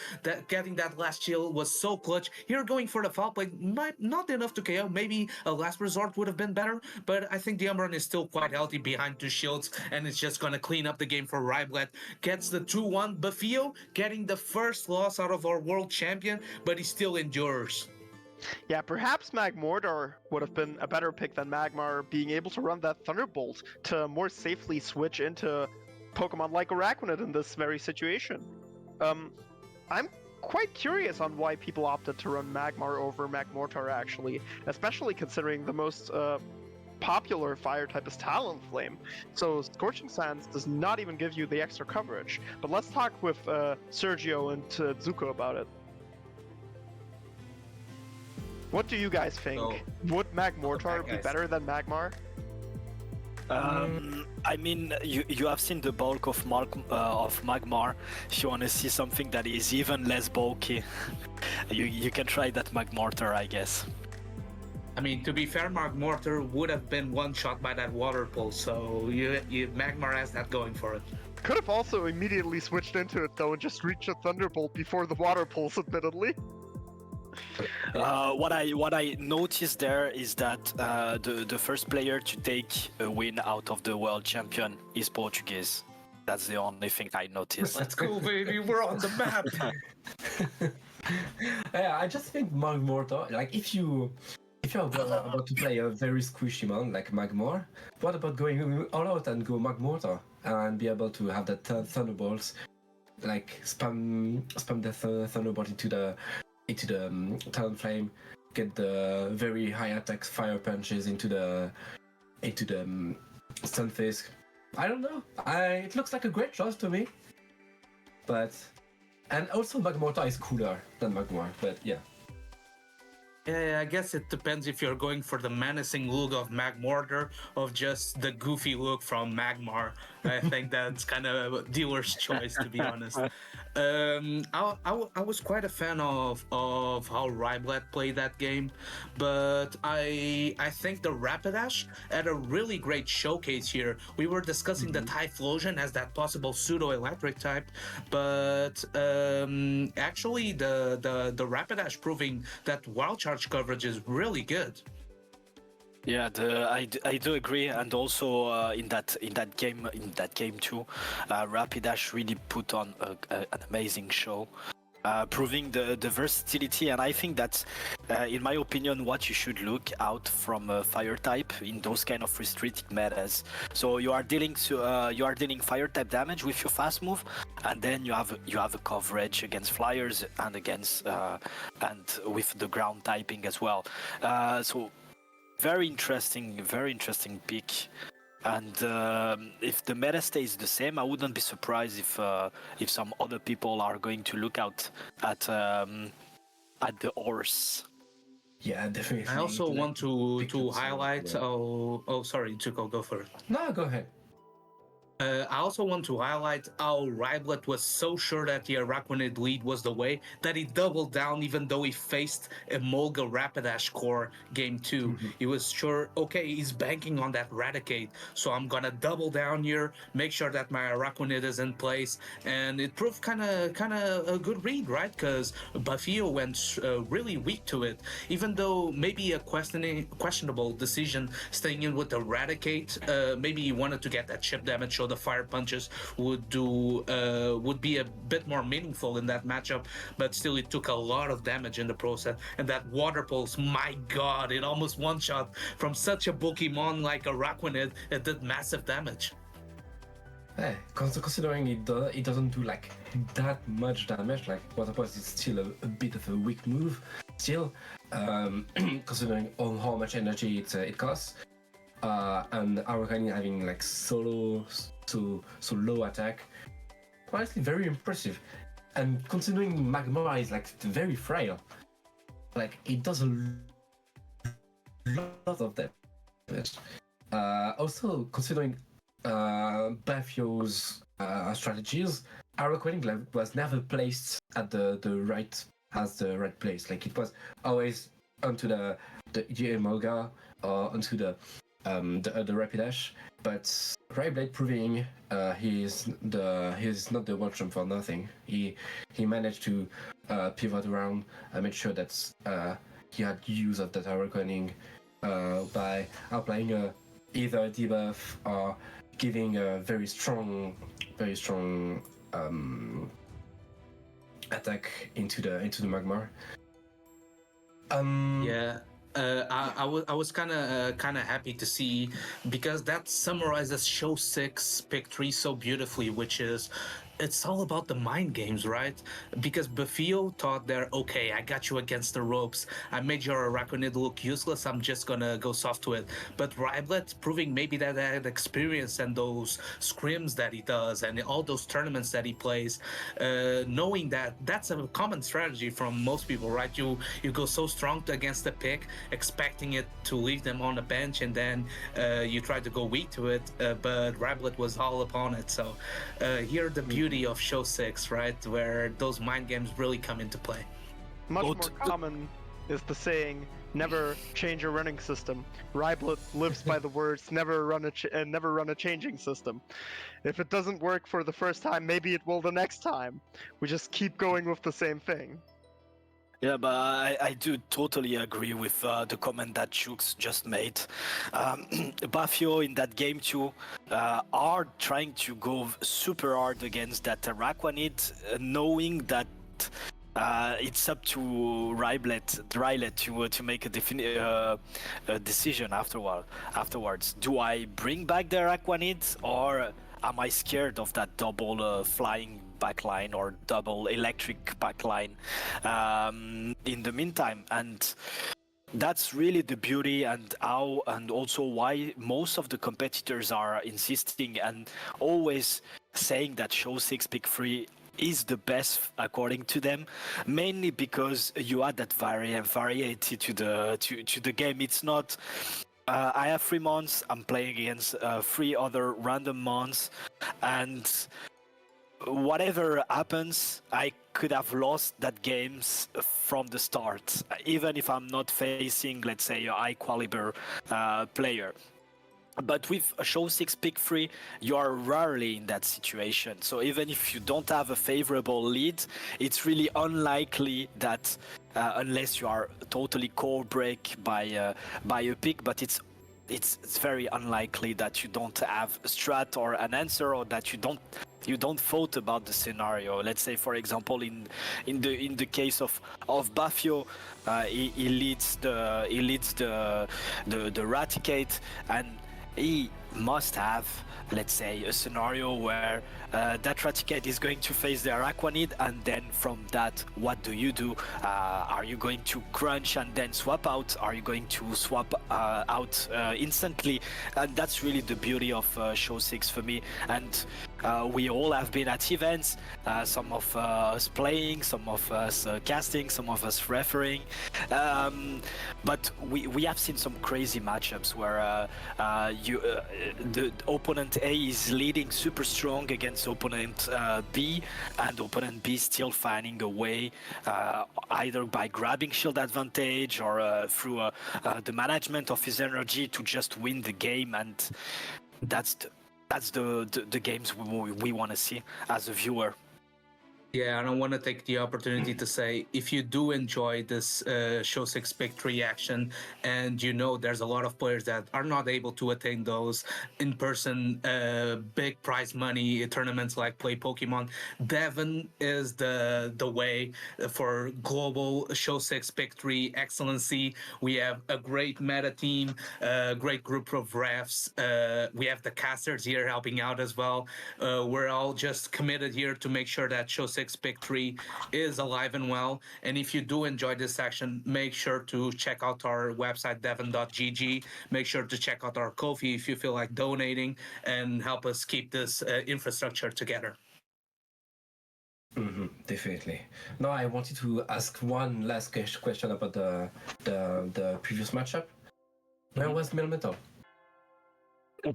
S3: Getting that last shield was so clutch. Here going for the foul play, not enough to KO. Maybe a last resort would have been better, but I think the Umbreon is still quite healthy behind two shields, and it's just going to clean up the game for Rhyblet. Gets the 2-1. Bafio getting the first loss out of our world champion, but he still endures.
S5: Yeah, perhaps Magmortar would have been a better pick than Magmar, being able to run that Thunderbolt to more safely switch into Pokemon like Araquanid in this very situation. I'm quite curious on why people opted to run Magmar over Magmortar, actually, especially considering the most popular fire type is Talonflame. So Scorching Sands does not even give you the extra coverage. But let's talk with Sergio and Zuko about it. What do you guys think? Would Magmortar be better than Magmar?
S4: I mean, you have seen the bulk of Magmar. If you want to see something that is even less bulky, you can try that Magmortar, I guess.
S3: I mean, to be fair, Magmortar would have been one-shot by that water pulse, so Magmar has that going for it.
S5: Could have also immediately switched into it though and just reached a Thunderbolt before the water pulse, admittedly.
S4: What I noticed there is that the first player to take a win out of the world champion is Portuguese. That's the only thing I noticed.
S3: That's cool, baby. We're on the map.
S2: Yeah, I just think Magmortar, like if you're about to play a very squishy mon like Magmar, what about going all out and go Magmortar and be able to have that Thunderbolts, like spam the Thunderbolt into the Talonflame, get the very high attacks, fire punches into the Stunfisk. I don't know. It looks like a great choice to me. And also Magmortar is cooler than Magmar, but yeah.
S3: Yeah, I guess it depends if you're going for the menacing look of Magmortar or just the goofy look from Magmar. I think that's kind of a dealer's choice, to be honest. I was quite a fan of how Rhyblet played that game, but I think the Rapidash had a really great showcase here. We were discussing the Typhlosion as that possible pseudo-electric type, but actually the Rapidash proving that Wild Charge coverage is really good.
S4: Yeah, I do agree, and also in that game too, Rapidash really put on an amazing show, proving the versatility. And I think that's, in my opinion, what you should look out from a fire type in those kind of restricted metas. So you are dealing fire type damage with your fast move, and then you have a coverage against flyers and against and with the ground typing as well. So. Very interesting pick, and if the meta stays the same, I wouldn't be surprised if some other people are going to look out at the horse.
S2: Yeah, definitely.
S3: I also want to highlight. Sorry, Tuko, go for it.
S2: No, go ahead.
S3: I also want to highlight how Rhyblet was so sure that the Araquanid lead was the way that he doubled down even though he faced a Molga Rapidash core game 2. He was sure, okay, he's banking on that Raticate, so I'm gonna double down here, make sure that my Araquanid is in place, and it proved kind of a good read, right? Because Bafio went really weak to it, even though maybe a questionable decision staying in with the Raticate. Maybe he wanted to get that chip damage, so the fire punches would be a bit more meaningful in that matchup. But still, it took a lot of damage in the process. And that water pulse, my God, it almost one shot from such a Pokemon like a Raquanid. It did massive damage.
S2: Yeah, considering it doesn't do like that much damage, like water pulse is still a bit of a weak move. Still, considering how much energy it costs, and Arcanine having like so low attack, honestly very impressive. And considering Magmar is like very frail, like it does a lot of damage. Also considering Bafio's strategies, Arcanine was never placed at the right place. Like it was always onto the Emolga or onto the Rapidash. But Rhyblet proving he's not the world champ for nothing. He managed to pivot around and make sure that he had use of that Arcanine by applying either a debuff or giving a very strong attack into the Magmar.
S3: Yeah. I was kind of happy to see, because that summarizes Show 6 Pick 3 so beautifully, which is it's all about the mind games, right? Because Bafio thought they're okay, I got you against the ropes, I made your Araquanid look useless, I'm just gonna go soft to it. But Rhyblet proving maybe that experience and those scrims that he does and all those tournaments that he plays, knowing that that's a common strategy from most people, right? You go so strong against the pick, expecting it to leave them on the bench, and then you try to go weak to it, but Rhyblet was all upon it. So here the beauty of Show 6, right, where those mind games really come into play.
S5: Much more common is the saying, never change your running system. Rhyblet lives by the words, never run a changing system. If it doesn't work for the first time, maybe it will the next time. We just keep going with the same thing.
S4: Yeah, but I do totally agree with the comment that Chooks just made. Bafio in that game too are trying to go super hard against that Raquanid, knowing that it's up to Rhyblet to make a decision afterwards. Do I bring back the Raquanid, or am I scared of that double flying backline or double electric backline in the meantime? And that's really the beauty and also why most of the competitors are insisting and always saying that Show 6 Pick 3 is the best according to them, mainly because you add that variety to the game. It's not I have 3 months, I'm playing against 3 other random months, and whatever happens, I could have lost that games from the start, even if I'm not facing, let's say, a high caliber player. But with a Show 6 Pick 3, you are rarely in that situation. So even if you don't have a favorable lead, it's really unlikely that, unless you are totally core break by a pick, but it's very unlikely that you don't have a strat or an answer, or that you don't thought about the scenario. Let's say, for example, in the case of Bafio, he leads the Raticate, and he must have, let's say, a scenario where that Raticate is going to face the Araquanid, and then from that, what do you do? Are you going to crunch and then swap out? Are you going to swap out instantly? And that's really the beauty of Show 6 for me. And we all have been at events, some of us playing, some of us casting, some of us refereeing, but we have seen some crazy matchups where the opponent A is leading super strong against opponent B, and opponent B still finding a way, either by grabbing shield advantage or through the management of his energy to just win the game. And that's the games we want to see as a viewer.
S3: Yeah, and I want to take the opportunity to say, if you do enjoy this Show 6 Pick 3 action, and you know there's a lot of players that are not able to attain those in-person big prize money tournaments like Play Pokemon, Devon is the way for global Show 6 Pick 3 excellency. We have a great meta team, a great group of refs. We have the casters here helping out as well. We're all just committed here to make sure that Show 6 Pick 3 is alive and well. And if you do enjoy this section, make sure to check out our website, devon.gg. Make sure to check out our Ko-fi if you feel like donating, and help us keep this infrastructure together.
S2: Definitely. Now I wanted to ask one last question about the previous matchup. Where was Melmetal?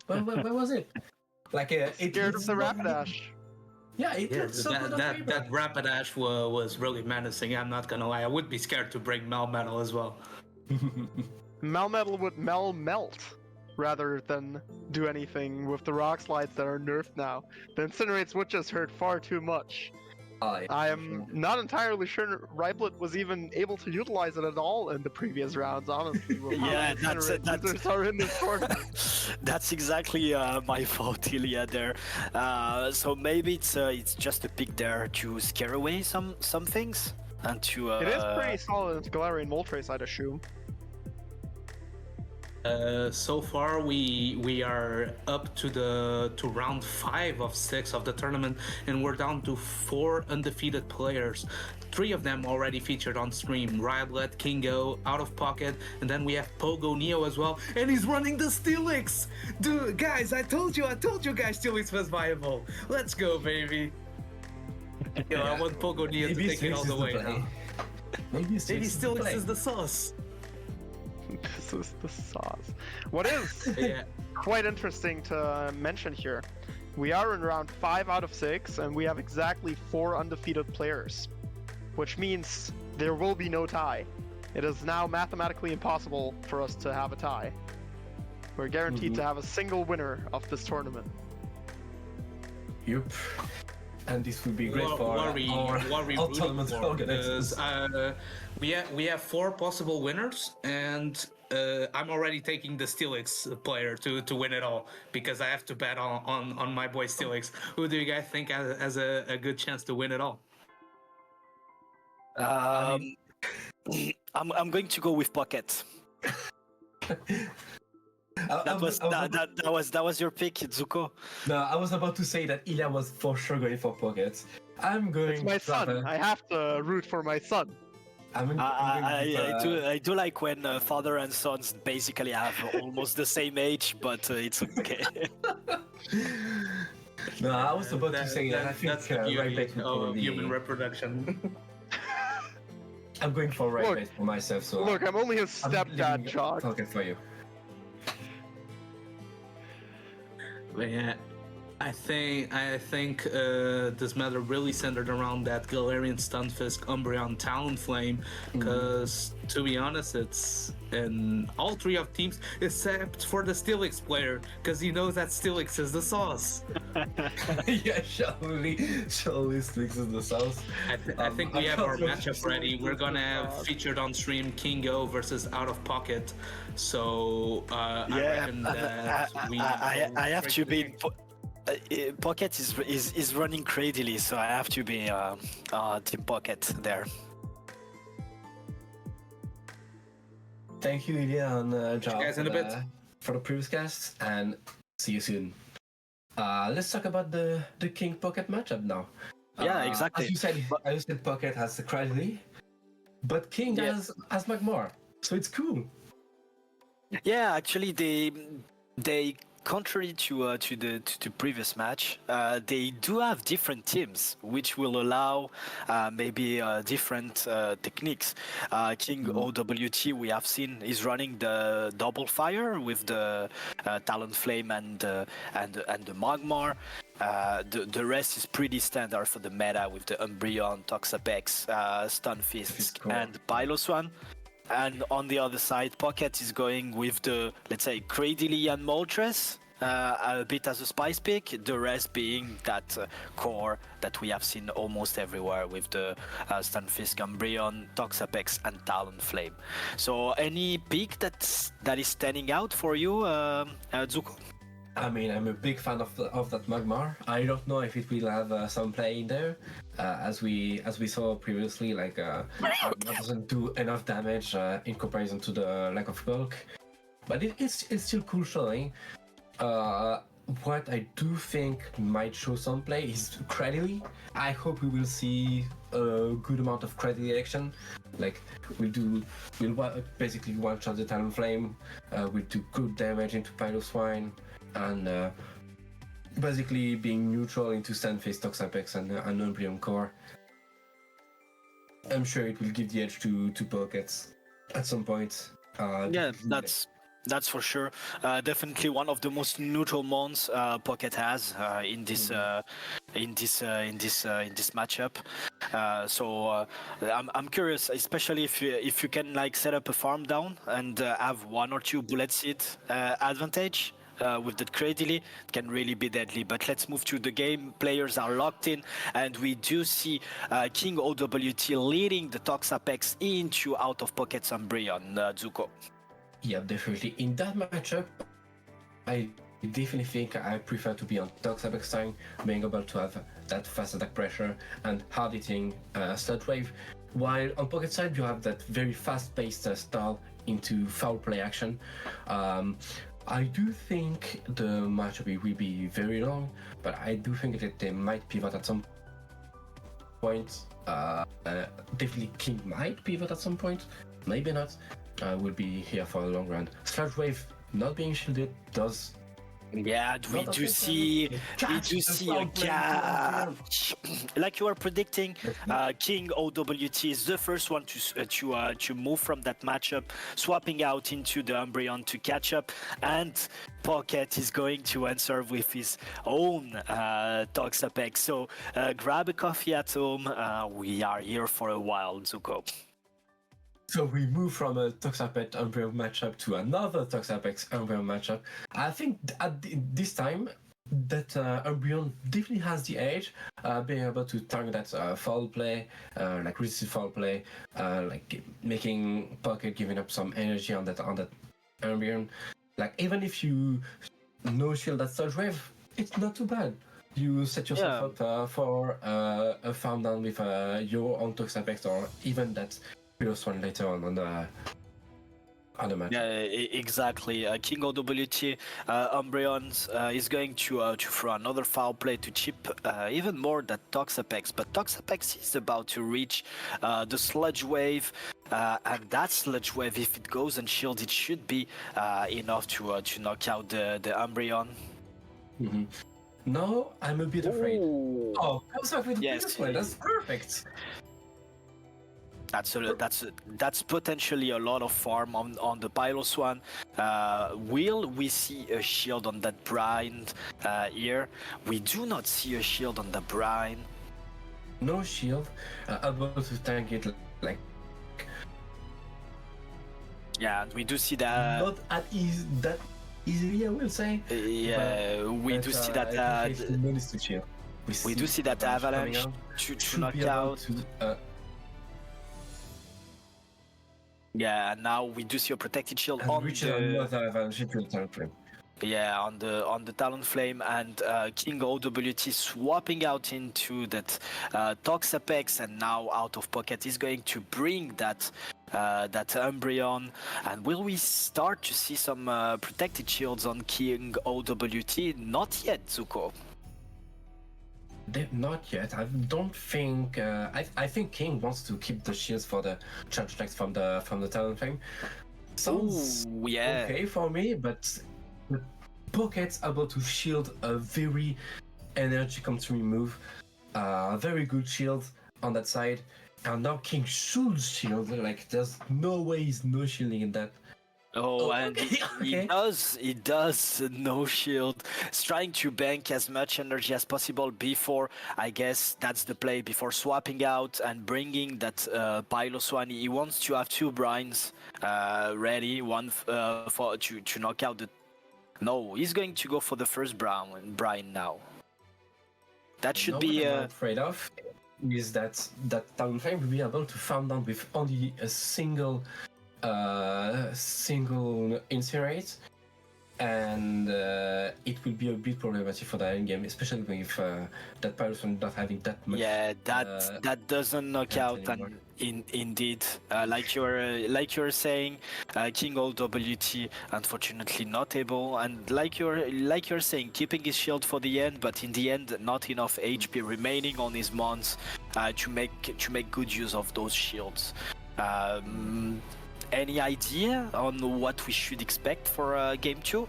S2: Where was it? Like
S5: Scared of the Rapidash.
S2: Yeah, it
S3: Yeah,
S2: looked so good on paper.
S3: that Rapidash was really menacing. I'm not gonna lie. I would be scared to bring Melmetal as well.
S5: Melmetal would melt rather than do anything with the rock slides that are nerfed now. The Incinerates would just hurt far too much. I am not entirely sure Rhyblet was even able to utilize it at all in the previous rounds, honestly.
S4: Yeah, that's
S5: are in this tournament.
S4: That's exactly my fault, Ilya. There, so maybe it's just a pick there to scare away some things and to.
S5: It is pretty solid into Galarian Moltres, I'd assume.
S3: So far, we are up to round 5 of 6 of the tournament, and we're down to 4 undefeated players. 3 of them already featured on stream: Rhyblet, KingOWT, OutOfPoket, and then we have Pogo Neo as well, and he's running the Steelix! Dude, guys, I told you guys Steelix was viable. Let's go, baby. Yo, I want Pogo Neo to take it all the way now.
S2: Maybe
S3: Steelix is the sauce.
S5: This is the sauce. What is
S3: Yeah.
S5: quite interesting to mention here, we are in round 5 out of 6, and we have exactly 4 undefeated players, which means there will be no tie. It is now mathematically impossible for us to have a tie. We're guaranteed to have a single winner of this tournament.
S2: Yup. And this would be great for
S3: what we
S2: our tournament organizers.
S3: We have 4 possible winners, and I'm already taking the Steelix player to win it all, because I have to bet on my boy Steelix. Who do you guys think has a good chance to win it all?
S4: I'm going to go with Pocket. That was your pick, Zuko.
S2: No, I was about to say that Ilya was for sure going for Pockets. I'm going.
S5: It's my son. I have to root for my son.
S4: I do like when father and sons basically have almost the same age, but it's okay.
S2: No, I was about to say that. I think
S3: that's the beauty
S2: Rhyblet would
S3: of
S2: probably...
S3: human reproduction.
S2: I'm going for Rhyblet for myself. So
S5: look, I'm only his stepdad, Jock.
S2: Pocket for you.
S3: But yeah, I think this matter really centered around that Galarian Stunfisk Umbreon Talonflame, because to be honest, it's in all 3 of teams except for the Steelix player, because he knows that Steelix is the sauce.
S2: Yeah, surely Steelix is the sauce.
S3: I think we have our matchup ready. We're gonna have featured on stream KingOWT versus OutOfPoket. So I reckon that
S4: I have to be. Pocket is running crazily, so I have to be Team Pocket there.
S2: Thank you, Ilya and John,
S3: guys in a bit.
S2: for the previous cast, and see you soon. Let's talk about the King Pocket matchup now.
S4: Yeah, exactly.
S2: As you said, Pocket has the Cradley, but King has Magmar, so it's cool.
S4: Yeah, actually, they contrary to the previous match, they do have different teams, which will allow maybe different techniques. KingOWT, we have seen, is running the double fire with the Talonflame and the Magmar. The rest is pretty standard for the meta with the Umbreon, Toxapex, Stunfisk, and Piloswine. And on the other side, Pocket is going with the, let's say, Cradily and Moltres, a bit as a spice pick, the rest being that core that we have seen almost everywhere with the Stunfisk, Umbreon, Toxapex, and Talonflame. So any pick that is standing out for you, Zuko?
S2: I mean, I'm a big fan of that Magmar. I don't know if it will have some play in there, as we saw previously. Like, Magmar doesn't do enough damage in comparison to the lack of bulk, but it's still cool showing. What I do think might show some play is Cradily. I hope we will see a good amount of Cradily action. Like, we'll basically one-shot the Talonflame, we'll do good damage into Piloswine, and basically being neutral into Sandface, Toxapex, and Umbreon core. I'm sure it will give the edge to Pokets at some point.
S4: Yeah, that's for sure. Definitely one of the most neutral mons Pocket has in this matchup. So I'm curious, especially if you can like set up a farm down and have 1 or 2 bullet seed advantage. With that Cradily, it can really be deadly. But let's move to the game. Players are locked in, and we do see KingOWT leading the Toxapex into OutOfPoket Umbreon, Zuko.
S2: Yeah, definitely. In that matchup, I definitely think I prefer to be on Toxapex side, being able to have that fast attack pressure and hard hitting Sludge Wave. While on Pocket side, you have that very fast-paced style into foul play action. I do think the matchup will be very long, but I do think that they might pivot at some point. Definitely King might pivot at some point, maybe not. Will be here for a long run. Sludge Wave not being shielded does.
S4: Yeah, we do see a catch. Like you were predicting, KingOWT is the first one to move from that matchup, swapping out into the Umbreon to catch up, and Pocket is going to answer with his own Toxapex. So grab a coffee at home. We are here for a while, Zuko.
S2: So we move from a Toxapex Umbreon matchup to another Toxapex Umbreon matchup. I think at this time that Umbreon definitely has the edge, being able to target that foul play, like resisted foul play, like making Pocket giving up some energy on that Umbreon. Like even if you no shield that Sludge Wave, it's not too bad. You set yourself up for a farm down with your own Toxapex, or even that one later on the match.
S4: Yeah, exactly. KingOWT Umbreon is going to throw another foul play to chip even more that Toxapex, but Toxapex is about to reach the Sludge Wave, and that Sludge Wave, if it goes unshielded, it should be enough to knock out the Umbreon.
S2: Mm-hmm. No, I'm a bit afraid. Oh, comes up with the previous one. That's perfect.
S4: That's potentially a lot of farm on the Piloswine. Will we see a shield on that Brine here? We do not see a shield on the Brine.
S2: No shield, able to tank it like.
S4: Yeah, we do see that.
S2: Not that easily, I will say.
S4: We do see that. We do see that Avalanche to knock out. Yeah, and now we do see a protected shield on the Talonflame, and KingOWT swapping out into that Toxapex, and now OutOfPoket is going to bring that Umbreon. And will we start to see some protected shields on KingOWT? Not yet, Zuko.
S2: Not yet. I don't think. I think King wants to keep the shields for the charge attacks from the Talonflame. Sounds okay for me, but the Pocket's able to shield a very energy consuming move. Very good shield on that side, and now King should shield. Like there's no way he's no shielding in that.
S4: He does no shield. He's trying to bank as much energy as possible before, I guess that's the play, before swapping out and bringing that Piloswine. He wants to have 2 Brines ready, one to knock out No, he's going to go for the first Brian now. That should
S2: Now
S4: be.
S2: what I'm afraid of is that Talonflame will be able to farm down with only a single incinerate, and it will be a bit problematic for the end game, especially with that Pyrophone not having that much.
S4: Yeah, that doesn't knock out,
S2: anymore.
S4: and indeed, like you're saying, KingOWT unfortunately not able, and like you're saying, keeping his shield for the end, but in the end, not enough HP remaining on his mons to make good use of those shields. Any idea on what we should expect for game 2?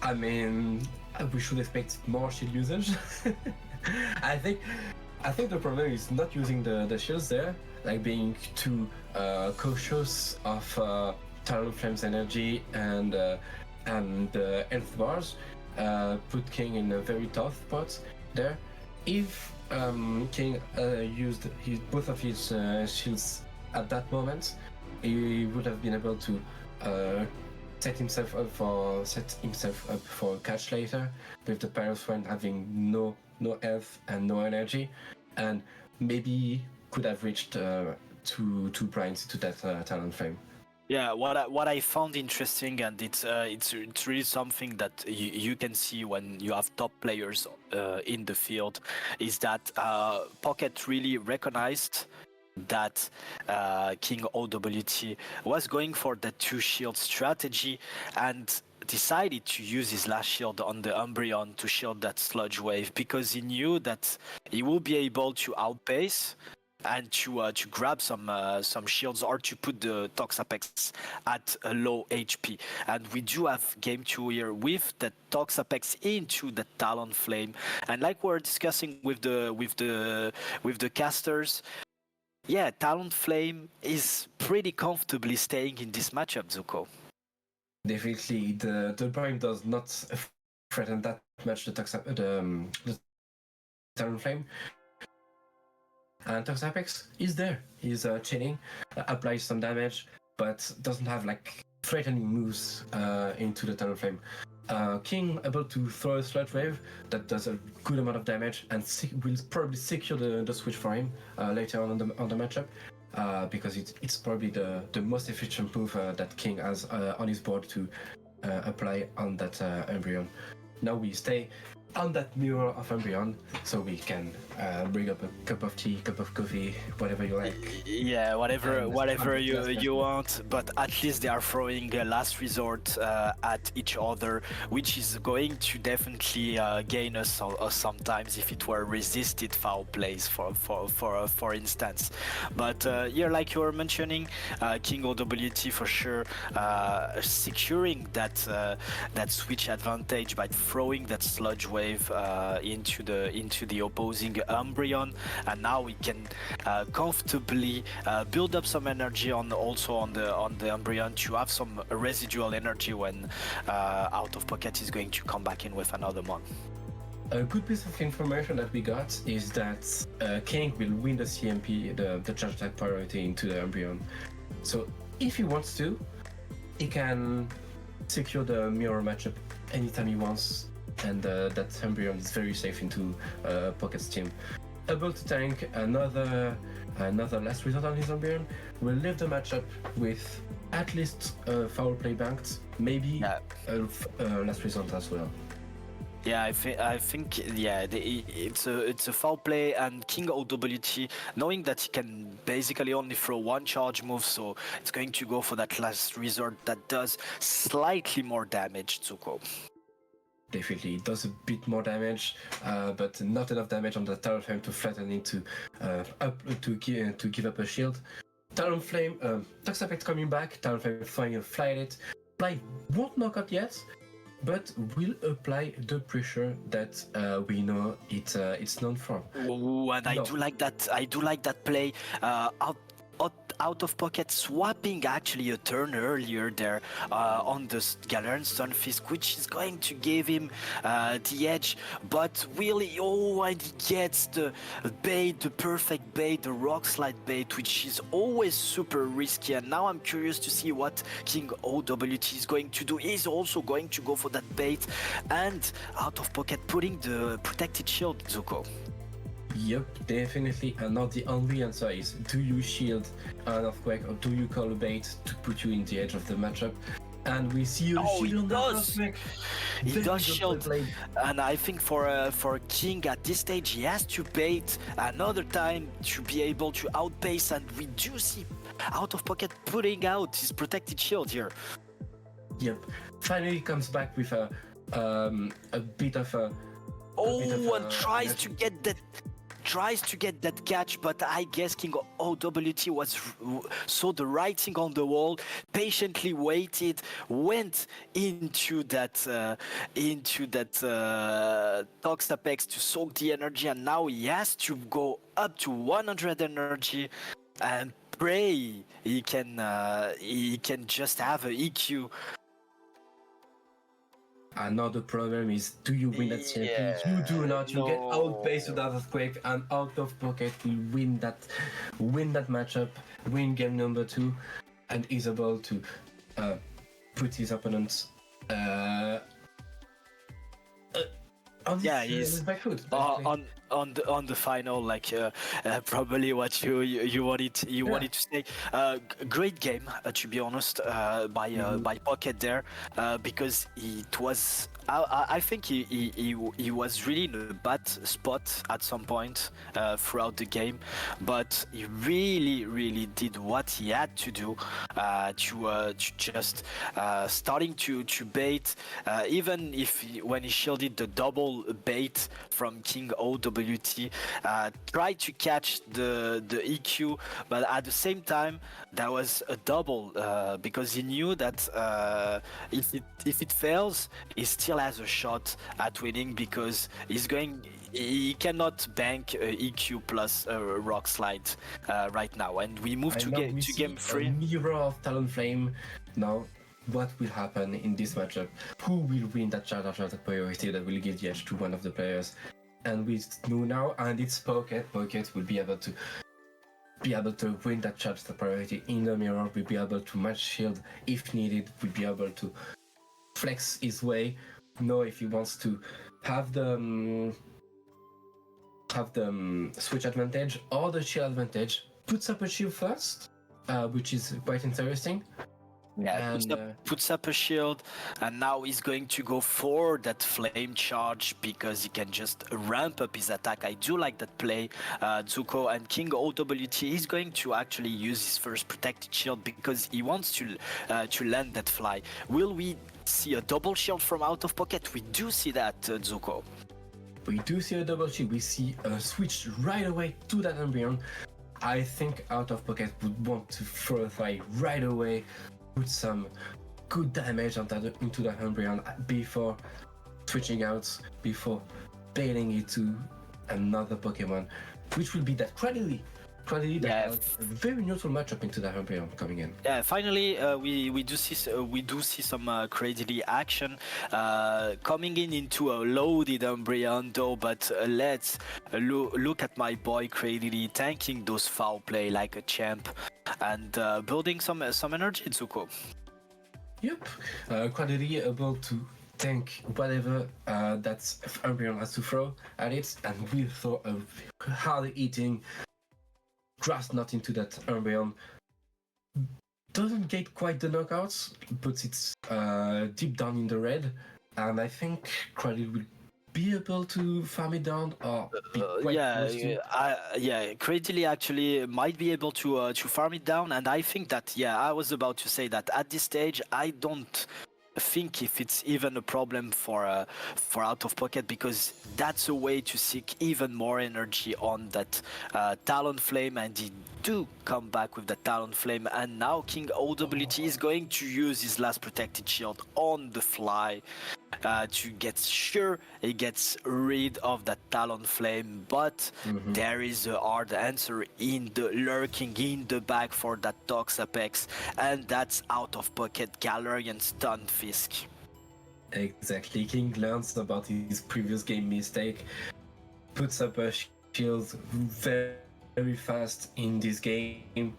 S2: I mean, we should expect more shield usage. I think the problem is not using the shields there, like being too cautious of Talonflame's energy and health bars. Put King in a very tough spot there. If King used both of his shields at that moment, he would have been able to set himself up for a catch later, with the Pyrophone having no health and no energy, and maybe could have reached two Brines to that Talonflame.
S4: Yeah, what I found interesting, and it's really something that you can see when you have top players in the field, is that Pocket really recognized that KingOWT was going for the two shield strategy and decided to use his last shield on the Umbreon to shield that sludge wave, because he knew that he will be able to outpace and to grab some shields, or to put the Toxapex at a low HP. And we do have game 2 here with the Toxapex into the Talonflame, and like we're discussing with the casters, yeah, Talonflame is pretty comfortably staying in this matchup, Zuko.
S2: Definitely, the Brine does not threaten that much the Talonflame. And Toxapex is there. He's chilling, applies some damage, but doesn't have like threatening moves into the Talonflame. King able to throw a sludge wave that does a good amount of damage and will probably secure the switch for him later on the matchup, because it's probably the most efficient move that King has on his board to apply on that Umbreon. Now we stay on that mirror of Umbreon, so we can bring up a cup of tea, cup of coffee, whatever you like.
S4: Yeah, whatever you want, but at least they are throwing a last resort at each other, which is going to definitely gain us sometimes if it were resisted foul plays, for instance. But yeah, like you were mentioning, KingOWT for sure securing that switch advantage by throwing that sludge wave into the opposing Umbreon, and now we can comfortably build up some energy on the Umbreon to have some residual energy when OutOfPoket is going to come back in with another mon.
S2: A good piece of information that we got is that King will win the CMP, the charge type priority into the Umbreon. So if he wants to, he can secure the mirror matchup anytime he wants, and that Umbreon is very safe into Pocket's team. Able to tank another last resort on his Umbreon, will leave the matchup with at least foul play banked, maybe last resort as well.
S4: Yeah, I think it's a foul play, and KingOWT, knowing that he can basically only throw one charge move, so it's going to go for that last resort that does slightly more damage, Zuko.
S2: Definitely, it does a bit more damage, but not enough damage on the Talonflame to flatten it to give up a shield. Talonflame, Toxapex coming back, Talonflame throwing a Flylet. Fly won't knock out yet, but will apply the pressure that we know it's known for.
S4: Ooh, and I do like that. I do like that play. OutOfPoket swapping actually a turn earlier there on the Galarian Stunfisk, which is going to give him the edge. But will he? Oh, and he gets the bait, the perfect bait, the rock slide bait, which is always super risky. And now I'm curious to see what KingOWT is going to do. He's also going to go for that bait, and OutOfPoket putting the protected shield, Zuko.
S2: Yep, definitely. And not the only answer is, do you shield an earthquake or do you call a bait to put you in the edge of the matchup? And we see a
S4: Oh,
S2: shield
S4: he
S2: on
S4: does.
S2: earthquake.
S4: He
S2: Very
S4: does
S2: good
S4: shield,
S2: play.
S4: and I think for King at this stage, he has to bait another time to be able to outpace, and we do see OutOfPoket putting out his protected shield here.
S2: Yep. Finally comes back with a bit of a.
S4: Oh, and tries to get that catch, but I guess KingOWT saw the writing on the wall, patiently waited, went into that Toxapex to soak the energy, and now he has to go up to 100 energy and pray he can just have a EQ.
S2: Another problem is, do you win that champion? You do not. You get outpaced with earthquake, and OutOfPoket will win that matchup, win game number 2, and is able to put his opponents on his back foot.
S4: On the final, like probably what you wanted to say. Great game, to be honest, by Pocket there, because it was. I think he was really in a bad spot at some point throughout the game, but he really did what he had to do to just starting to bait, even if when he shielded the double bait from KingOWT, tried to catch the EQ, but at the same time that was a double because he knew that if it fails, he still has a shot at winning, because he cannot bank EQ plus rock slide right now. And we move to game 3.
S2: Mirror of Talonflame. Now, what will happen in this matchup? Who will win that charge of priority that will give the edge to one of the players? And we know now, and it's Pocket. Pocket will be able to win that charge of priority in the mirror. Will be able to match shield if needed. Will be able to flex his way. Know if he wants to have the switch advantage or the shield advantage. Puts up a shield first, which is quite interesting.
S4: Yeah, puts up a shield, and now he's going to go for that flame charge because he can just ramp up his attack. I do like that play, Zuko. And KingOWT is going to actually use his first protected shield because he wants to land that fly. Will we see a double shield from OutOfPoket? We do see that, Zuko.
S2: We do see a double shield. We see a switch right away to that Umbreon. I think OutOfPoket would want to throw a fly right away, put some good damage into the Umbreon before switching out, before baiting it to another Pokemon, which will be that Cradily. That has a very neutral matchup into the Umbreon coming in.
S4: Yeah, finally we do see some Cradily action coming into a loaded Umbreon though. But let's look at my boy Cradily tanking those foul play like a champ and building some energy, Zuko.
S2: Yep, Cradily able to tank whatever that Umbreon has to throw at it, and will throw a hard-hitting Grass Knot into that Umbreon. Doesn't get quite the knockouts, but it's deep down in the red, and I think Cradily will be able to farm it down or be quite close to.
S4: Cradily actually might be able to farm it down, and I think that I was about to say that at this stage I don't think if it's even a problem for OutOfPoket, because that's a way to seek even more energy on that Talonflame, and he do come back with the Talonflame, and now KingOWT is going to use his last protected shield on the fly. to get sure he gets rid of that Talonflame, but there is a hard answer lurking in the back for that Toxapex, and that's OutOfPoket Galarian Stunfisk.
S2: Exactly. King learns about his previous game mistake, puts up a shield very fast in this game.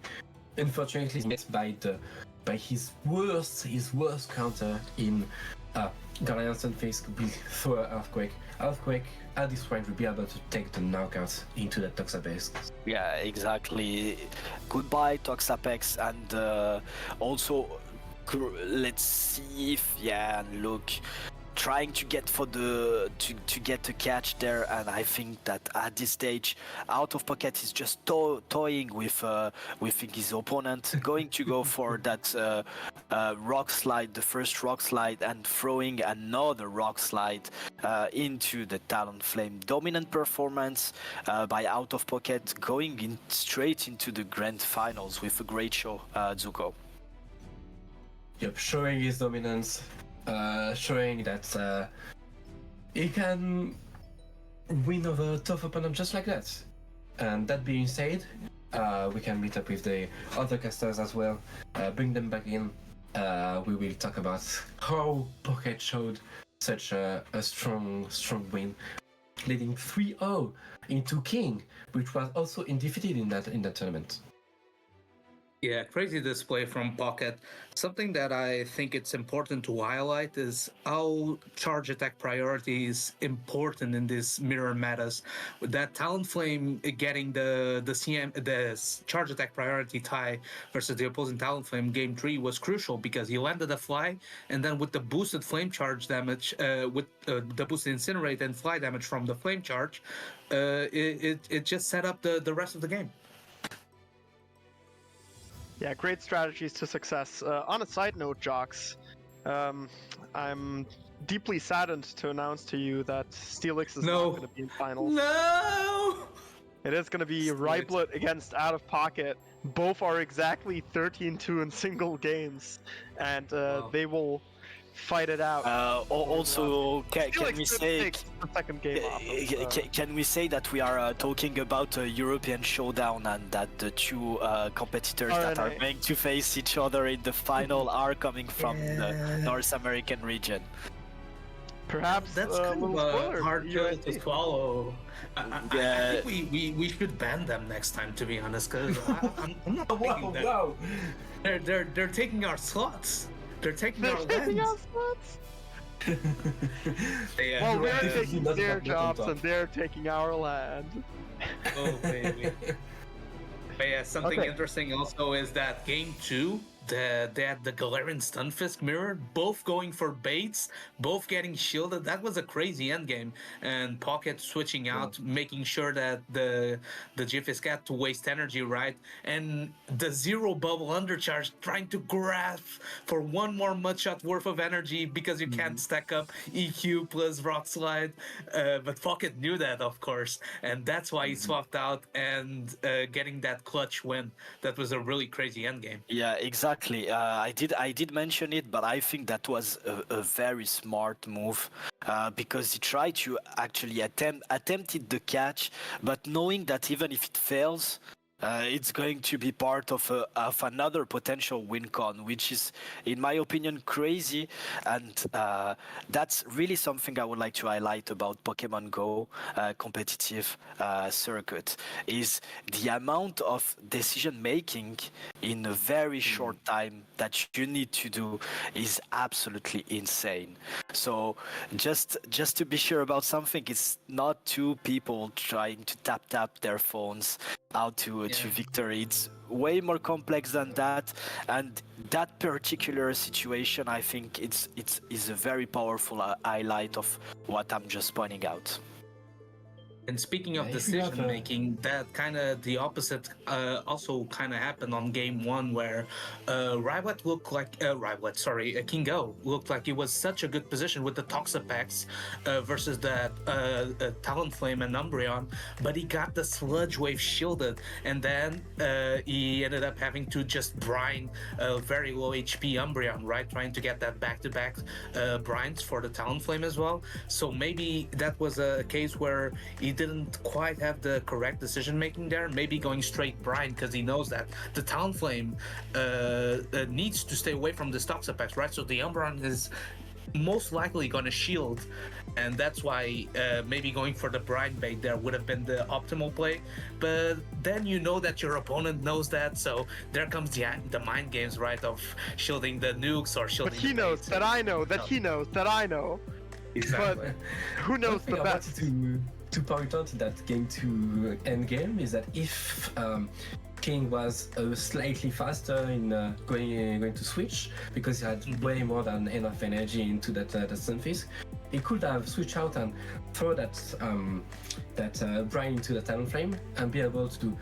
S2: Unfortunately, he's met by his worst counter in Galarian Stunfisk with throw Earthquake. Earthquake at this point will be able to take the knockout into the Toxapex.
S4: Yeah, exactly. Goodbye, Toxapex, and also let's see if and look, trying to get to get a catch there, and I think that at this stage, OutOfPoket is just toying with his opponent, going to go for that rock slide, the first rock slide, and throwing another rock slide into the Talonflame. Dominant performance by OutOfPoket, going straight into the grand finals with a great show, Zuko.
S2: Yep, showing his dominance, showing that he can win over a tough opponent just like that. And that being said, we can meet up with the other casters as well, bring them back in. We will talk about how Pocket showed such a strong win, leading 3-0 into King, which was also undefeated in that tournament.
S3: Yeah, crazy display from Pocket. Something that I think it's important to highlight is how charge attack priority is important in these mirror metas. With that Talonflame getting the charge attack priority tie versus the opposing Talonflame game 3 was crucial because he landed a fly, and then with the boosted flame charge damage, with the boosted incinerate and fly damage from the flame charge, it just set up the rest of the game.
S5: Yeah, great strategies to success. On a side note, Jocks, I'm deeply saddened to announce to you that Steelix is not going to be in finals.
S3: No!
S5: It is going to be Rhyblet against OutOfPoket. Both are exactly 13-2 in single games, and they will fight it out.
S4: Also, can we say
S5: the second game off
S4: can we say that we are talking about a European showdown, and that the two competitors that are going to face each other in the final are coming from the North American region?
S5: Perhaps
S3: that's kind of a hard pill to swallow. I think we should ban them next time, to be honest, because I'm not thinking that.
S2: Wow.
S3: They're taking our slots. They're taking our lands.
S5: Well, we're taking their jobs and they're taking our land.
S3: Oh, baby. But yeah, something interesting also is that game 2, they had the Galarian Stunfisk mirror, both going for baits, both getting shielded. That was a crazy endgame. And Pocket switching out, making sure that the Jifisk had to waste energy, right? And the zero bubble undercharge, trying to grasp for one more mudshot worth of energy because you can't stack up EQ plus Rock Slide. But Pocket knew that, of course. And that's why he swapped out and getting that clutch win. That was a really crazy endgame.
S4: Yeah, exactly. I did mention it, but I think that was a very smart move because he tried to actually attempted the catch, but knowing that even if it fails, it's going to be part of another potential win con, which is, in my opinion, crazy. And that's really something I would like to highlight about Pokemon GO competitive circuit, is the amount of decision making in a very short time that you need to do is absolutely insane. So just to be sure about something, it's not two people trying to tap their phones out to victory. It's way more complex than that, and that particular situation, I think is a very powerful highlight of what I'm just pointing out.
S3: And speaking of
S2: If you have
S3: decision making, that kind of the opposite also kind of happened on game one, where Rhyblet looked like KingOWT looked like it was such a good position with the Toxapex versus that Talonflame and Umbreon, but he got the Sludge Wave shielded, and then he ended up having to just brine a very low HP Umbreon, right? Trying to get that back-to-back brines for the Talonflame as well. So maybe that was a case where he didn't quite have the correct decision making there. Maybe going straight brine because he knows that the Talonflame needs to stay away from the Toxapex, right? So the Umbreon is most likely going to shield, and that's why maybe going for the brine bait there would have been the optimal play. But then you know that your opponent knows that, so there comes the mind games, right, of shielding the nukes or shielding.
S5: But he knows
S3: baits.
S5: that I know that he knows that I know.
S3: Exactly.
S5: But who knows the
S2: I
S5: best?
S2: wanted to point out in that game 2 endgame is that if King was slightly faster in going to switch, because he had way more than enough energy into that Stunfisk, he could have switched out and throw that brine into the Talonflame and be able to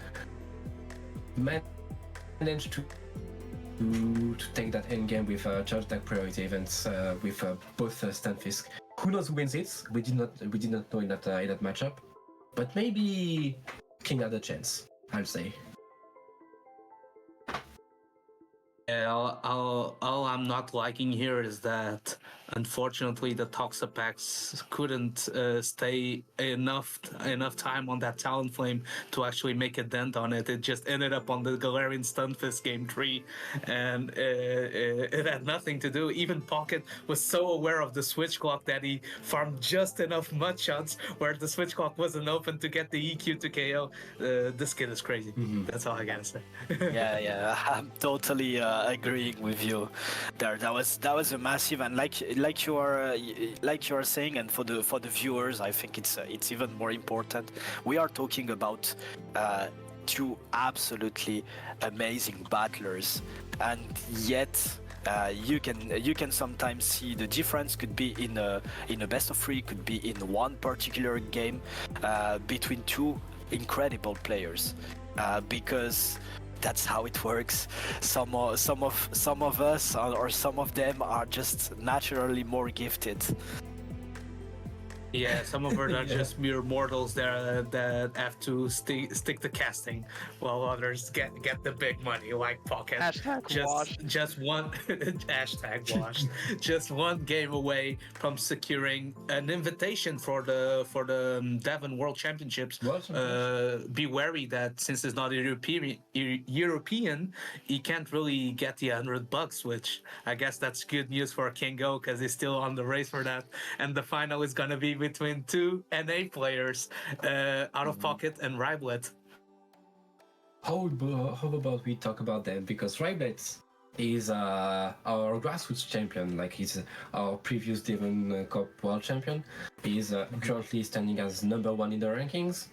S2: manage to take that endgame with charge attack priority events with both Stunfisk. Who knows who wins it? We did not know in that matchup, but maybe King had a chance, I'll say.
S3: Yeah, all I'm not liking here is that unfortunately the Toxapex couldn't stay enough time on that Talonflame to actually make a dent on it. It just ended up on the Galarian Stunfisk game 3, and it had nothing to do. Even Pocket was so aware of the switch clock that he farmed just enough mud shots where the switch clock wasn't open to get the EQ to KO. This kid is crazy. That's all I gotta say.
S4: Yeah, I'm totally agreeing with you there. That was a massive, and like you are saying, and for the viewers, I think it's even more important. We are talking about two absolutely amazing battlers, and yet you can sometimes see the difference could be in a best of 3, could be in one particular game between two incredible players, because that's how it works. Some of us or some of them are just naturally more gifted.
S3: Yeah, some of them are just mere mortals there that have to stick to casting, while others get the big money, like Pocket.
S5: Washed.
S3: Just one hashtag washed. Just one game away from securing an invitation for the Devon World Championships. Be wary that since it's not European, he can't really get the $100, which I guess that's good news for KingOWT because he's still on the race for that. And the final is gonna be between two NA players, OutOfPoket and Rhyblet.
S2: How about we talk about them? Because Rhyblet is our grassroots champion, like he's our previous Devon Cup world champion. He's currently standing as #1 in the rankings.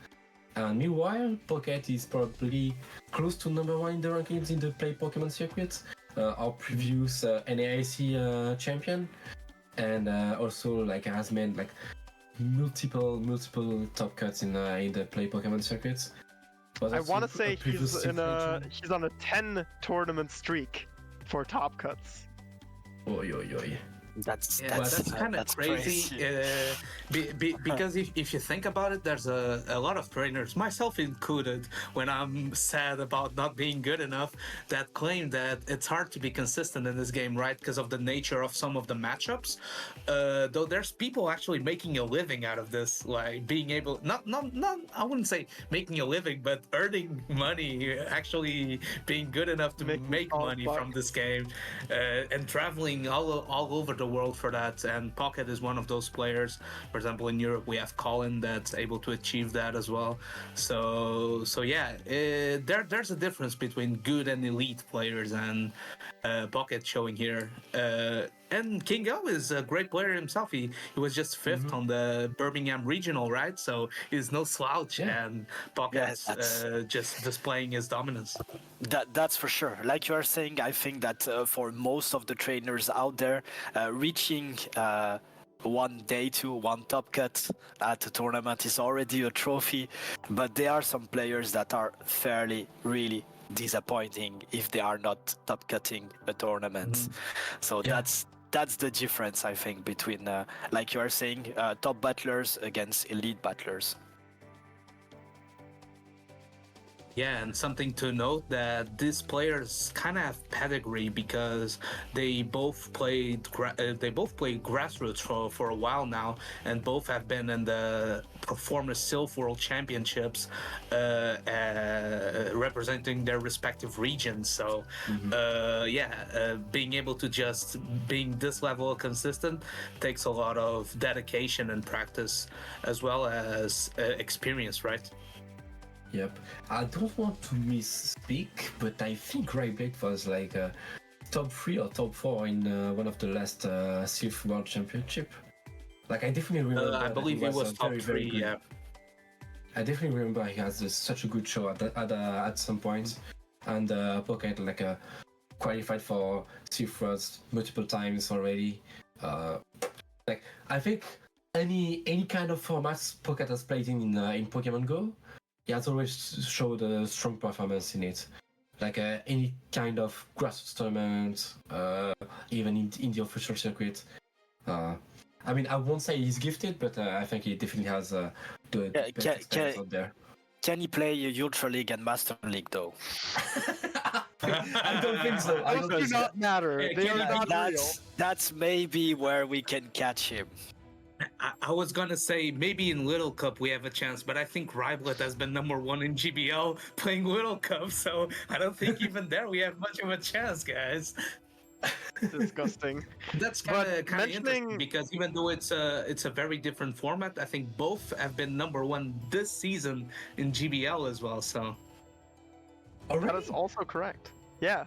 S2: And meanwhile, Pocket is probably close to #1 in the rankings in the Play Pokemon circuit. Our previous NAIC champion, and also like has made like multiple top cuts in the Play Pokemon circuits.
S5: I want to say he's on a 10 tournament streak for top cuts.
S2: Oi, oi, oi.
S3: That's kind of crazy. Because if you think about it, there's a lot of trainers, myself included, when I'm sad about not being good enough, that claim that it's hard to be consistent in this game, right? Because of the nature of some of the matchups. Though there's people actually making a living out of this, like being able, not I wouldn't say making a living, but earning money, actually being good enough to make money from this game, and traveling all over the world for that. And Pocket is one of those players. For example, in Europe we have Colin that's able to achieve that as well. So yeah, there's a difference between good and elite players, and Pocket showing here. And KingOWT is a great player himself. He was just 5th on the Birmingham regional, right? So he's no slouch, and Pocket's just displaying his dominance.
S4: That's for sure. Like you are saying, I think that for most of the trainers out there, reaching one day to one top cut at a tournament is already a trophy, but there are some players that are fairly really disappointing if they are not top cutting a tournament. So
S2: Yeah.
S4: that's the difference, I think, between like you are saying, top battlers against elite battlers.
S3: Yeah, and something to note that these players kind of have pedigree because they both played grassroots for a while now, and both have been in the Performance Silph World Championships, representing their respective regions. So, being able to just being this level of consistent takes a lot of dedication and practice, as well as experience, right?
S2: Yep. I don't want to misspeak, but I think Rhyblet was like top 3 or top 4 in one of the last Silph World Championship. Like I definitely remember.
S3: I believe he was top
S2: very,
S3: 3.
S2: very good.
S3: Yeah.
S2: I definitely remember he has such a good show at some point, and Pocket like qualified for Silph Worlds multiple times already. Like I think any kind of formats Pocket has played in Pokemon Go, he has always showed a strong performance in it. Like any kind of grassroots tournament, even in the official circuit. I mean, I won't say he's gifted, but I think he definitely has the best experience out there.
S4: Can he play Ultra League and Master League though?
S2: I don't think so. I
S5: Those
S2: don't
S5: do
S2: think so.
S5: not matter.
S3: Yeah,
S5: They are not real.
S4: That's maybe where we can catch him.
S3: I was gonna say maybe in Little Cup we have a chance, but I think Rhyblet has been #1 in GBL playing Little Cup, so I don't think even there we have much of a chance, guys.
S5: Disgusting.
S3: That's
S5: But
S3: kind of interesting
S5: mentioning-
S3: because even though it's a very different format, I think both have been #1 this season in GBL as well. So
S5: That is also correct. Yeah.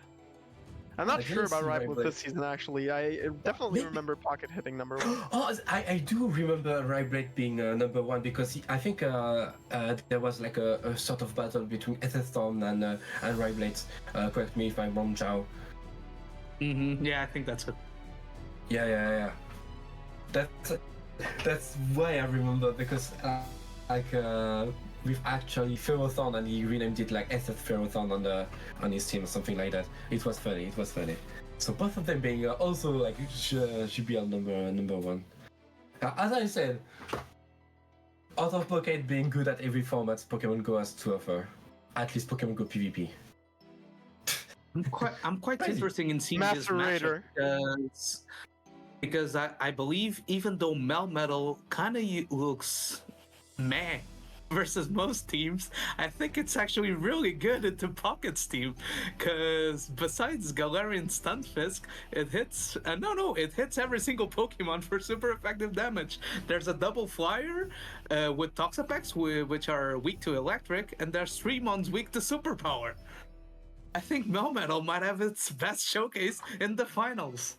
S5: I'm not
S2: I
S5: sure
S2: didn't
S5: about
S2: see
S5: Rhyblet
S2: Rhyblet.
S5: this season, actually. I definitely
S2: Maybe-
S5: remember Pocket hitting #1.
S2: Oh, I do remember Rhyblet being #1 because I think there was like a sort of battle between Storm and Rhyblet. Correct me if I'm wrong, Zhao.
S3: yeah, I think that's it.
S2: Yeah. That's why I remember because with actually Ferrothorn and he renamed it like SF Ferrothorn on his team or something like that. It was funny. So both of them being also like GBL #1. As I said, OutOfPoket being good at every format Pokemon Go has to offer. At least Pokemon Go PvP.
S3: I'm quite
S2: Crazy.
S3: interested in seeing this
S5: Master
S3: matchup
S5: Raider.
S3: because I believe even though Melmetal kind of looks meh versus most teams, I think it's actually really good into Pocket's team because besides Galarian Stunfisk, it hits it hits every single Pokemon for super effective damage. There's a double flyer with Toxapex which are weak to electric, and there's 3 mons weak to superpower. I think Melmetal might have its best showcase in the finals.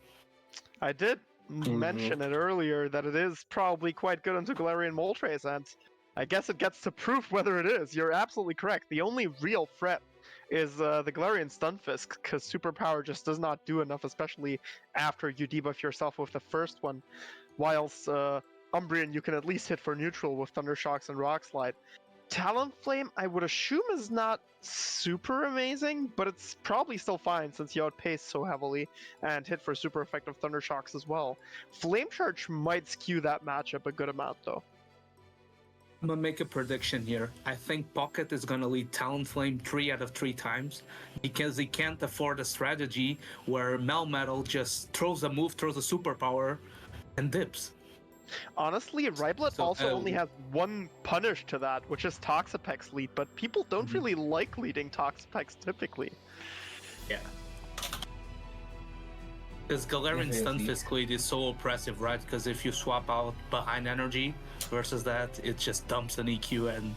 S5: I did mention it earlier that it is probably quite good into Galarian Moltres, and I guess it gets to proof whether it is. You're absolutely correct. The only real threat is the Galarian Stunfisk, because Superpower just does not do enough, especially after you debuff yourself with the first one. Whilst Umbreon you can at least hit for neutral with Thunder Shocks and Rock Slide. Talonflame, I would assume, is not super amazing, but it's probably still fine since you outpace so heavily and hit for super effective Thunder Shocks as well. Flame Charge might skew that matchup a good amount, though.
S3: I'm gonna make a prediction here. I think Pocket is gonna lead Talonflame 3 out of 3 times because he can't afford a strategy where Melmetal just throws a move, throws a superpower, and dips.
S5: Honestly, Rhyblet
S3: So,
S5: also only has one punish to that, which is Toxapex lead, but people don't really like leading Toxapex typically.
S3: Yeah. Because Galarian
S2: Definitely.
S3: Stunfisk lead is so oppressive, right? Because if you swap out behind energy versus that, it just dumps an EQ and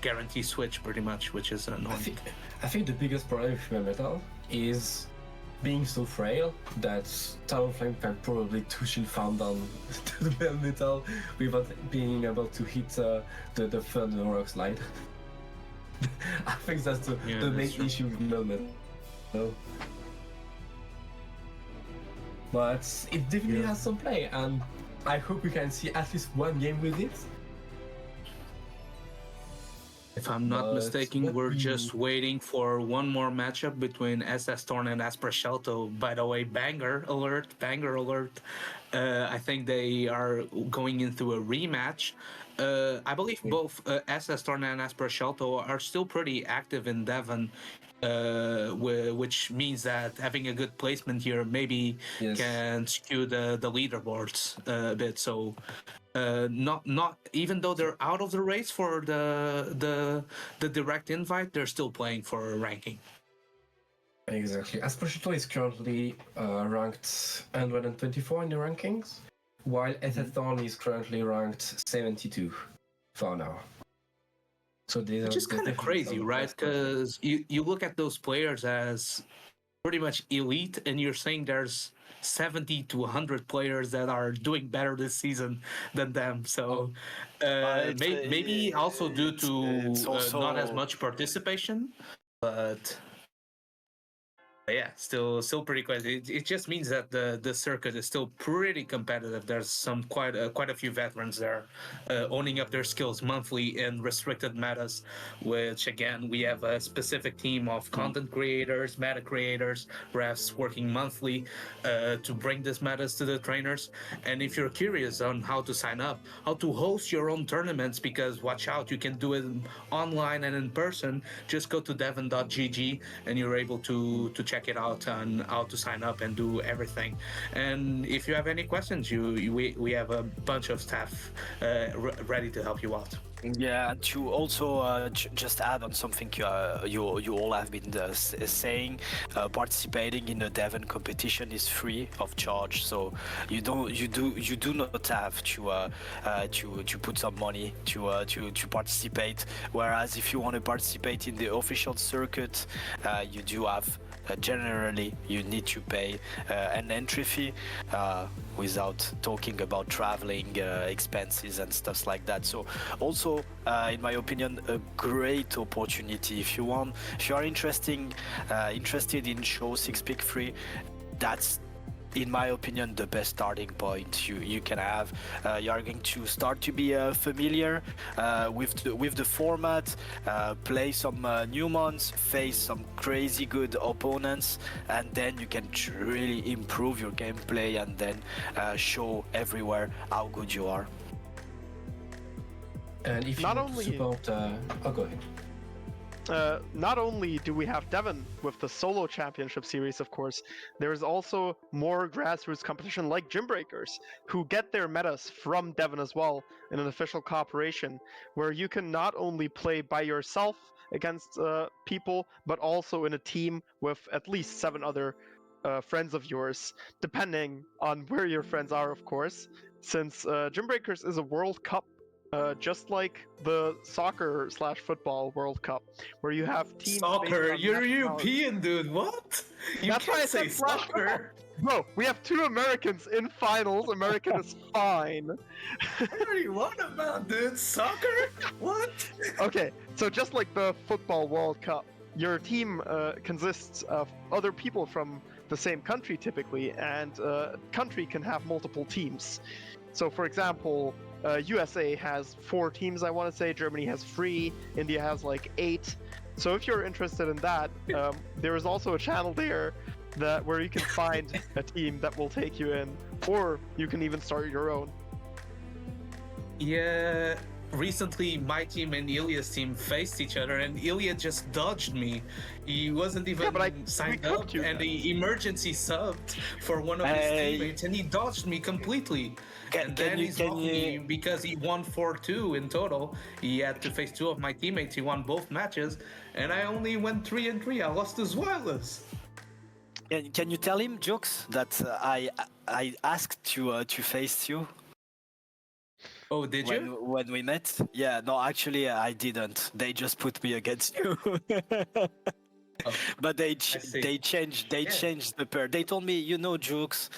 S3: guarantee switch pretty much, which is annoying.
S2: I think the biggest problem with Melmetal is being so frail that Talonflame can probably 2-shield farm down to the Melmetal without being able to hit the Thunder Rock Slide. I think that's the
S3: Yeah,
S2: main
S3: that's true.
S2: issue with Melmetal. No. But it definitely has some play, and I hope we can see at least one game with it.
S3: If I'm not
S2: But
S3: mistaken,
S2: what
S3: we're
S2: we-
S3: just waiting for one more matchup between SS Torn and Asprascelto. By the way, banger alert, banger alert. I think they are going into a rematch. I believe both SS Torn and Asprascelto are still pretty active in Devon, which means that having a good placement here maybe
S2: Yes.
S3: can skew the leaderboards a bit. So not even though they're out of the race for the direct invite, they're still playing for a ranking.
S2: Exactly. Asprascelto is currently ranked 124 in the rankings, while Ethathon is currently ranked 72 for now. So
S3: Which is kind of crazy, right? Because you look at those players as pretty much elite, and you're saying there's 70 to 100 players that are doing better this season than them. So maybe also due to
S4: it's also-
S3: not as much participation, but yeah, still pretty crazy. It just means that the circuit is still pretty competitive. There's some quite a few veterans there owning up their skills monthly in restricted metas, which again we have a specific team of content creators, meta creators, refs working monthly to bring this metas to the trainers. And if you're curious on how to sign up, how to host your own tournaments, because watch out, you can do it online and in person. Just go to devon.gg and you're able to check it out on how to sign up and do everything. And if you have any questions, we have a bunch of staff ready to help you out.
S4: Yeah, and to also just add on something you all have been saying, participating in a Devon competition is free of charge. So you do not have to put some money to participate. Whereas if you want to participate in the official circuit, you do have. Generally, you need to pay an entry fee, without talking about traveling expenses and stuff like that. So, also, in my opinion, a great opportunity if you are interested in show 6 pick free. That's, in my opinion, the best starting point you can have. You are going to start to be familiar with the format, play some new months, face some crazy good opponents, and then you can really improve your gameplay and then show everywhere how good you are.
S2: And if
S5: Not
S2: you want to
S5: only-
S2: support, go ahead.
S5: Not only do we have Devon with the solo championship series, of course, there is also more grassroots competition like Gym Breakers, who get their metas from Devon as well in an official cooperation, where you can not only play by yourself against people, but also in a team with at least 7 other friends of yours, depending on where your friends are, of course, since Gym Breakers is a World Cup. Just like the soccer/football World Cup, where you have teams.
S3: Soccer,
S5: based on
S3: you're
S5: nationality.
S3: European, dude. What? You
S5: That's why I
S3: can't say
S5: said Flash
S3: soccer.
S5: Bro, we have 2 Americans in finals. American is fine.
S3: What are you on about, dude? Soccer? What?
S5: Okay, so just like the football World Cup, your team consists of other people from the same country typically, and country can have multiple teams. So, for example, USA has 4 teams, I want to say. Germany has 3. India has like 8. So if you're interested in that, there is also a channel there where you can find a team that will take you in, or you can even start your own.
S3: Yeah, recently my team and Ilya's team faced each other, and Ilya just dodged me. He wasn't even
S5: but
S3: signed
S5: we
S3: up,
S5: cooked you
S3: and
S5: then.
S3: he emergency subbed for one of his
S4: Hey.
S3: teammates, and he dodged me completely. And then he's lucky because he won 4-2 in total. He had to face 2 of my teammates. He won both matches, and I only went 3-3. I lost as wireless.
S4: Can you tell him, Jokes, that I asked to face you?
S3: Oh, did you?
S4: When we met? Yeah, no, actually I didn't. They just put me against you. But they
S3: see.
S4: changed the pair. They told me, Jukes,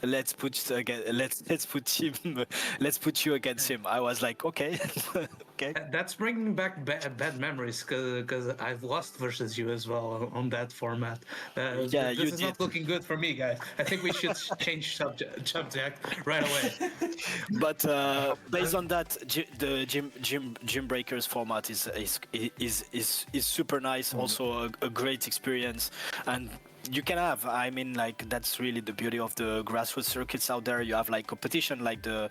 S4: let's put again, let's put you against him. I was like, okay, okay.
S3: That's bringing back bad memories because I've lost versus you as well on that format.
S4: Yeah,
S3: this
S4: you
S3: is not
S4: did.
S3: looking good for me, guys. I think we should change subject right away.
S4: But based on that, the gym breakers format is super nice. Also a great experience, and you can have. I mean, like that's really the beauty of the grassroots circuits out there. You have like competition, like the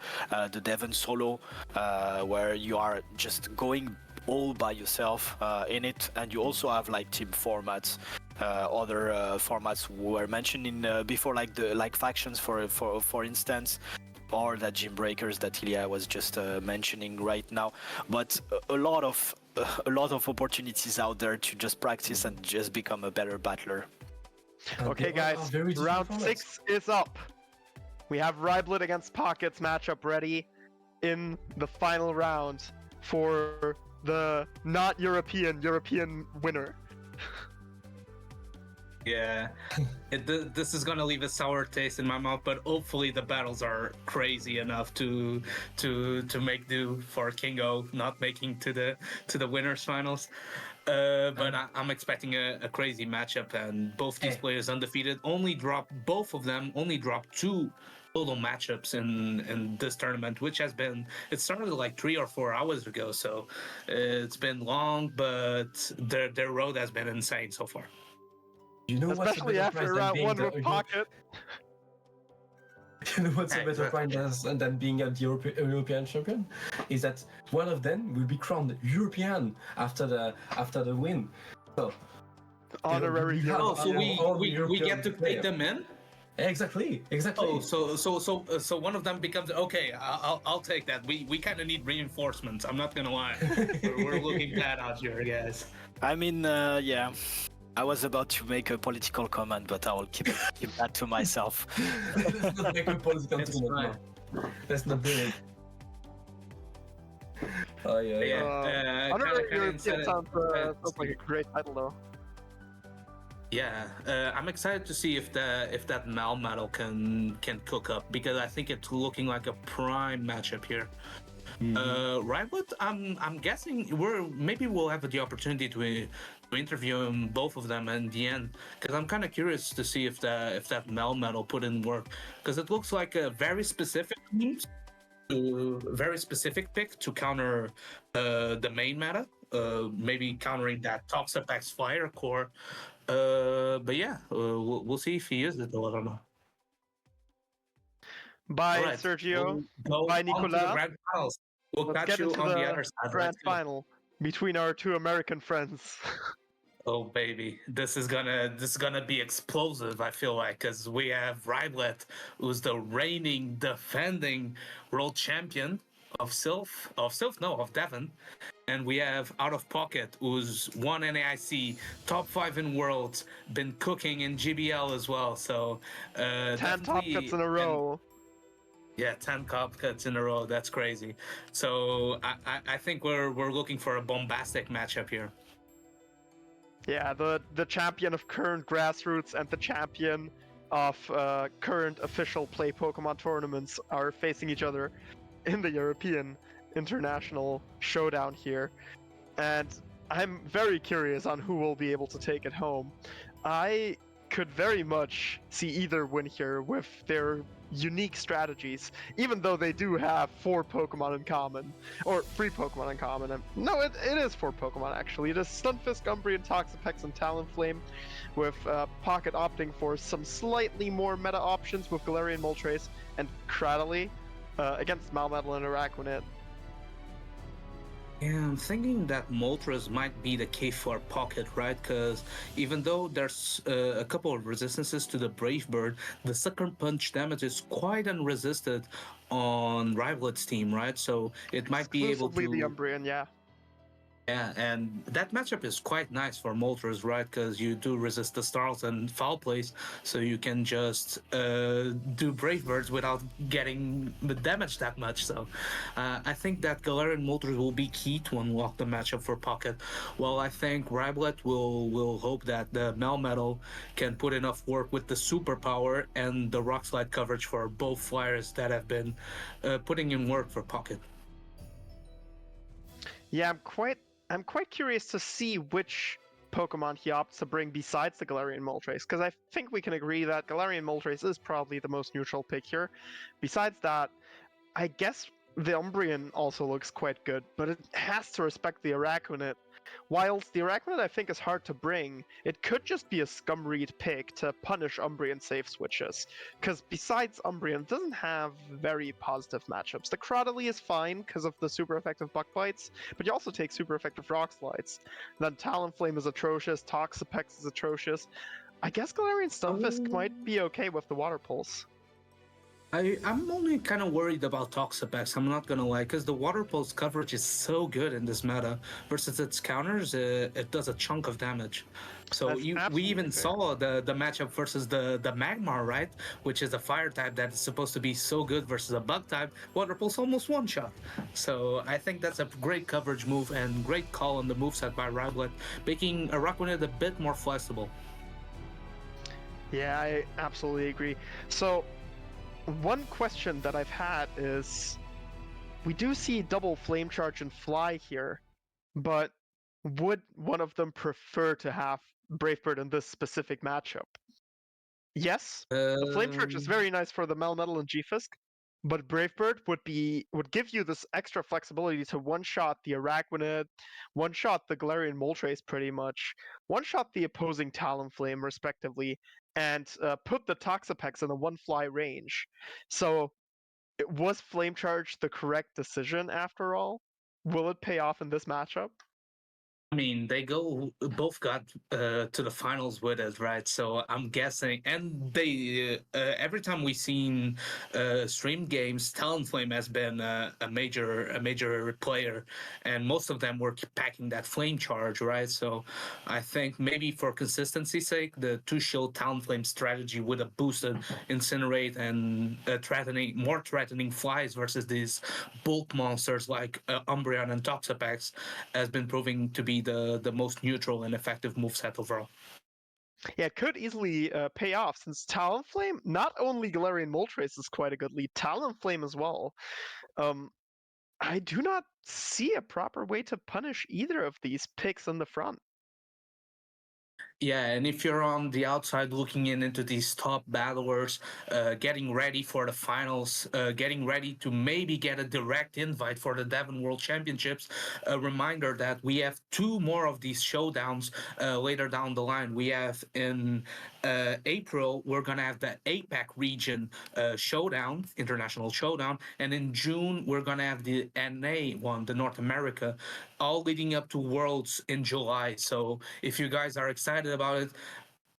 S4: Devon solo, where you are just going all by yourself in it, and you also have like team formats. Other formats were mentioned in before, like factions for instance, or the gym breakers that Ilya was just mentioning right now. But a lot of opportunities out there to just practice and just become a better battler.
S5: Okay, guys, round 6 is up. We have Rhyblet against Pockets matchup ready in the final round for the not European winner.
S3: Yeah, this is gonna leave a sour taste in my mouth, but hopefully the battles are crazy enough to make do for KingOWT not making to the winners finals. But I'm expecting a crazy matchup, and both these players undefeated. Both of them only dropped 2 total matchups in this tournament, which it started like 3 or 4 hours ago, so it's been long, but their road has been insane so far.
S2: You know
S5: Especially after round 1 with Pocket.
S2: You know what's a better point than being a European champion? Is that one of them will be crowned European after the win. So
S5: honorary.
S3: Oh, so we get to take them in?
S2: Exactly.
S3: Oh, so one of them becomes okay. I'll take that. We kind of need reinforcements. I'm not gonna lie. We're looking bad out here, guys.
S4: I mean, yeah. I was about to make a political comment, but I will keep that to myself.
S2: Let's not make a political comment. Let's not do it. Oh yeah.
S5: Honorary European sounds like a great title, though.
S3: Yeah, I'm excited to see if that Mal medal can cook up, because I think it's looking like a prime matchup here. Rhyblet, I'm guessing we'll have the opportunity to interview both of them in the end, because I'm kind of curious to see if that Mal medal put in work, because it looks like a very specific pick to counter the main meta, maybe countering that Toxapex Fire core. But yeah, we'll see if he uses it or not.
S5: Bye,
S3: right,
S5: Sergio.
S3: We'll
S5: Bye, Nicolas.
S3: We'll
S5: Let's
S3: catch
S5: get
S3: you
S5: into
S3: on the
S5: the
S3: other side.
S5: grand final between our 2 American friends.
S3: Oh baby, this is gonna be explosive. I feel like, because we have Rhyblet, who's the reigning, defending world champion of Devon, and we have OutOfPoket, who's won NAIC, top 5 in worlds, been cooking in GBL as well. So
S5: 10 top cuts in a row.
S3: Yeah, 10 top cuts in a row. That's crazy. So I think we're looking for a bombastic matchup here.
S5: Yeah, the champion of current grassroots and the champion of current official play Pokemon tournaments are facing each other in the European International Showdown here. And I'm very curious on who will be able to take it home. I could very much see either win here with their unique strategies, even though they do have 4 Pokemon in common, or 3 Pokemon in common. No, it is 4 Pokemon actually. It is Stunfisk, Umbreon, Toxapex, and Talonflame, with Pocket opting for some slightly more meta options with Galarian Moltres and Cradily against Malmetal and Araquanid.
S3: Yeah, I'm thinking that Moltres might be the key for Pocket, right? Because even though there's a couple of resistances to the Brave Bird, the Sucker Punch damage is quite unresisted on Rhyblet's team, right? So it might be able to...
S5: Exclusively the Umbreon, yeah.
S3: Yeah, and that matchup is quite nice for Moltres, right? Because you do resist the starts and foul plays, so you can just do Brave Birds without getting the damage that much. So I think that Galarian Moltres will be key to unlock the matchup for Pocket. Well, I think Rhyblet will hope that the Melmetal can put enough work with the superpower and the Rock Slide coverage for both flyers that have been putting in work for Pocket.
S5: Yeah, I'm quite curious to see which Pokemon he opts to bring besides the Galarian Moltres, because I think we can agree that Galarian Moltres is probably the most neutral pick here. Besides that, I guess the Umbreon also looks quite good, but it has to respect the Araquanid. Whilst the Araquanid I think is hard to bring, it could just be a Scumreed pick to punish Umbreon safe switches. Because besides Umbreon, it doesn't have very positive matchups. The Crawdadly is fine because of the super effective Buck Bites, but you also take super effective Rock Slides. Then Talonflame is atrocious, Toxapex is atrocious. I guess Galarian Stunfisk might be okay with the Water Pulse.
S3: I'm only kind of worried about Toxapex, I'm not gonna lie, because the Water Pulse coverage is so good in this meta. Versus its counters, it does a chunk of damage. So we even saw the matchup versus the Magmar, right? Which is a fire type that is supposed to be so good versus a bug type. Water Pulse almost one-shot. So I think that's a great coverage move and great call on the moveset by Rhyblet, making Araquanid a bit more flexible.
S5: Yeah, I absolutely agree. So, one question that I've had is, we do see double Flame Charge and Fly here, but would one of them prefer to have Brave Bird in this specific matchup? Yes, the Flame Charge is very nice for the Melmetal and G-Fisk, but Brave Bird would give you this extra flexibility to one-shot the Araquanid, one-shot the Galarian Moltres pretty much, one-shot the opposing Talonflame respectively, and put the Toxapex in a one-fly range. So, was Flame Charge the correct decision after all? Will it pay off in this matchup?
S3: I mean, they both got to the finals with it, right? So I'm guessing, and they every time we've seen stream games, Talonflame has been a major player, and most of them were packing that flame charge, right? So I think maybe for consistency's sake, the two-shield Talonflame strategy would have boosted Incinerate and more threatening flies versus these bulk monsters like Umbreon and Toxapex has been proving to be the most neutral and effective moveset overall.
S5: Yeah, it could easily pay off since Talonflame, not only Galarian Moltres is quite a good lead, Talonflame as well. I do not see a proper way to punish either of these picks in the front.
S3: Yeah, and if you're on the outside looking into these top battlers, getting ready for the finals, getting ready to maybe get a direct invite for the Devon World Championships, a reminder that we have two more of these showdowns later down the line. We have in April, we're going to have the APAC region showdown, international showdown, and in June, we're going to have the NA one, the North America, all leading up to Worlds in July. So if you guys are excited about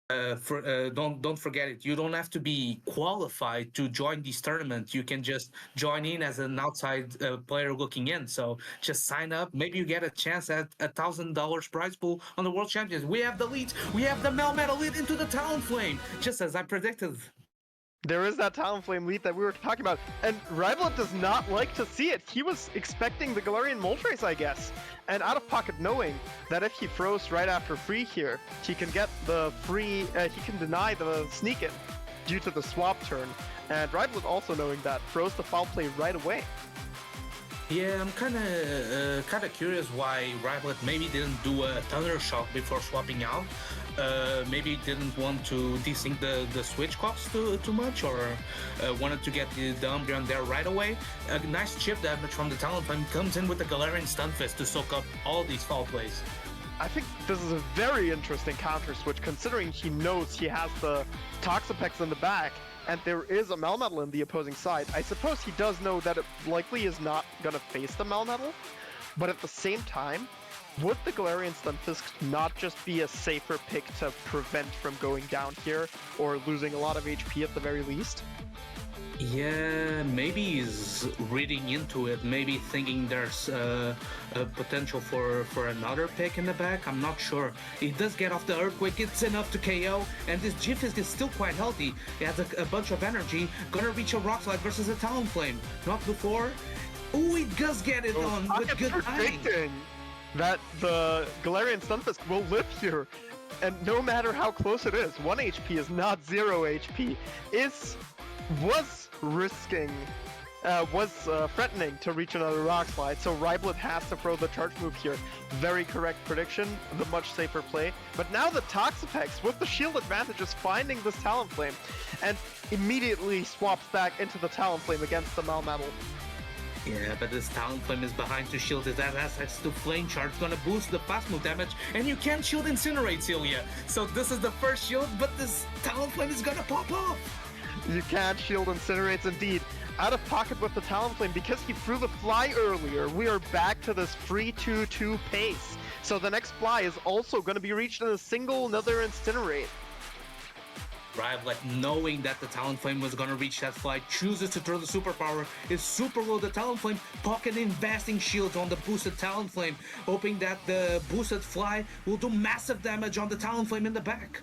S3: it, don't forget it. You don't have to be qualified to join these tournaments. You can just join in as an outside player looking in. So just sign up. Maybe you get a chance at $1,000 prize pool on the World Champions. We have the leads. We have the Melmetal lead into the Talonflame, just as I predicted.
S5: There is that Talonflame lead that we were talking about, and Rhyblet does not like to see it. He was expecting the Galarian Moltres, I guess. And OutOfPoket knowing that if he throws right after free here, he can get the free, he can deny the sneak in due to the swap turn. And Rhyblet also knowing that throws the foul play right away.
S3: Yeah, I'm kind of curious why Rhyblet maybe didn't do a Thunder Shock before swapping out. Maybe didn't want to desync the switch costs too much, or wanted to get the Umbreon there right away. A nice chip damage from the Talonflame comes in with the Galarian Stunfisk to soak up all these foul plays.
S5: I think this is a very interesting counter switch, considering he knows he has the Toxapex in the back, and there is a Melmetal in the opposing side. I suppose he does know that it likely is not going to face the Melmetal, but at the same time, would the Galarian Stunfisk not just be a safer pick to prevent from going down here, or losing a lot of HP at the very least?
S3: Yeah, maybe he's reading into it, maybe thinking there's a potential for another pick in the back. I'm not sure. He does get off the Earthquake, it's enough to KO, and this G-Fisk is still quite healthy. He has a bunch of energy, gonna reach a Rock Slide versus a Talonflame. Not before. Oh, he does get it on with good timing.
S5: Predicting that the Galarian Stunfisk will live here, and no matter how close it is, 1 HP is not 0 HP, was threatening to reach another Rock Slide, so Rhyblet has to throw the charge move here. Very correct prediction, the much safer play. But now the Toxapex, with the shield advantage, is finding this Talonflame, and immediately swaps back into the Talonflame against the Melmetal.
S3: Yeah, but this Talonflame is behind to shield it. That access to Flame Charge, gonna boost the fast move damage, and you can't shield Incinerate, Celia. So this is the first shield, but this Talonflame is gonna pop off.
S5: You can't shield Incinerates indeed. Out of pocket with the Talonflame, because he threw the fly earlier, we are back to this 3-2-2 pace. So the next fly is also going to be reached in a single another Incinerate.
S3: Rhyblet, knowing that the Talonflame was gonna reach that fly, chooses to throw the superpower, is super low the Talonflame, pocket investing shields on the boosted Talonflame, hoping that the boosted fly will do massive damage on the Talonflame in the back.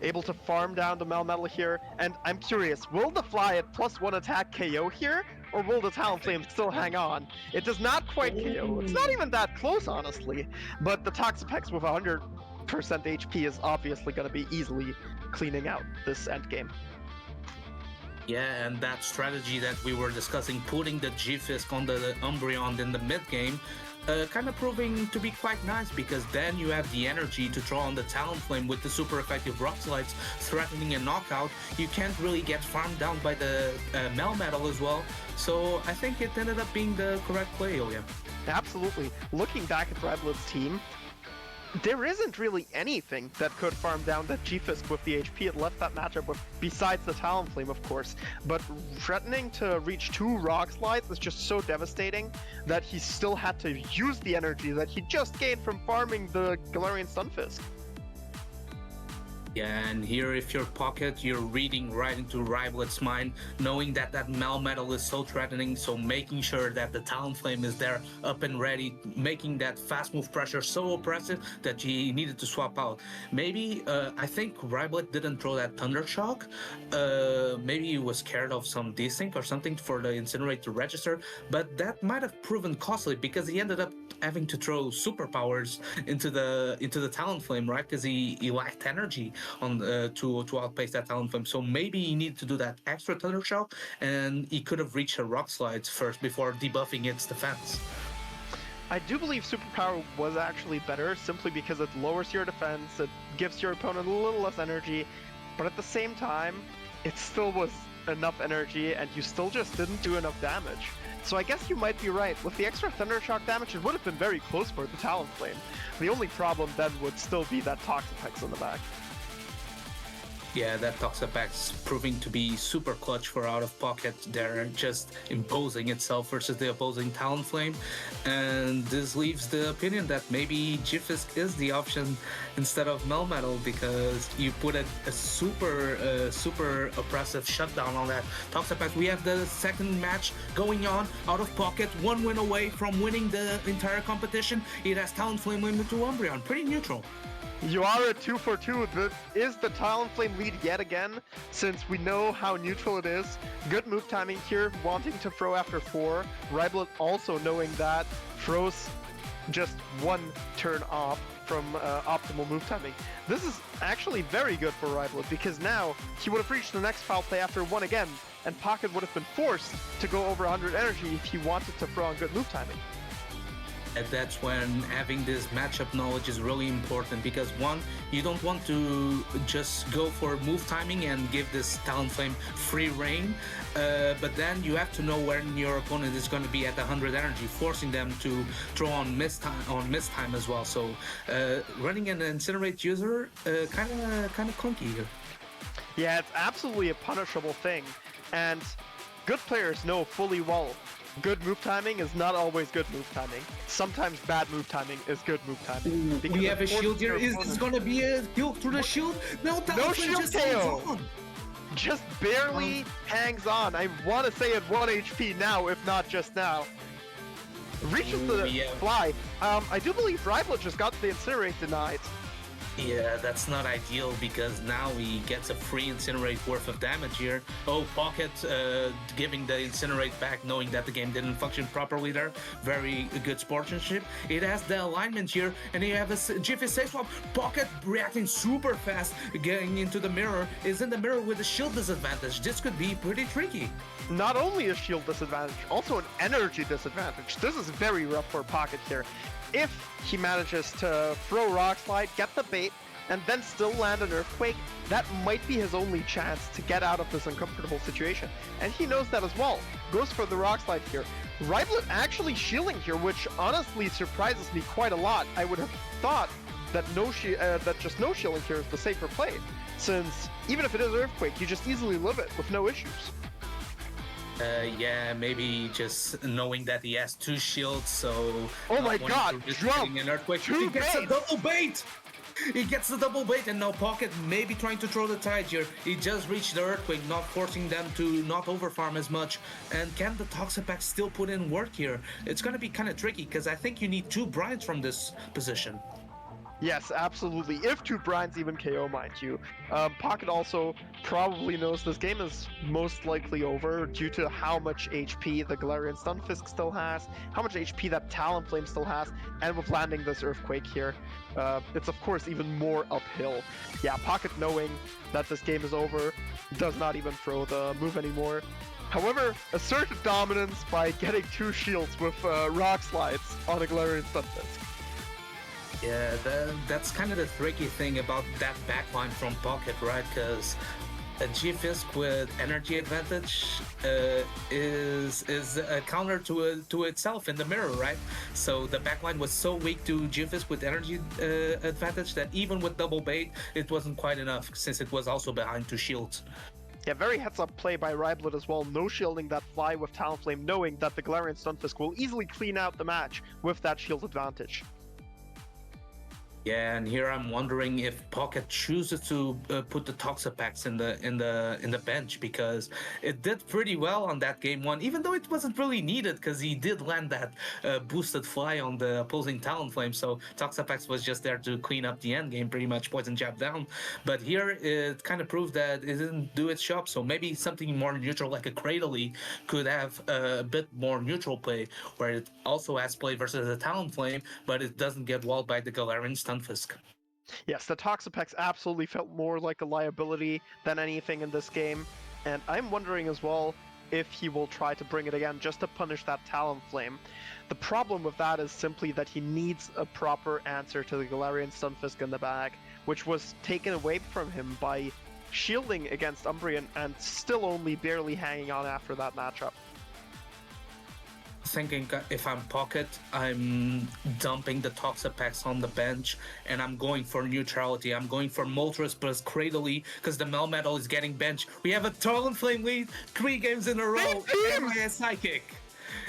S5: Able to farm down the Melmetal here, and I'm curious, will the fly at +1 attack KO here, or will the Talonflame still hang on? It does not quite KO, it's not even that close honestly, but the Toxapex with 100% HP is obviously going to be easily cleaning out this endgame.
S3: Yeah, and that strategy that we were discussing, putting the G-Fisk on the Umbreon in the mid-game, kind of proving to be quite nice, because then you have the energy to throw on the Talonflame with the super effective Rock Slides, threatening a knockout. You can't really get farmed down by the Melmetal as well, so I think it ended up being the correct play, Ilya.
S5: Absolutely. Looking back at Rhyblet's team, there isn't really anything that could farm down that G-Fisk with the HP it left that matchup with, besides the Talonflame, of course. But threatening to reach 2 Rock Slides is just so devastating that he still had to use the energy that he just gained from farming the Galarian Stunfisk.
S3: Yeah, and here if you're Pocket, you're reading right into Rhyblet's mind, knowing that that Melmetal is so threatening, so making sure that the Talonflame is there up and ready, making that fast move pressure so oppressive that he needed to swap out. Maybe, I think Rhyblet didn't throw that Thunder Shock, maybe he was scared of some desync or something for the Incinerate to register, but that might have proven costly because he ended up having to throw superpowers into the Talonflame, right? Because he lacked energy on to outpace that Talonflame. So maybe he needed to do that extra Thunder Shock, and he could have reached a Rock Slide first before debuffing its defense.
S5: I do believe Superpower was actually better, simply because it lowers your defense, it gives your opponent a little less energy, but at the same time, it still was enough energy, and you still just didn't do enough damage. So I guess you might be right. With the extra Thunder Shock damage, it would have been very close for the Talonflame. The only problem then would still be that Toxapex in the back.
S3: Yeah, that Toxapex proving to be super clutch for OutOfPoket. They're just imposing itself versus the opposing Talonflame. And this leaves the opinion that maybe G-Fisk is the option instead of Melmetal, because you put a super oppressive shutdown on that Toxapex. We have the second match going on. OutOfPoket, 1 win away from winning the entire competition. It has Talonflame into Umbreon. Pretty neutral.
S5: You are at 2-for-2. Is the Talonflame lead yet again, since we know how neutral it is. Good move timing here, wanting to throw after 4. Rhyblet also knowing that, throws just 1 turn off from optimal move timing. This is actually very good for Rhyblet, because now he would have reached the next foul play after 1 again, and Pocket would have been forced to go over 100 energy if he wanted to throw on good move timing.
S3: And that's when having this matchup knowledge is really important, because one, you don't want to just go for move timing and give this Talonflame free reign, but then you have to know when your opponent is going to be at 100 energy, forcing them to throw on miss time as well. So running an Incinerate user kind of clunky here.
S5: Yeah, it's absolutely a punishable thing, and good players know fully well good move timing is not always good move timing. Sometimes bad move timing is good move timing.
S3: We have a shield here. Is this gonna be a kill through the shield? No,
S5: no shield KO. just barely hangs on. I want to say at 1 HP now, if not just now. Reaches the fly. I do believe Rhyblet just got the Incinerate denied.
S3: Yeah, that's not ideal because now he gets a free Incinerate worth of damage here. Oh, Pocket giving the Incinerate back knowing that the game didn't function properly there. Very good sportsmanship. It has the alignment here and you have a Jiffy safe swap. Pocket reacting super fast, getting into the mirror, is in the mirror with a shield disadvantage. This could be pretty tricky.
S5: Not only a shield disadvantage, also an energy disadvantage. This is very rough for Pocket here. If he manages to throw Rock Slide, get the bait, and then still land an Earthquake, that might be his only chance to get out of this uncomfortable situation. And he knows that as well. Goes for the Rock Slide here. Rhyblet actually shielding here, which honestly surprises me quite a lot. I would have thought that just no shielding here is the safer play, since even if it is Earthquake, you just easily live it with no issues.
S3: Yeah, maybe just knowing that he has 2 shields, so...
S5: Oh my god, Drum!
S3: An Earthquake.
S5: He
S3: gets a double bait! He gets the double bait, and now Pocket maybe trying to throw the tide here. He just reached the Earthquake, not forcing them to not overfarm as much. And can the Toxapex still put in work here? It's gonna be kind of tricky, because I think you need 2 Bryans from this position.
S5: Yes, absolutely. If 2 Bryans even KO, mind you. Pocket also probably knows this game is most likely over due to how much HP the Galarian Stunfisk still has, how much HP that Talonflame still has, and with landing this Earthquake here, it's of course even more uphill. Yeah, Pocket knowing that this game is over, does not even throw the move anymore. However, asserted dominance by getting 2 shields with Rock Slides on a Galarian Stunfisk.
S3: Yeah, that's kind of the tricky thing about that backline from Pocket, right? Because a G-Fisk with energy advantage is a counter to itself in the mirror, right? So the backline was so weak to G-Fisk with energy advantage that even with double bait, it wasn't quite enough since it was also behind 2 shields.
S5: Yeah, very heads-up play by Rhyblet as well, no shielding that fly with Talonflame, knowing that the Galarian Stunfisk will easily clean out the match with that shield advantage.
S3: Yeah, and here I'm wondering if Pocket chooses to put the Toxapex in the bench, because it did pretty well on that game 1, even though it wasn't really needed because he did land that boosted fly on the opposing Talonflame. So Toxapex was just there to clean up the end game, pretty much poison jab down. But here it kind of proved that it didn't do its job. So maybe something more neutral like a Cradily could have a bit more neutral play, where it also has play versus a Talonflame, but it doesn't get walled by the Galarian Stunfisk.
S5: Yes, the Toxapex absolutely felt more like a liability than anything in this game, and I'm wondering as well if he will try to bring it again just to punish that Talonflame. The problem with that is simply that he needs a proper answer to the Galarian Stunfisk in the bag, which was taken away from him by shielding against Umbreon and still only barely hanging on after that matchup.
S3: Thinking if I'm Pocket, I'm dumping the Toxapex on the bench and I'm going for neutrality. I'm going for Moltres plus Cradily because the Melmetal is getting benched. We have a Talonflame lead 3 games in a row. Am I a Psychic?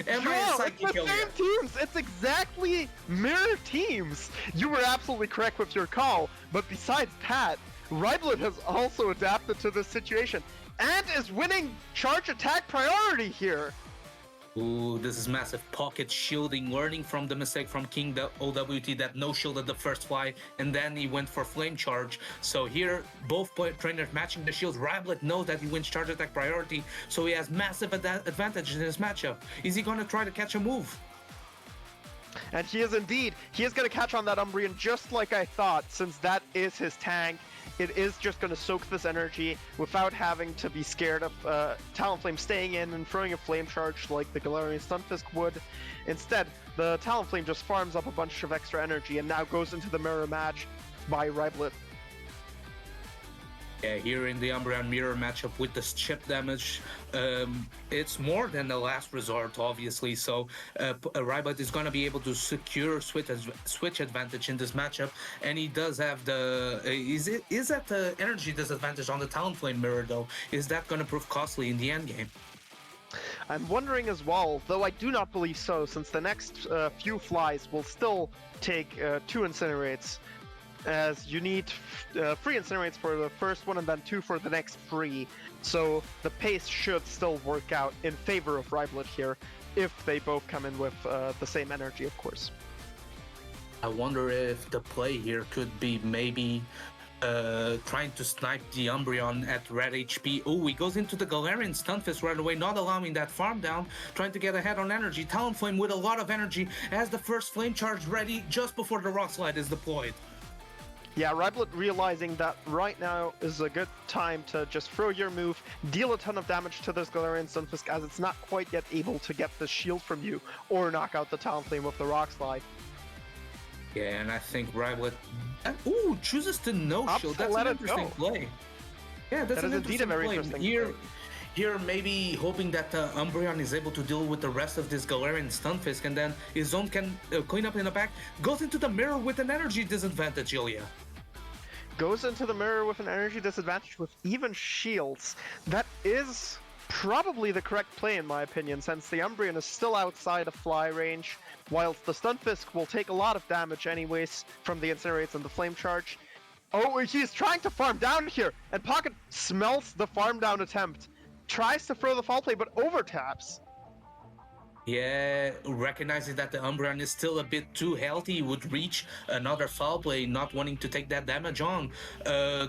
S3: Am I a Psychic?
S5: It's the same teams! It's exactly mirror teams! You were absolutely correct with your call, but besides that, Rhyblet has also adapted to this situation and is winning charge attack priority here!
S3: Ooh, this is massive. Pocket shielding, learning from the mistake from KingOWT that no shielded the first fly, and then he went for flame charge. So here, both trainers matching the shields. Rhyblet knows that he wins charge attack priority, so he has massive advantage in this matchup. Is he gonna try to catch a move?
S5: And he is indeed. He is going to catch on that Umbreon just like I thought, since that is his tank. It is just going to soak this energy without having to be scared of Talonflame staying in and throwing a flame charge like the Galarian Stunfisk would. Instead, the Talonflame just farms up a bunch of extra energy and now goes into the mirror match by Rhyblet.
S3: Yeah, here in the Umbreon Mirror matchup with this chip damage, it's more than the last resort, obviously. So Rhyblet is going to be able to secure switch advantage in this matchup, and he does have the is that the energy disadvantage on the Talonflame Mirror though? Is that going to prove costly in the end game?
S5: I'm wondering as well, though I do not believe so, since the next few flies will still take 2 Incinerates. as you need 3 incinerates for the first one and then 2 for the next 3. So the pace should still work out in favor of Rhyblet here, if they both come in with the same energy, of course.
S3: I wonder if the play here could be maybe trying to snipe the Umbreon at red HP. Oh, he goes into the Galarian Stunfisk right away, not allowing that farm down, trying to get ahead on energy. Talonflame with a lot of energy has the first Flame Charge ready just before the Rock Slide is deployed.
S5: Yeah, Rhyblet realizing that right now is a good time to just throw your move, deal a ton of damage to this Galarian Stunfisk as it's not quite yet able to get the shield from you, or knock out the Talonflame with the Rock Slide.
S3: Yeah, and I think Rhyblet chooses to no-shield. That's
S5: let
S3: an
S5: it
S3: interesting
S5: go.
S3: play. Yeah, that's
S5: That
S3: an
S5: is indeed a
S3: interesting
S5: very
S3: play.
S5: interesting
S3: Here, here maybe hoping that Umbreon is able to deal with the rest of this Galarian Stunfisk, and then his own can clean up in the back. Goes into the mirror with an energy disadvantage, Ilya.
S5: Goes into the mirror with an energy disadvantage with even shields. That is probably the correct play in my opinion, since the Umbreon is still outside of fly range, whilst the Stunfisk will take a lot of damage anyways from the Incinerates and the Flame Charge. Oh, he's trying to farm down here, and Pocket smells the farm down attempt. Tries to throw the foul play, but overtaps.
S3: Yeah, recognizing that the Umbreon is still a bit too healthy, would reach another foul play, not wanting to take that damage on.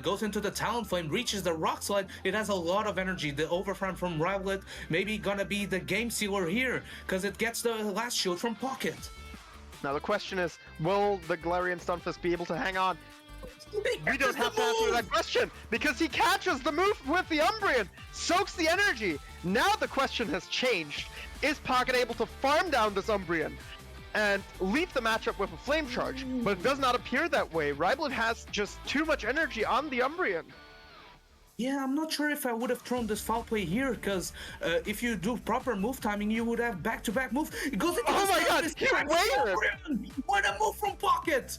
S3: Goes into the Talonflame, reaches the Rock Slide. It has a lot of energy. The overfarm from Rhyblet maybe gonna be the game sealer here, because it gets the last shield from Pocket.
S5: Now the question is, will the Galarian Stunfisk be able to hang on? We don't have to answer that question, because he catches the move with the Umbreon, soaks the energy. Now the question has changed. Is Pocket able to farm down this Umbreon and leave the matchup with a Flame Charge? But it does not appear that way. Rhyblet has just too much energy on the Umbreon.
S3: Yeah, I'm not sure if I would have thrown this foul play here, because if you do proper move timing, you would have back-to-back move. It goes into
S5: Oh
S3: the
S5: my god, he waited!
S3: Umbreon! What a move from Pocket!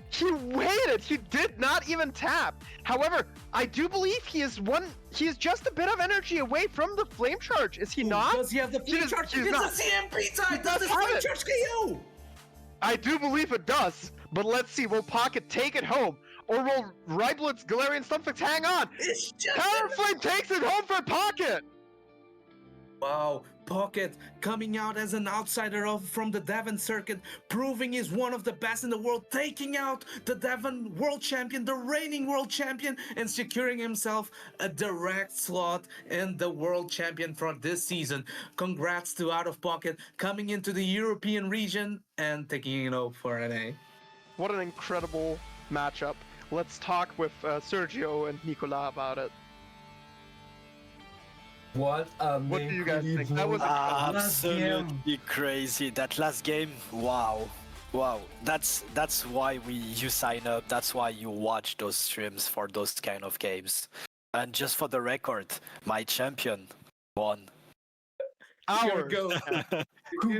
S5: He waited. He did not even tap. However, I do believe he is just a bit of energy away from the Flame Charge. Is he not?
S3: Does he have the Flame Charge? It's
S5: not.
S3: a CMP time!
S5: He
S3: Does this
S5: does have
S3: Flame
S5: it.
S3: Charge KO?
S5: I do believe it does. But let's see. Will Pocket take it home? Or will Rhyblet's Galarian Stunfisk hang on?
S3: It's just
S5: Talonflame takes it home for Pocket!
S3: Wow, Pocket coming out as an outsider from the Devon circuit, proving he's one of the best in the world, taking out the Devon world champion, the reigning world champion, and securing himself a direct slot in the world champion for this season. Congrats to OutOfPoket coming into the European region and taking it over for an A.
S5: What an incredible matchup. Let's talk with Sergio and Nicolas about it.
S2: What
S5: What do you guys think? That was
S4: Absolutely crazy. That last game, wow. Wow, that's why you sign up. That's why you watch those streams for those kind of games. And just for the record, my champion won.
S5: Ours.
S2: Who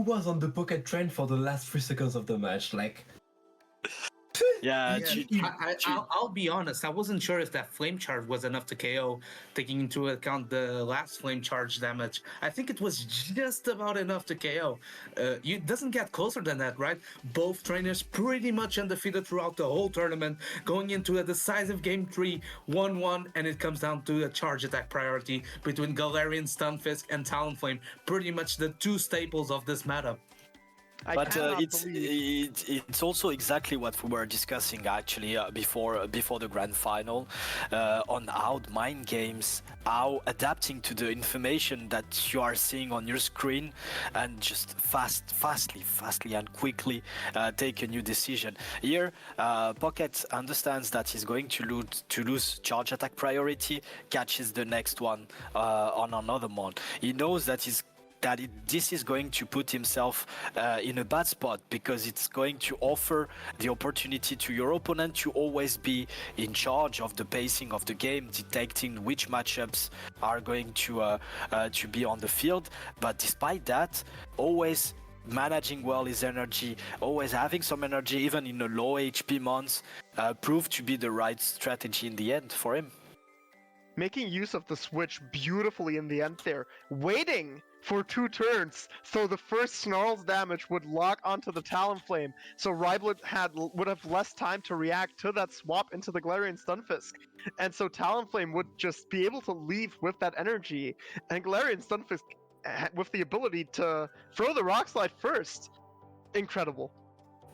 S2: was on the Pocket train for the last 3 seconds of the match? Like,
S4: Yeah,
S3: I'll be honest, I wasn't sure if that Flame Charge was enough to KO, taking into account the last Flame Charge damage. I think it was just about enough to KO. It doesn't get closer than that, right? Both trainers pretty much undefeated throughout the whole tournament, going into a decisive Game 3, 1-1, and it comes down to a charge attack priority between Galarian Stunfisk and Talonflame, pretty much the two staples of this meta.
S4: But it's also exactly what we were discussing actually before the grand final on how mind games, how adapting to the information that you are seeing on your screen and just fastly and quickly take a new decision. Here, Pocket understands that he's going to lose charge attack priority, catches the next one on another one. He knows that this is going to put himself in a bad spot, because it's going to offer the opportunity to your opponent to always be in charge of the pacing of the game, detecting which matchups are going to be on the field. But despite that, always managing well his energy, always having some energy even in a low HP months, proved to be the right strategy in the end for him.
S5: making use of the switch beautifully in the end there, waiting for 2 turns so the first Snarl's damage would lock onto the Talonflame, so Rhyblet would have less time to react to that swap into the Galarian Stunfisk. And so Talonflame would just be able to leave with that energy, and Galarian Stunfisk with the ability to throw the Rock Slide first. Incredible.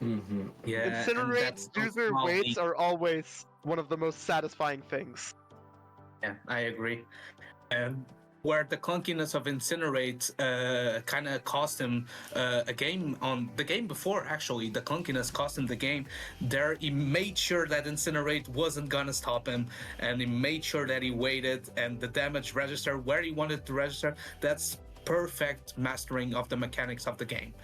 S2: Mm-hmm.
S3: Yeah,
S5: Incinerate user waits are always one of the most satisfying things.
S3: Yeah, I agree. And where the clunkiness of Incinerate kind of cost him a game on the game before, actually, the clunkiness cost him the game. There, he made sure that Incinerate wasn't gonna stop him, and he made sure that he waited and the damage registered where he wanted to register. That's perfect mastering of the mechanics of the game.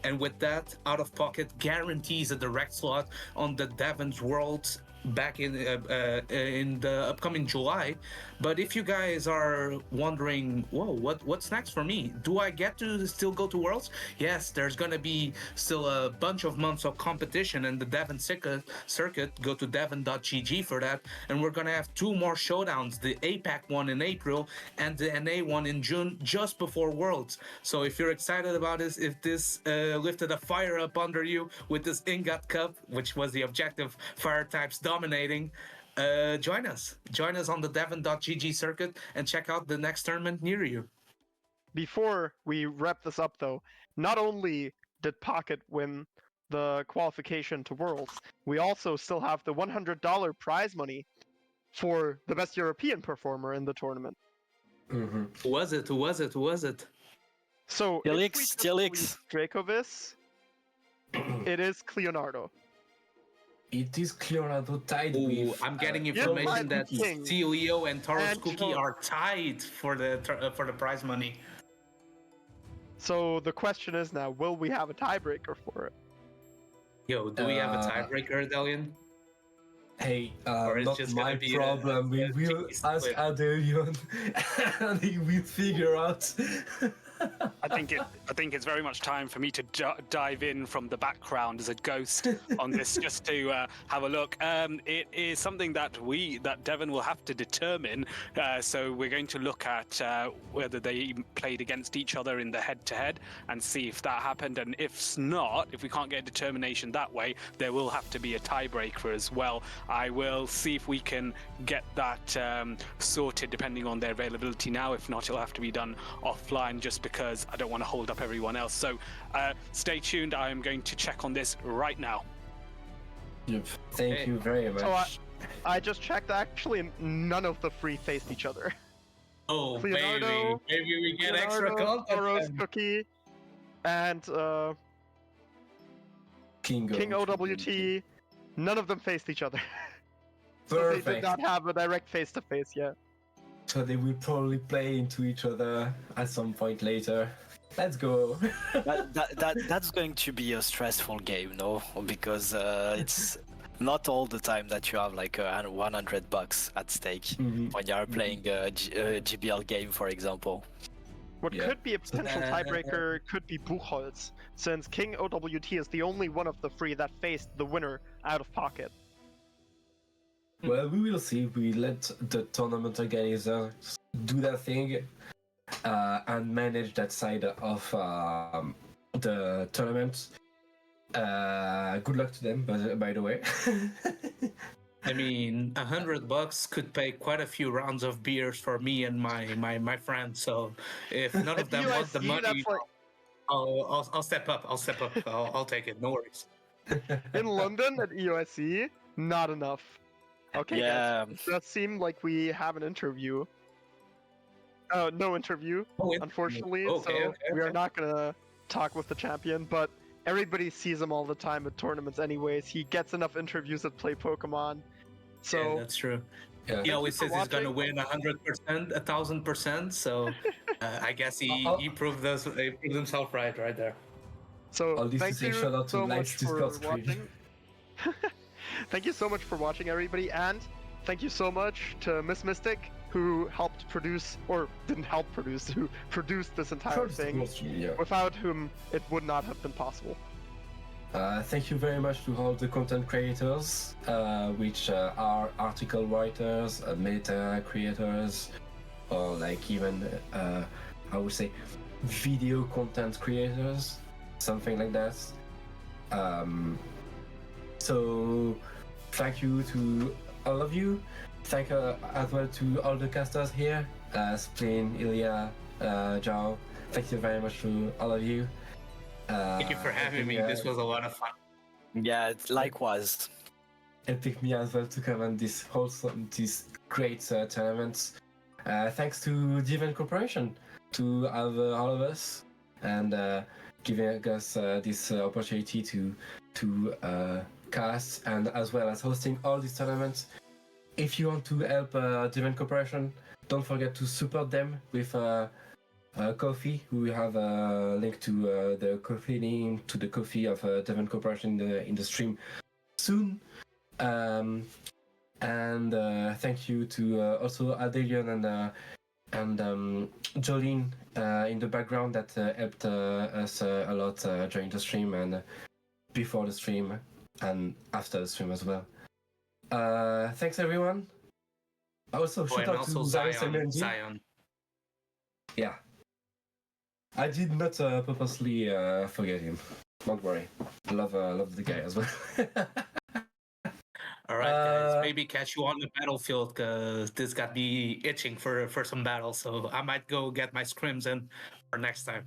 S3: And with that, OutOfPoket guarantees a direct slot on the Devon's Worlds back in the upcoming July. But if you guys are wondering, whoa, what's next for me? Do I get to still go to Worlds? Yes, there's gonna be still a bunch of months of competition in the Devon circuit. Go to devon.gg for that. And we're gonna have 2 more showdowns, the APAC one in April and the NA one in June, just before Worlds. So if you're excited about this, if this lifted a fire up under you with this Ingot Cup, which was the objective, fire types dominating, join us on the devon.gg circuit and check out the next tournament near you.
S5: Before we wrap this up though, not only did Pocket win the qualification to Worlds, we also still have the $100 prize money for the best European performer in the tournament.
S2: Mm-hmm.
S3: Who was it?
S5: So
S4: Felix.
S5: Dracovis, it is Cleonardo.
S2: It is Cleonardo tied
S3: Ooh,
S2: with...
S3: I'm getting information that
S5: King.
S3: Celio and Taurus
S5: And
S3: Cookie
S5: Taurus.
S3: are tied for the prize money.
S5: So the question is now, will we have a tiebreaker for it?
S3: Yo, do we have a tiebreaker, Adellion?
S2: Hey,
S3: Or it's
S2: not
S3: just
S2: my
S3: gonna be
S2: problem. We will
S3: cheeky
S2: ask
S3: split.
S2: Adellion and he will figure out.
S1: I think it's very much time for me to dive in from the background as a ghost on this, just to have a look. It is something that Devon will have to determine. So we're going to look at whether they played against each other in the head-to-head and see if that happened. And if not, if we can't get a determination that way, there will have to be a tiebreaker as well. I will see if we can get that sorted depending on their availability now. If not, it'll have to be done offline, just because I don't want to hold up everyone else. So stay tuned. I am going to check on this right now.
S2: Yep. Thank you very much.
S5: So I just checked, actually none of the 3 faced each other.
S3: Oh,
S5: Leonardo,
S3: baby. Maybe we get extra content.
S5: Taurus Cookie, and KingOWT, none of them faced each other. So they
S2: Perfect.
S5: did not have a direct face-to-face yet.
S2: So they will probably play into each other at some point later. Let's go.
S4: That's going to be a stressful game, no? Because it's not all the time that you have like $100 at stake when you are playing a GBL game, for example.
S5: What could be a potential tiebreaker could be Buchholz, since KingOWT is the only one of the 3 that faced the winner OutOfPoket.
S2: Well, we will see. We let the tournament organizer do their thing and manage that side of the tournament. Good luck to them, by the way.
S3: I mean, $100 could pay quite a few rounds of beers for me and my friends. So if none of them want the
S5: EUIS,
S3: money,
S5: that's like,
S3: I'll step up. I'll take it. No worries.
S5: in London at EUIS, not enough. Okay,
S4: Yeah.
S5: guys, it does seem like we have an interview. No interview, unfortunately, so we are not gonna talk with the champion, but everybody sees him all the time at tournaments anyways. He gets enough interviews at Play Pokemon, so...
S3: Yeah, that's true.
S2: Yeah.
S3: He always
S5: for
S3: says he's gonna
S5: watching.
S3: win 100%, 1,000%. So I guess he proved himself right there.
S5: So
S2: All this
S5: thank
S2: to say
S5: you
S2: shout out to
S5: so
S2: Lights
S5: much for
S2: Discord stream.
S5: watching. Thank you so much for watching, everybody, and thank you so much to Miss Mystic, who helped produce, or didn't help produce, who produced this entire thing,
S2: Yeah.
S5: without whom it would not have been possible.
S2: Thank you very much to all the content creators, which are article writers, meta creators, or like even, I would say, video content creators, something like that. So thank you to all of you. Thank as well to all the casters here, Splin, Ilya, Zhao. Thank you very much to all of you.
S3: Thank you for having me. This was a lot of fun.
S4: Yeah, likewise.
S2: It picked me as well to come on this this great tournaments. Thanks to Devon Corporation to have all of us and giving us this opportunity to cast and as well as hosting all these tournaments. If you want to help Devon Corporation, don't forget to support them with coffee. We will have a link to the coffee link to the coffee of Devon Corporation in the stream soon. And thank you to also Adellion and Jolene in the background that helped us a lot during the stream and before the stream and after the stream as well. Thanks everyone. Also, shout out to
S3: Zion.
S2: Yeah. I did not purposely forget him. Don't worry. Love the guy as well.
S3: All right, guys. Maybe catch you on the battlefield because this got me itching for some battles. So I might go get my scrims in for next time.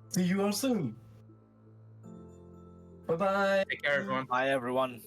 S2: See you all soon. Bye bye.
S3: Take care, everyone.
S4: Bye, everyone.